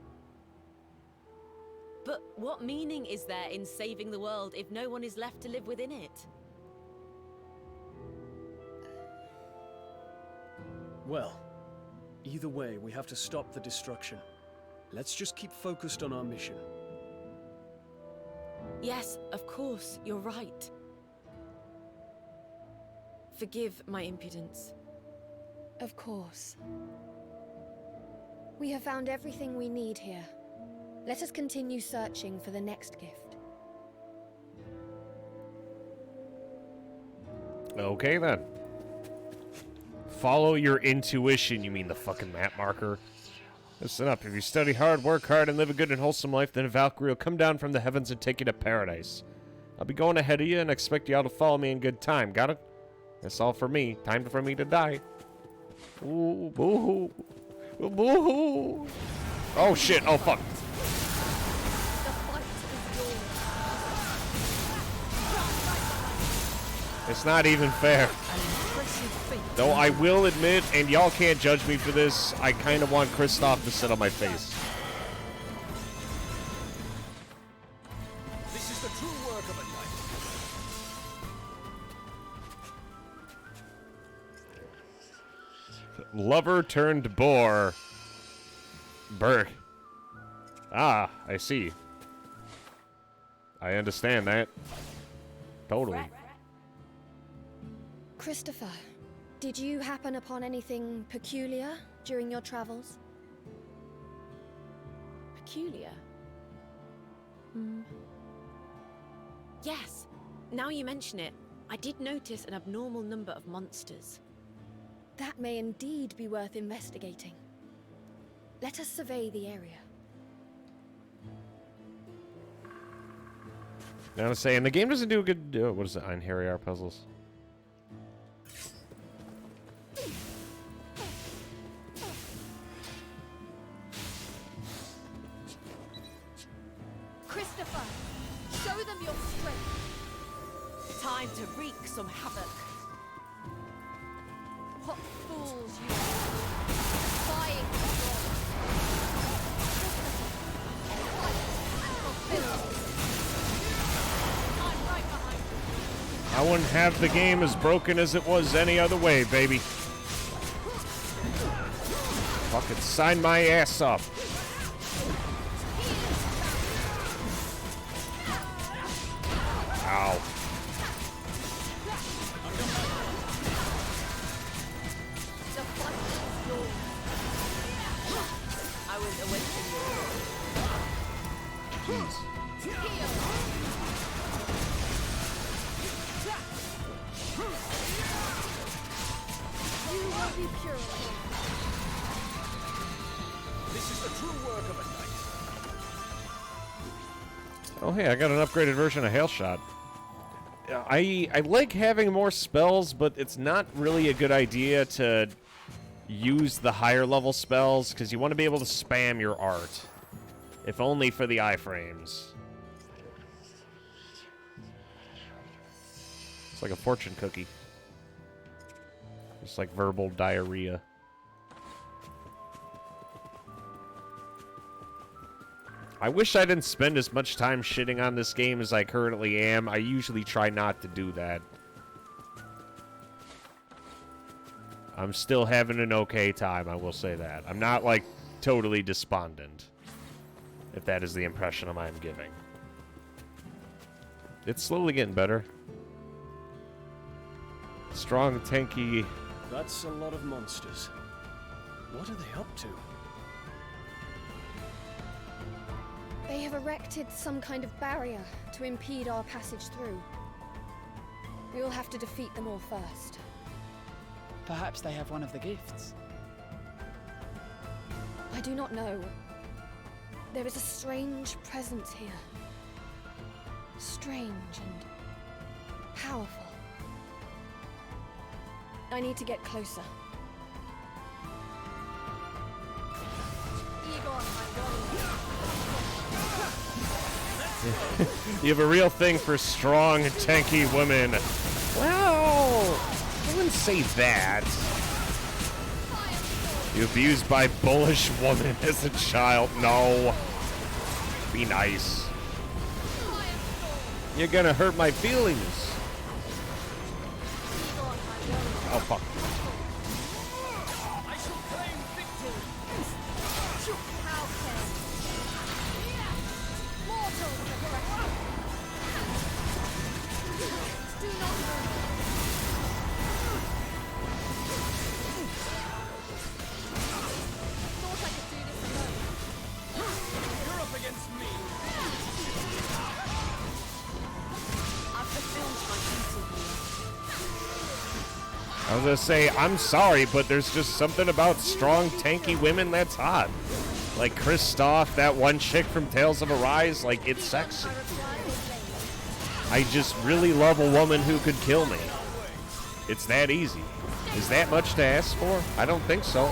But what meaning is there in saving the world if no one is left to live within it? Well, either way, we have to stop the destruction. Let's just keep focused on our mission. Yes, of course, you're right. Forgive my impudence. Of course. We have found everything we need here. Let us continue searching for the next gift. Okay, then. Follow your intuition, you mean the fucking map marker. Listen up, if you study hard, work hard, and live a good and wholesome life, then Valkyrie will come down from the heavens and take you to paradise. I'll be going ahead of you and expect you all to follow me in good time, got it? That's all for me. Time for me to die. Ooh, boo-hoo. Boo-hoo. Oh, shit. Oh, fuck. It's not even fair. Though I will admit, and y'all can't judge me for this, I kind of want Kristoff to sit on my face. This is the true work of a knight. Lover turned boar. Burr. Ah, I see. I understand that. Totally. Christopher, did you happen upon anything peculiar during your travels? Peculiar? Yes. Now you mention it, I did notice an abnormal number of monsters. That may indeed be worth investigating. Let us survey the area. Now to say, and the game doesn't do a good. What is it? Einherjar puzzles. Christopher, show them your strength. Time to wreak some havoc. What fools you are. Defying the I'm right behind you. I wouldn't have the game as broken as it was any other way, baby. Fucking sign my ass up. Ow. I was awaiting you. Jeez. You will be pure. This is the true work of a knight. Oh, hey, I got an upgraded version of Hail Shot. I like having more spells, but it's not really a good idea to use the higher level spells, because you want to be able to spam your art. If only for the iframes. It's like a fortune cookie. Just like verbal diarrhea. I wish I didn't spend as much time shitting on this game as I currently am. I usually try not to do that. I'm still having an okay time, I will say that. I'm not, like, totally despondent, if that is the impression I'm giving. It's slowly getting better. Strong, tanky... That's a lot of monsters. What are they up to? They have erected some kind of barrier to impede our passage through. We will have to defeat them all first. Perhaps they have one of the gifts. I do not know. There is a strange presence here. Strange and powerful. I need to get closer. You have a real thing for strong, tanky women. Well, I wouldn't say that. You abused by bullish woman as a child. No. Be nice. You're gonna hurt my feelings. Oh, fuck. I was gonna say, I'm sorry, but there's just something about strong, tanky women that's hot. Like Kristoff, that one chick from Tales of Arise, like, it's sexy. I just really love a woman who could kill me. It's that easy. Is that much to ask for? I don't think so.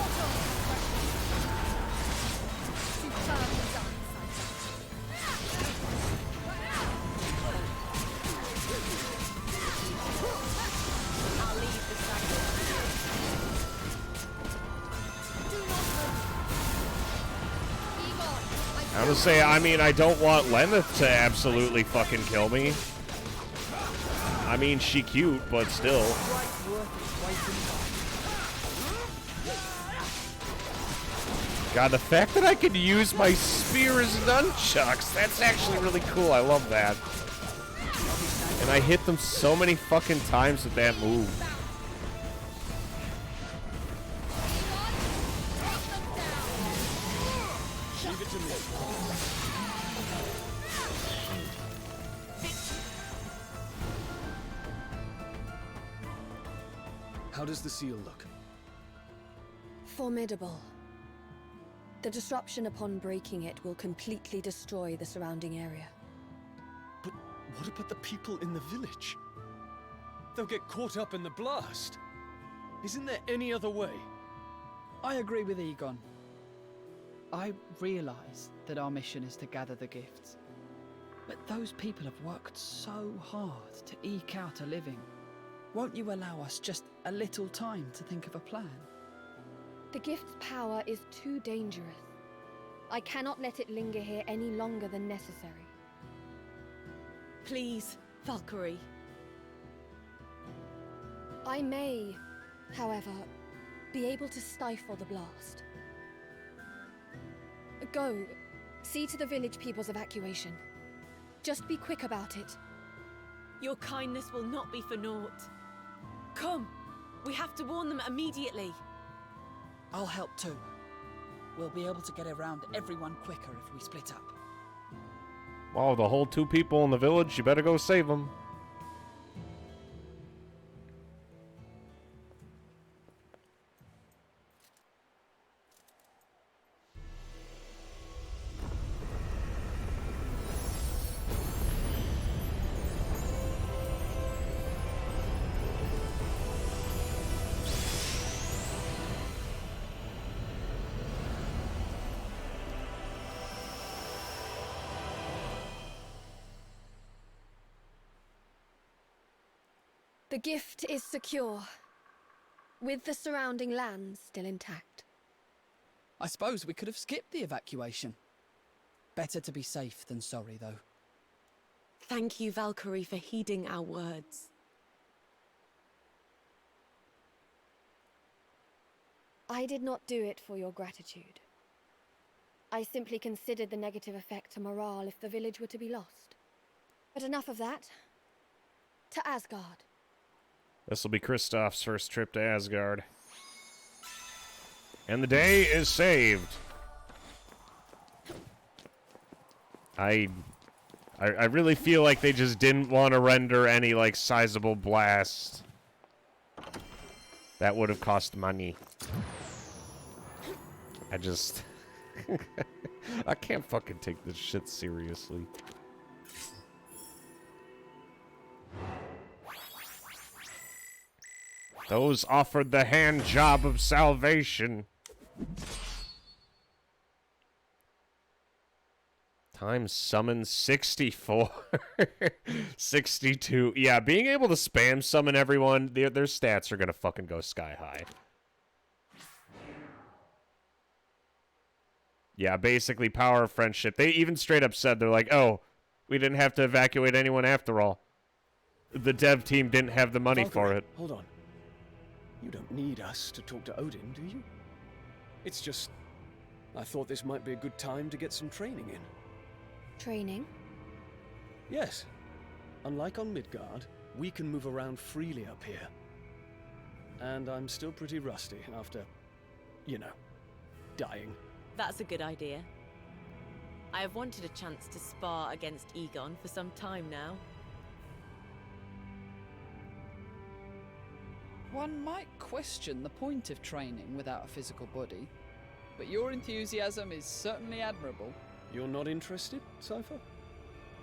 I was gonna say, I mean, I don't want Lenneth to absolutely fucking kill me. I mean, she cute, but still. God, the fact that I can use my spear as nunchucks, that's actually really cool. I love that. And I hit them so many fucking times with that move. How does the seal look? Formidable. The disruption upon breaking it will completely destroy the surrounding area. But what about the people in the village? They'll get caught up in the blast. Isn't there any other way? I agree with Egon. I realize that our mission is to gather the gifts. But those people have worked so hard to eke out a living. Won't you allow us just a little time to think of a plan? The gift's power is too dangerous. I cannot let it linger here any longer than necessary. Please, Valkyrie. I may, however, be able to stifle the blast. Go, see to the village people's evacuation. Just be quick about it. Your kindness will not be for naught. Come, we have to warn them immediately. I'll help too. We'll be able to get around everyone quicker if we split up. Wow, the whole 2 people in the village, you better go save them. The gift is secure, with the surrounding lands still intact. I suppose we could have skipped the evacuation. Better to be safe than sorry, though. Thank you, Valkyrie, for heeding our words. I did not do it for your gratitude. I simply considered the negative effect to morale if the village were to be lost. But enough of that. To Asgard. This will be Kristoff's first trip to Asgard. And the day is saved. I really feel like they just didn't want to render any, like, sizable blast. That would have cost money. I just... I can't fucking take this shit seriously. Those offered the hand job of salvation. Time summon 64. 62. Yeah, being able to spam summon everyone, their stats are gonna fucking go sky high. Yeah, basically power of friendship. They even straight up said, they're like, oh, we didn't have to evacuate anyone after all. The dev team didn't have the money Valkyrie, for it. Hold on. You don't need us to talk to Odin, do you? It's just... I thought this might be a good time to get some training in. Training? Yes. Unlike on Midgard, we can move around freely up here. And I'm still pretty rusty after, you know, dying. That's a good idea. I have wanted a chance to spar against Egon for some time now. One might question the point of training without a physical body, but your enthusiasm is certainly admirable. You're not interested, Cypher?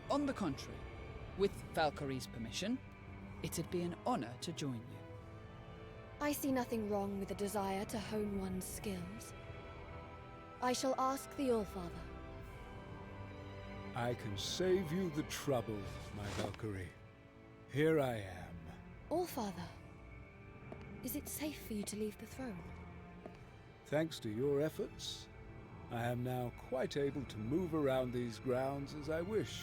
On the contrary, with Valkyrie's permission, it'd be an honor to join you. I see nothing wrong with a desire to hone one's skills. I shall ask the Allfather. I can save you the trouble, my Valkyrie. Here I am. Allfather, is it safe for you to leave the throne? Thanks to your efforts, I am now quite able to move around these grounds as I wish.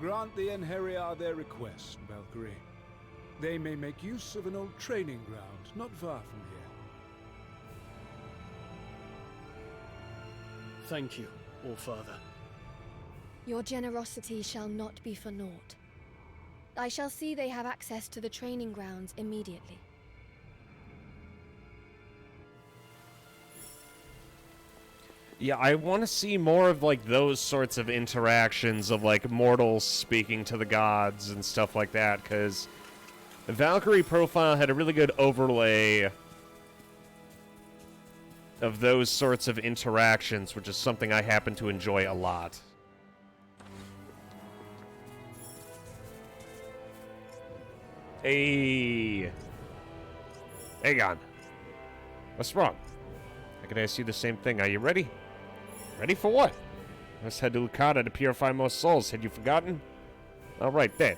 Grant the Einherjar their request, Valkyrie. They may make use of an old training ground not far from here. Thank you, Allfather. Your generosity shall not be for naught. I shall see they have access to the training grounds immediately. Yeah, I want to see more of, like, those sorts of interactions of, like, mortals speaking to the gods and stuff like that, because the Valkyrie profile had a really good overlay of those sorts of interactions, which is something I happen to enjoy a lot. Hey. Aegon. What's wrong? I could ask you the same thing. Are you ready? Ready for what? Let's head to Lucada to purify more souls. Had you forgotten? All right, then.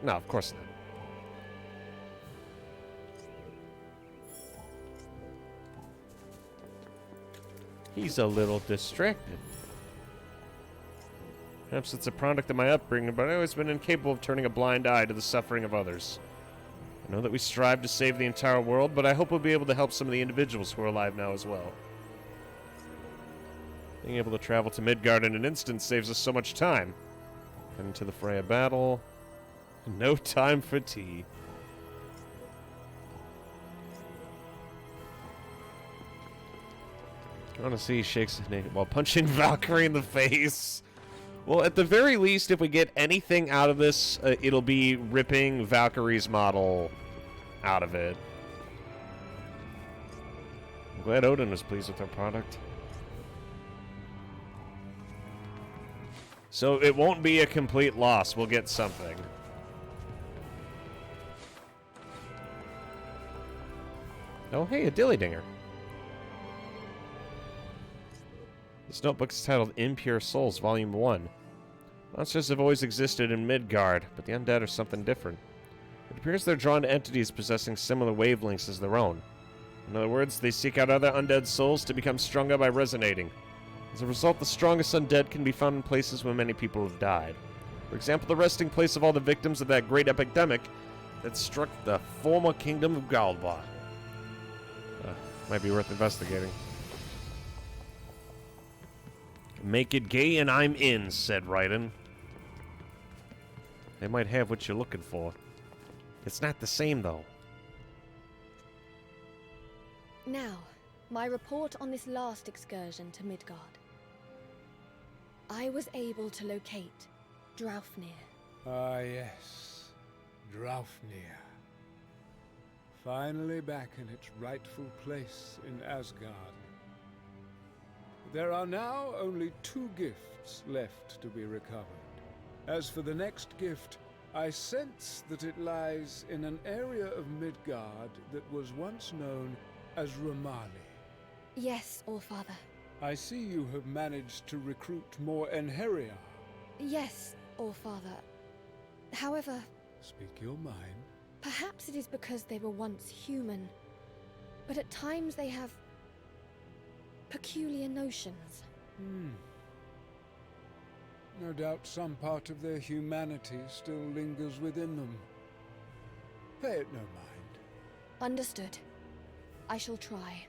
No, of course not. He's a little distracted. Perhaps it's a product of my upbringing, but I've always been incapable of turning a blind eye to the suffering of others. I know that we strive to save the entire world, but I hope we'll be able to help some of the individuals who are alive now as well. Being able to travel to Midgard in an instant saves us so much time. Heading to the Freya battle. No time for tea. I want to see he shakes his naked while punching Valkyrie in the face. Well, at the very least, if we get anything out of this, it'll be ripping Valkyrie's model out of it. I'm glad Odin was pleased with our product. So it won't be a complete loss. We'll get something. Oh, hey, a dilly-dinger. This notebook is titled Impure Souls, Volume 1. Monsters have always existed in Midgard, but the undead are something different. It appears they're drawn to entities possessing similar wavelengths as their own. In other words, they seek out other undead souls to become stronger by resonating. As a result, the strongest undead can be found in places where many people have died. For example, the resting place of all the victims of that great epidemic that struck the former kingdom of Galba. Might be worth investigating. Make it gay and I'm in, said Raiden. They might have what you're looking for. It's not the same, though. Now, my report on this last excursion to Midgard. I was able to locate Draupnir. Ah, yes. Draupnir. Finally back in its rightful place in Asgard. There are now only 2 gifts left to be recovered. As for the next gift, I sense that it lies in an area of Midgard that was once known as Ramali. Yes, Allfather. I see you have managed to recruit more Enheria. Yes, Allfather. However... Speak your mind. Perhaps it is because they were once human, but at times they have peculiar notions. No doubt some part of their humanity still lingers within them. Pay it no mind. Understood. I shall try.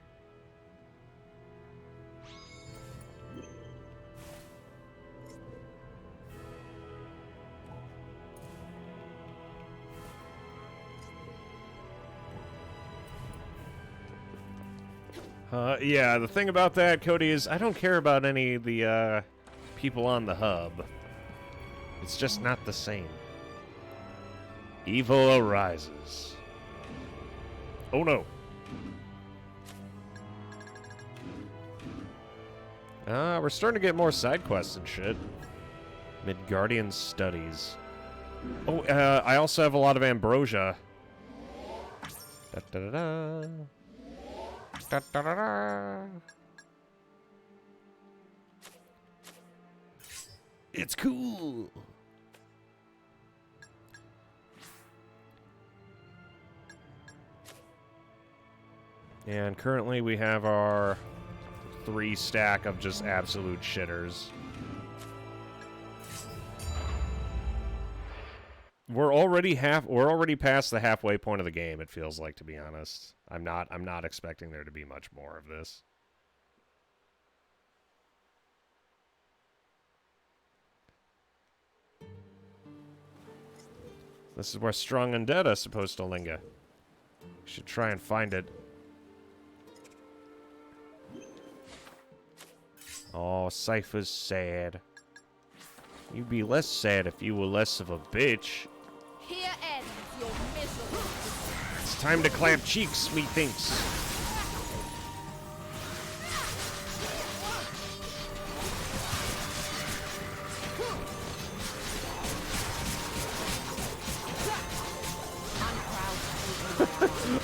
Yeah, the thing about that, Cody, is I don't care about any of the, people on the hub. It's just not the same. Evil arises. Oh no. We're starting to get more side quests and shit. Midgardian studies. Oh, I also have a lot of ambrosia. Da-da-da-da. Da-da-da-da. It's cool. And currently we have our 3 stack of just absolute shitters. We're already past the halfway point of the game, it feels like, to be honest. I'm not expecting there to be much more of this. This is where Strong Undead is supposed to linger. Should try and find it. Oh, Cypher's sad. You'd be less sad if you were less of a bitch. Here ends your misery. It's time to clap cheeks, methinks.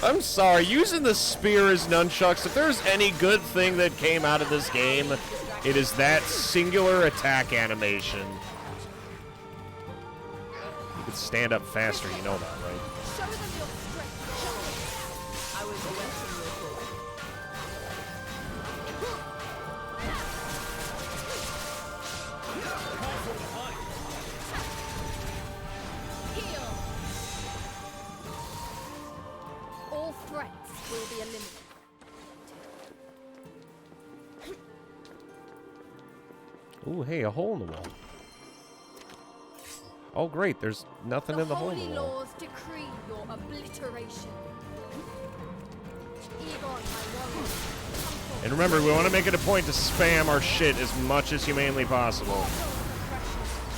I'm sorry, using the spear as nunchucks, if there's any good thing that came out of this game, it is that singular attack animation. You could stand up faster, you know that, right? Show them your strength. I was awaiting your call. Heal. All threats will be eliminated. Ooh, hey, a hole in the wall. Oh, great, there's nothing in the hole in the Holy wall. laws decree your obliteration. Egon, my warrior. And remember, we want to make it a point to spam our shit as much as humanly possible.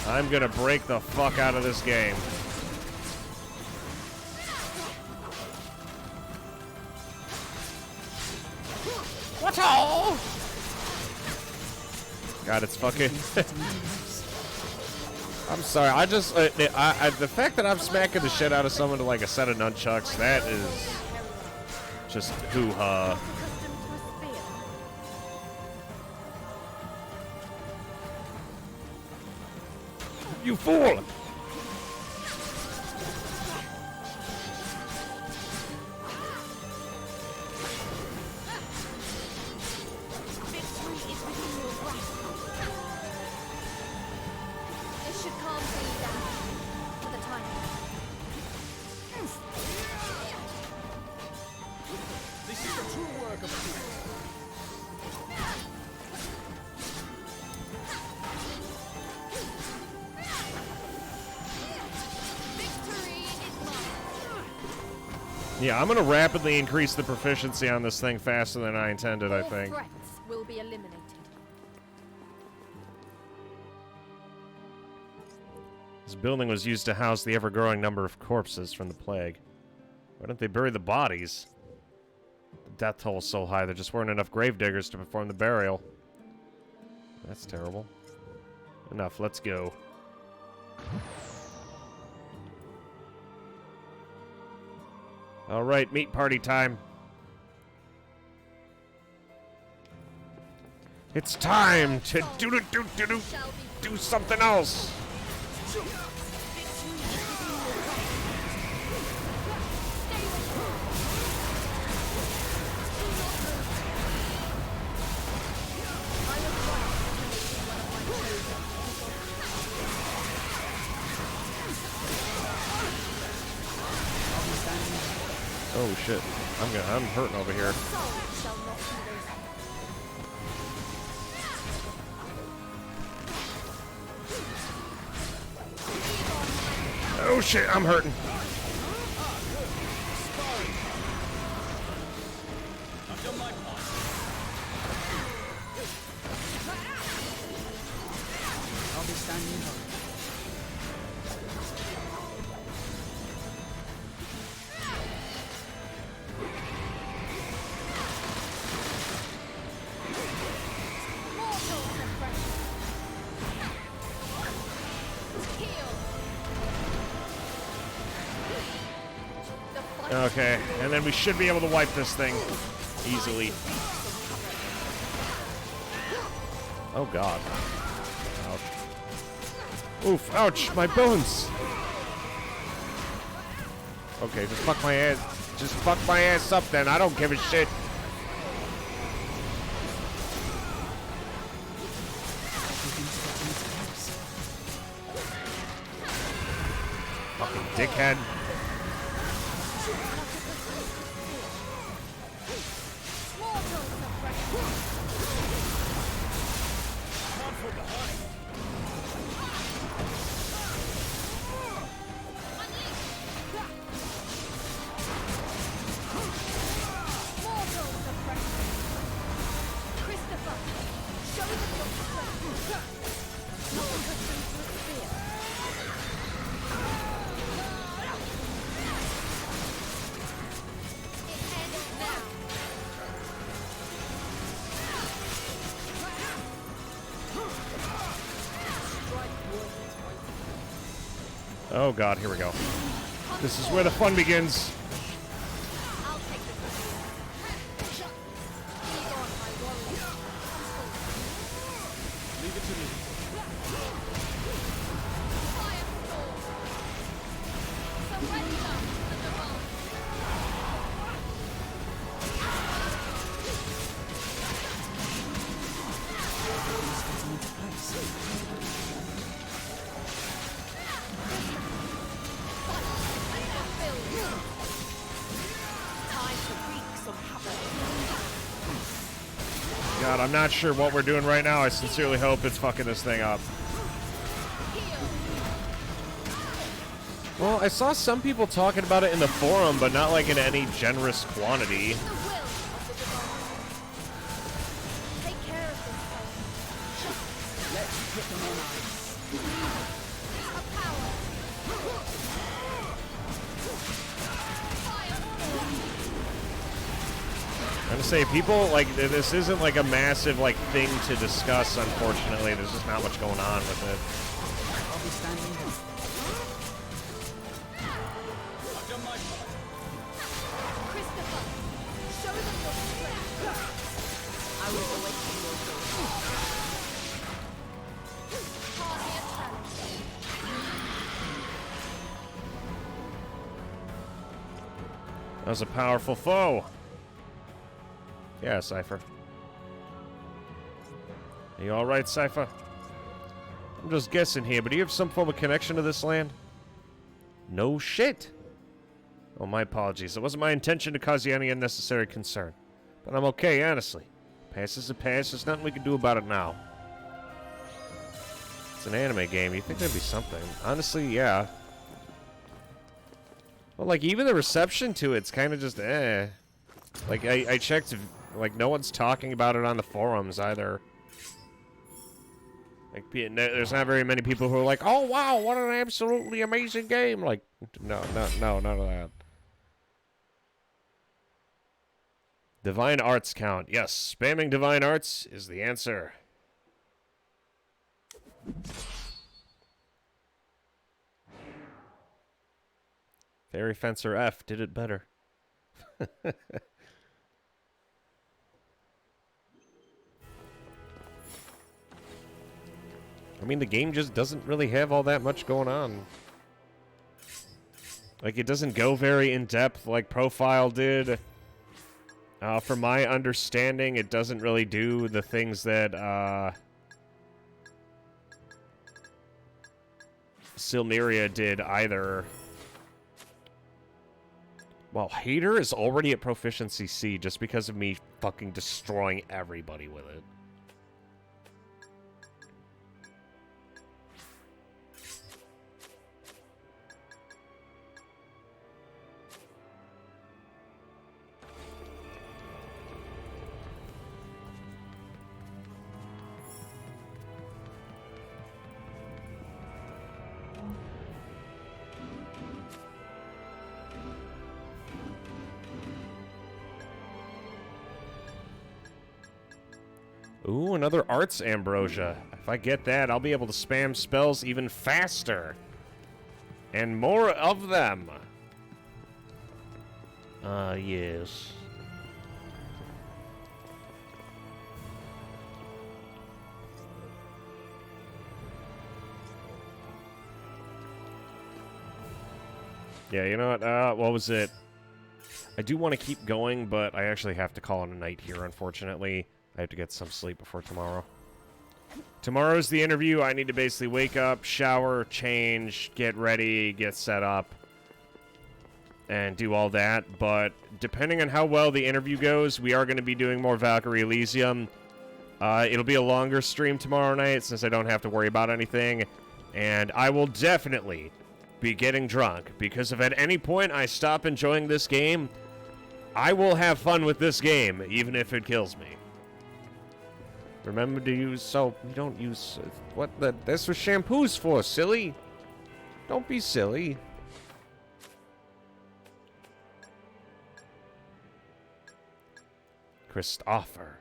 I'm gonna break the fuck out of this game. What's all? God, it's fucking... I'm sorry, I just... the fact that I'm smacking the shit out of someone to like a set of nunchucks, that is... just hoo-ha. You fool! Victory is within your grasp. This is the true work of a Yeah, I'm gonna rapidly increase the proficiency on this thing faster than I intended, I think. Threats will be eliminated. This building was used to house the ever-growing number of corpses from the plague. Why don't they bury the bodies? The death toll was so high there just weren't enough gravediggers to perform the burial. That's terrible. Enough, let's go. Alright, meat party time. It's time to do something else. Oh shit. I'm hurting over here. Oh shit, I'm hurting. I've done my part. I'll be standing by. Okay, and then we should be able to wipe this thing easily. Oh god. Ouch. Oof, ouch, my bones! Okay, just fuck my ass. Just fuck my ass up then, I don't give a shit. Fucking dickhead. Oh god, here we go. This is where the fun begins. Leave it to me. God, I'm not sure what we're doing right now. I sincerely hope it's fucking this thing up. Well, I saw some people talking about it in the forum, but not like in any generous quantity. I'm gonna say, people, like, this isn't like a massive, like, thing to discuss, unfortunately. There's just not much going on with it. I'll be standing here. I've done my part. Christopher, show them your strength. I will await your Party attack. That was a powerful foe. Yeah, Cypher. Are you alright, Cypher? I'm just guessing here, but do you have some form of connection to this land? No shit. Oh, my apologies. It wasn't my intention to cause you any unnecessary concern. But I'm okay, honestly. Past is a past. There's nothing we can do about it now. It's an anime game. You'd think there'd be something. Honestly, yeah. Well, like, even the reception to it's kind of just, eh. Like, I checked, like, no one's talking about it on the forums either. Like, there's not very many people who are like, oh, wow, what an absolutely amazing game. Like, no, none of that. Divine Arts count. Yes, spamming Divine Arts is the answer. Fairy Fencer F did it better. I mean, the game just doesn't really have all that much going on. Like, it doesn't go very in-depth like Profile did. From my understanding, it doesn't really do the things that, Silmeria did either. Well, Hater is already at Proficiency C just because of me fucking destroying everybody with it. Ooh, another Arts Ambrosia. If I get that, I'll be able to spam spells even faster. And more of them. Yes. Yeah, you know what was it? I do want to keep going, but I actually have to call it a night here, unfortunately. I have to get some sleep before tomorrow. Tomorrow's the interview. I need to basically wake up, shower, change, get ready, get set up, and do all that. But depending on how well the interview goes, we are going to be doing more Valkyrie Elysium. It'll be a longer stream tomorrow night since I don't have to worry about anything. And I will definitely be getting drunk, because if at any point I stop enjoying this game, I will have fun with this game, even if it kills me. Remember to use soap. You don't use... That's what shampoo's for, silly. Don't be silly. Christopher.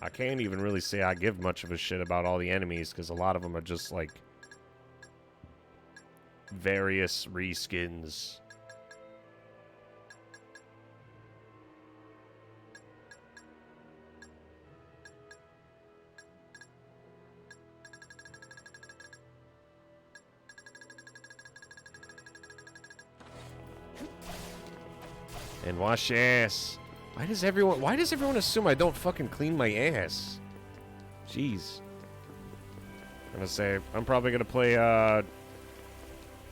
I can't even really say I give much of a shit about all the enemies, because a lot of them are just, like, various reskins. And wash your ass. Why does everyone assume I don't fucking clean my ass? Jeez. I'm gonna say, I'm probably gonna play,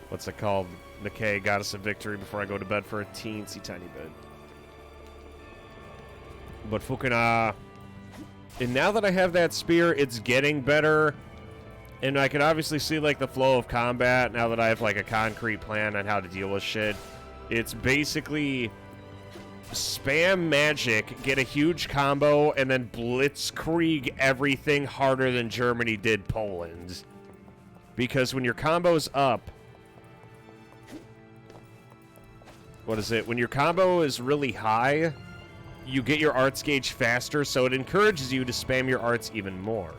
what's it called? Nikkei, Goddess of Victory, before I go to bed for a teensy tiny bit. But fucking, and now that I have that spear, it's getting better. And I can obviously see, like, the flow of combat now that I have, like, a concrete plan on how to deal with shit. It's basically spam magic, get a huge combo, and then blitzkrieg everything harder than Germany did Poland. Because when your combo's up... What is it? When your combo is really high, you get your arts gauge faster, so it encourages you to spam your arts even more.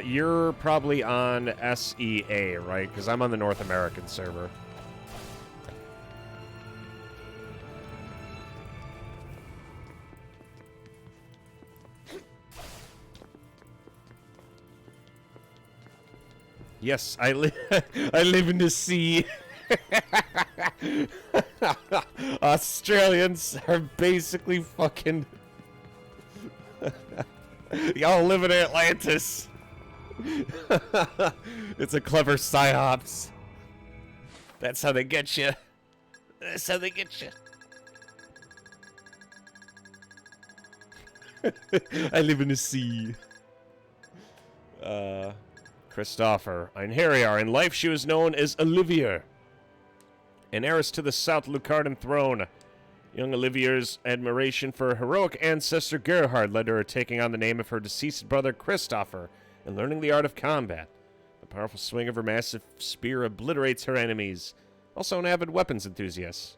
You're probably on SEA, right? Because I'm on the North American server. Yes, I live in the sea. Australians are basically fucking Y'all live in Atlantis. It's a clever psyops. That's how they get you. That's how they get you. I live in the sea. Christopher. Einherjar. In life, she was known as Olivia, an heiress to the South Lucardan throne. Young Olivia's admiration for her heroic ancestor Gerhard led to her taking on the name of her deceased brother Christopher and learning the art of combat. The powerful swing of her massive spear obliterates her enemies. Also an avid weapons enthusiast.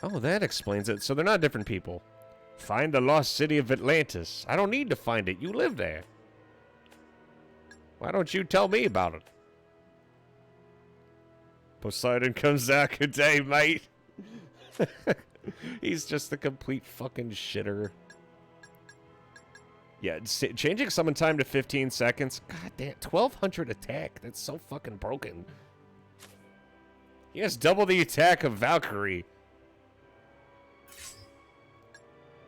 Oh, that explains it. So they're not different people. Find the lost city of Atlantis. I don't need to find it. You live there. Why don't you tell me about it? Poseidon comes back a day, mate. He's just a complete fucking shitter. Yeah, changing summon time to 15 seconds. God damn, 1200 attack. That's so fucking broken. He has double the attack of Valkyrie.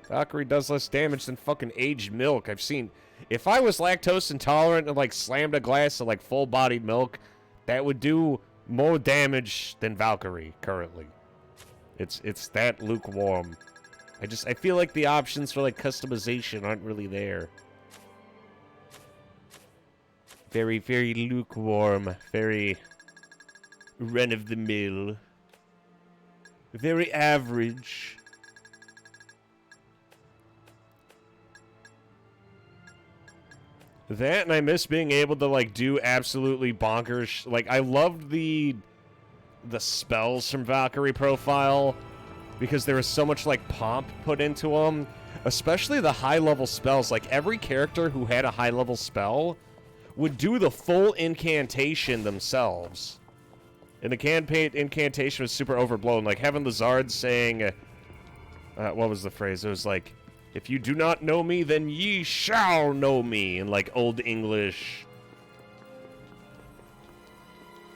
Valkyrie does less damage than fucking aged milk. I've seen... If I was lactose intolerant and, like, slammed a glass of, like, full-bodied milk, that would do more damage than Valkyrie, currently. It's that lukewarm. I feel like the options for, like, customization aren't really there. Very, very lukewarm. Very run-of-the-mill. Very average. That, and I miss being able to, like, do absolutely bonkers... Like, I loved the spells from Valkyrie Profile, because there was so much, like, pomp put into them. Especially the high-level spells. Like, every character who had a high-level spell would do the full incantation themselves. And the incantation was super overblown. Like, having the Zard saying... what was the phrase? It was like... If you do not know me, then ye shall know me, in, like, Old English.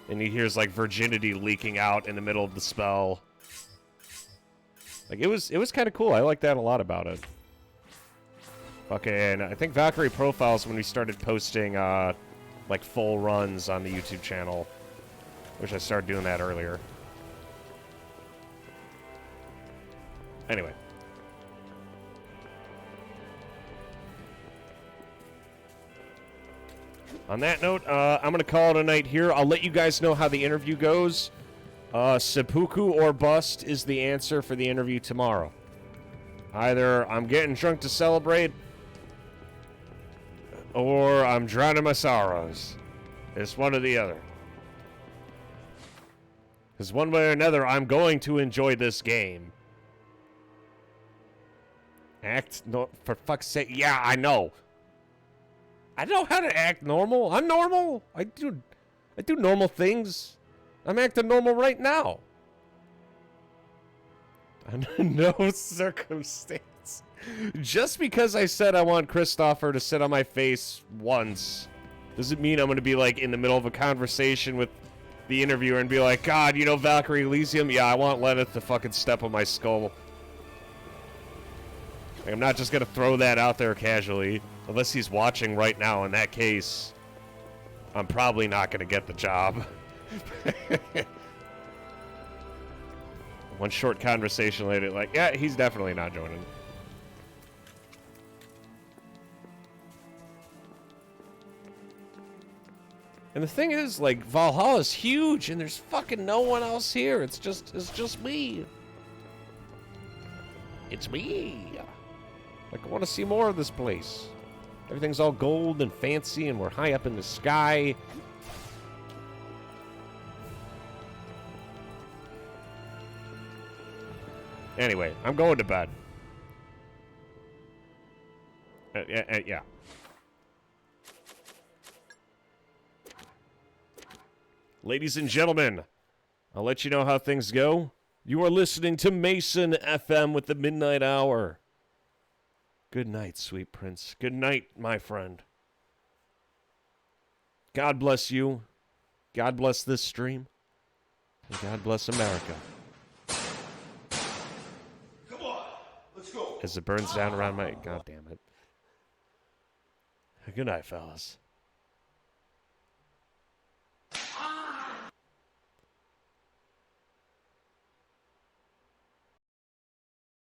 And he hears, like, virginity leaking out in the middle of the spell. Like, it was kind of cool. I like that a lot about it. Fucking, I think Valkyrie Profiles when we started posting, like, full runs on the YouTube channel. Wish I started doing that earlier. Anyway. On that note, I'm going to call it a night here. I'll let you guys know how the interview goes. Seppuku or bust is the answer for the interview tomorrow. Either I'm getting drunk to celebrate, or I'm drowning my sorrows. It's one or the other. Because one way or another, I'm going to enjoy this game. Act, no, for fuck's sake. Yeah, I know. I know how to act normal. I'm normal. I do normal things. I'm acting normal right now. Under no circumstance. Just because I said I want Christopher to sit on my face once doesn't mean I'm going to be, like, in the middle of a conversation with the interviewer and be like, God, you know Valkyrie Elysium? Yeah, I want Lenneth to fucking step on my skull. Like, I'm not just going to throw that out there casually. Unless he's watching right now. In that case, I'm probably not going to get the job. One short conversation later, like, yeah, he's definitely not joining. And the thing is, like, Valhalla's huge, and there's fucking no one else here. It's just me. It's me. Like, I want to see more of this place. Everything's all gold and fancy, and we're high up in the sky. Anyway, I'm going to bed. Yeah. Ladies and gentlemen, I'll let you know how things go. You are listening to Mason FM with the Midnight Hour. Good night, sweet prince. Good night, my friend. God bless you. God bless this stream. And God bless America. Come on, let's go. As it burns down around my... God damn it. Good night, fellas.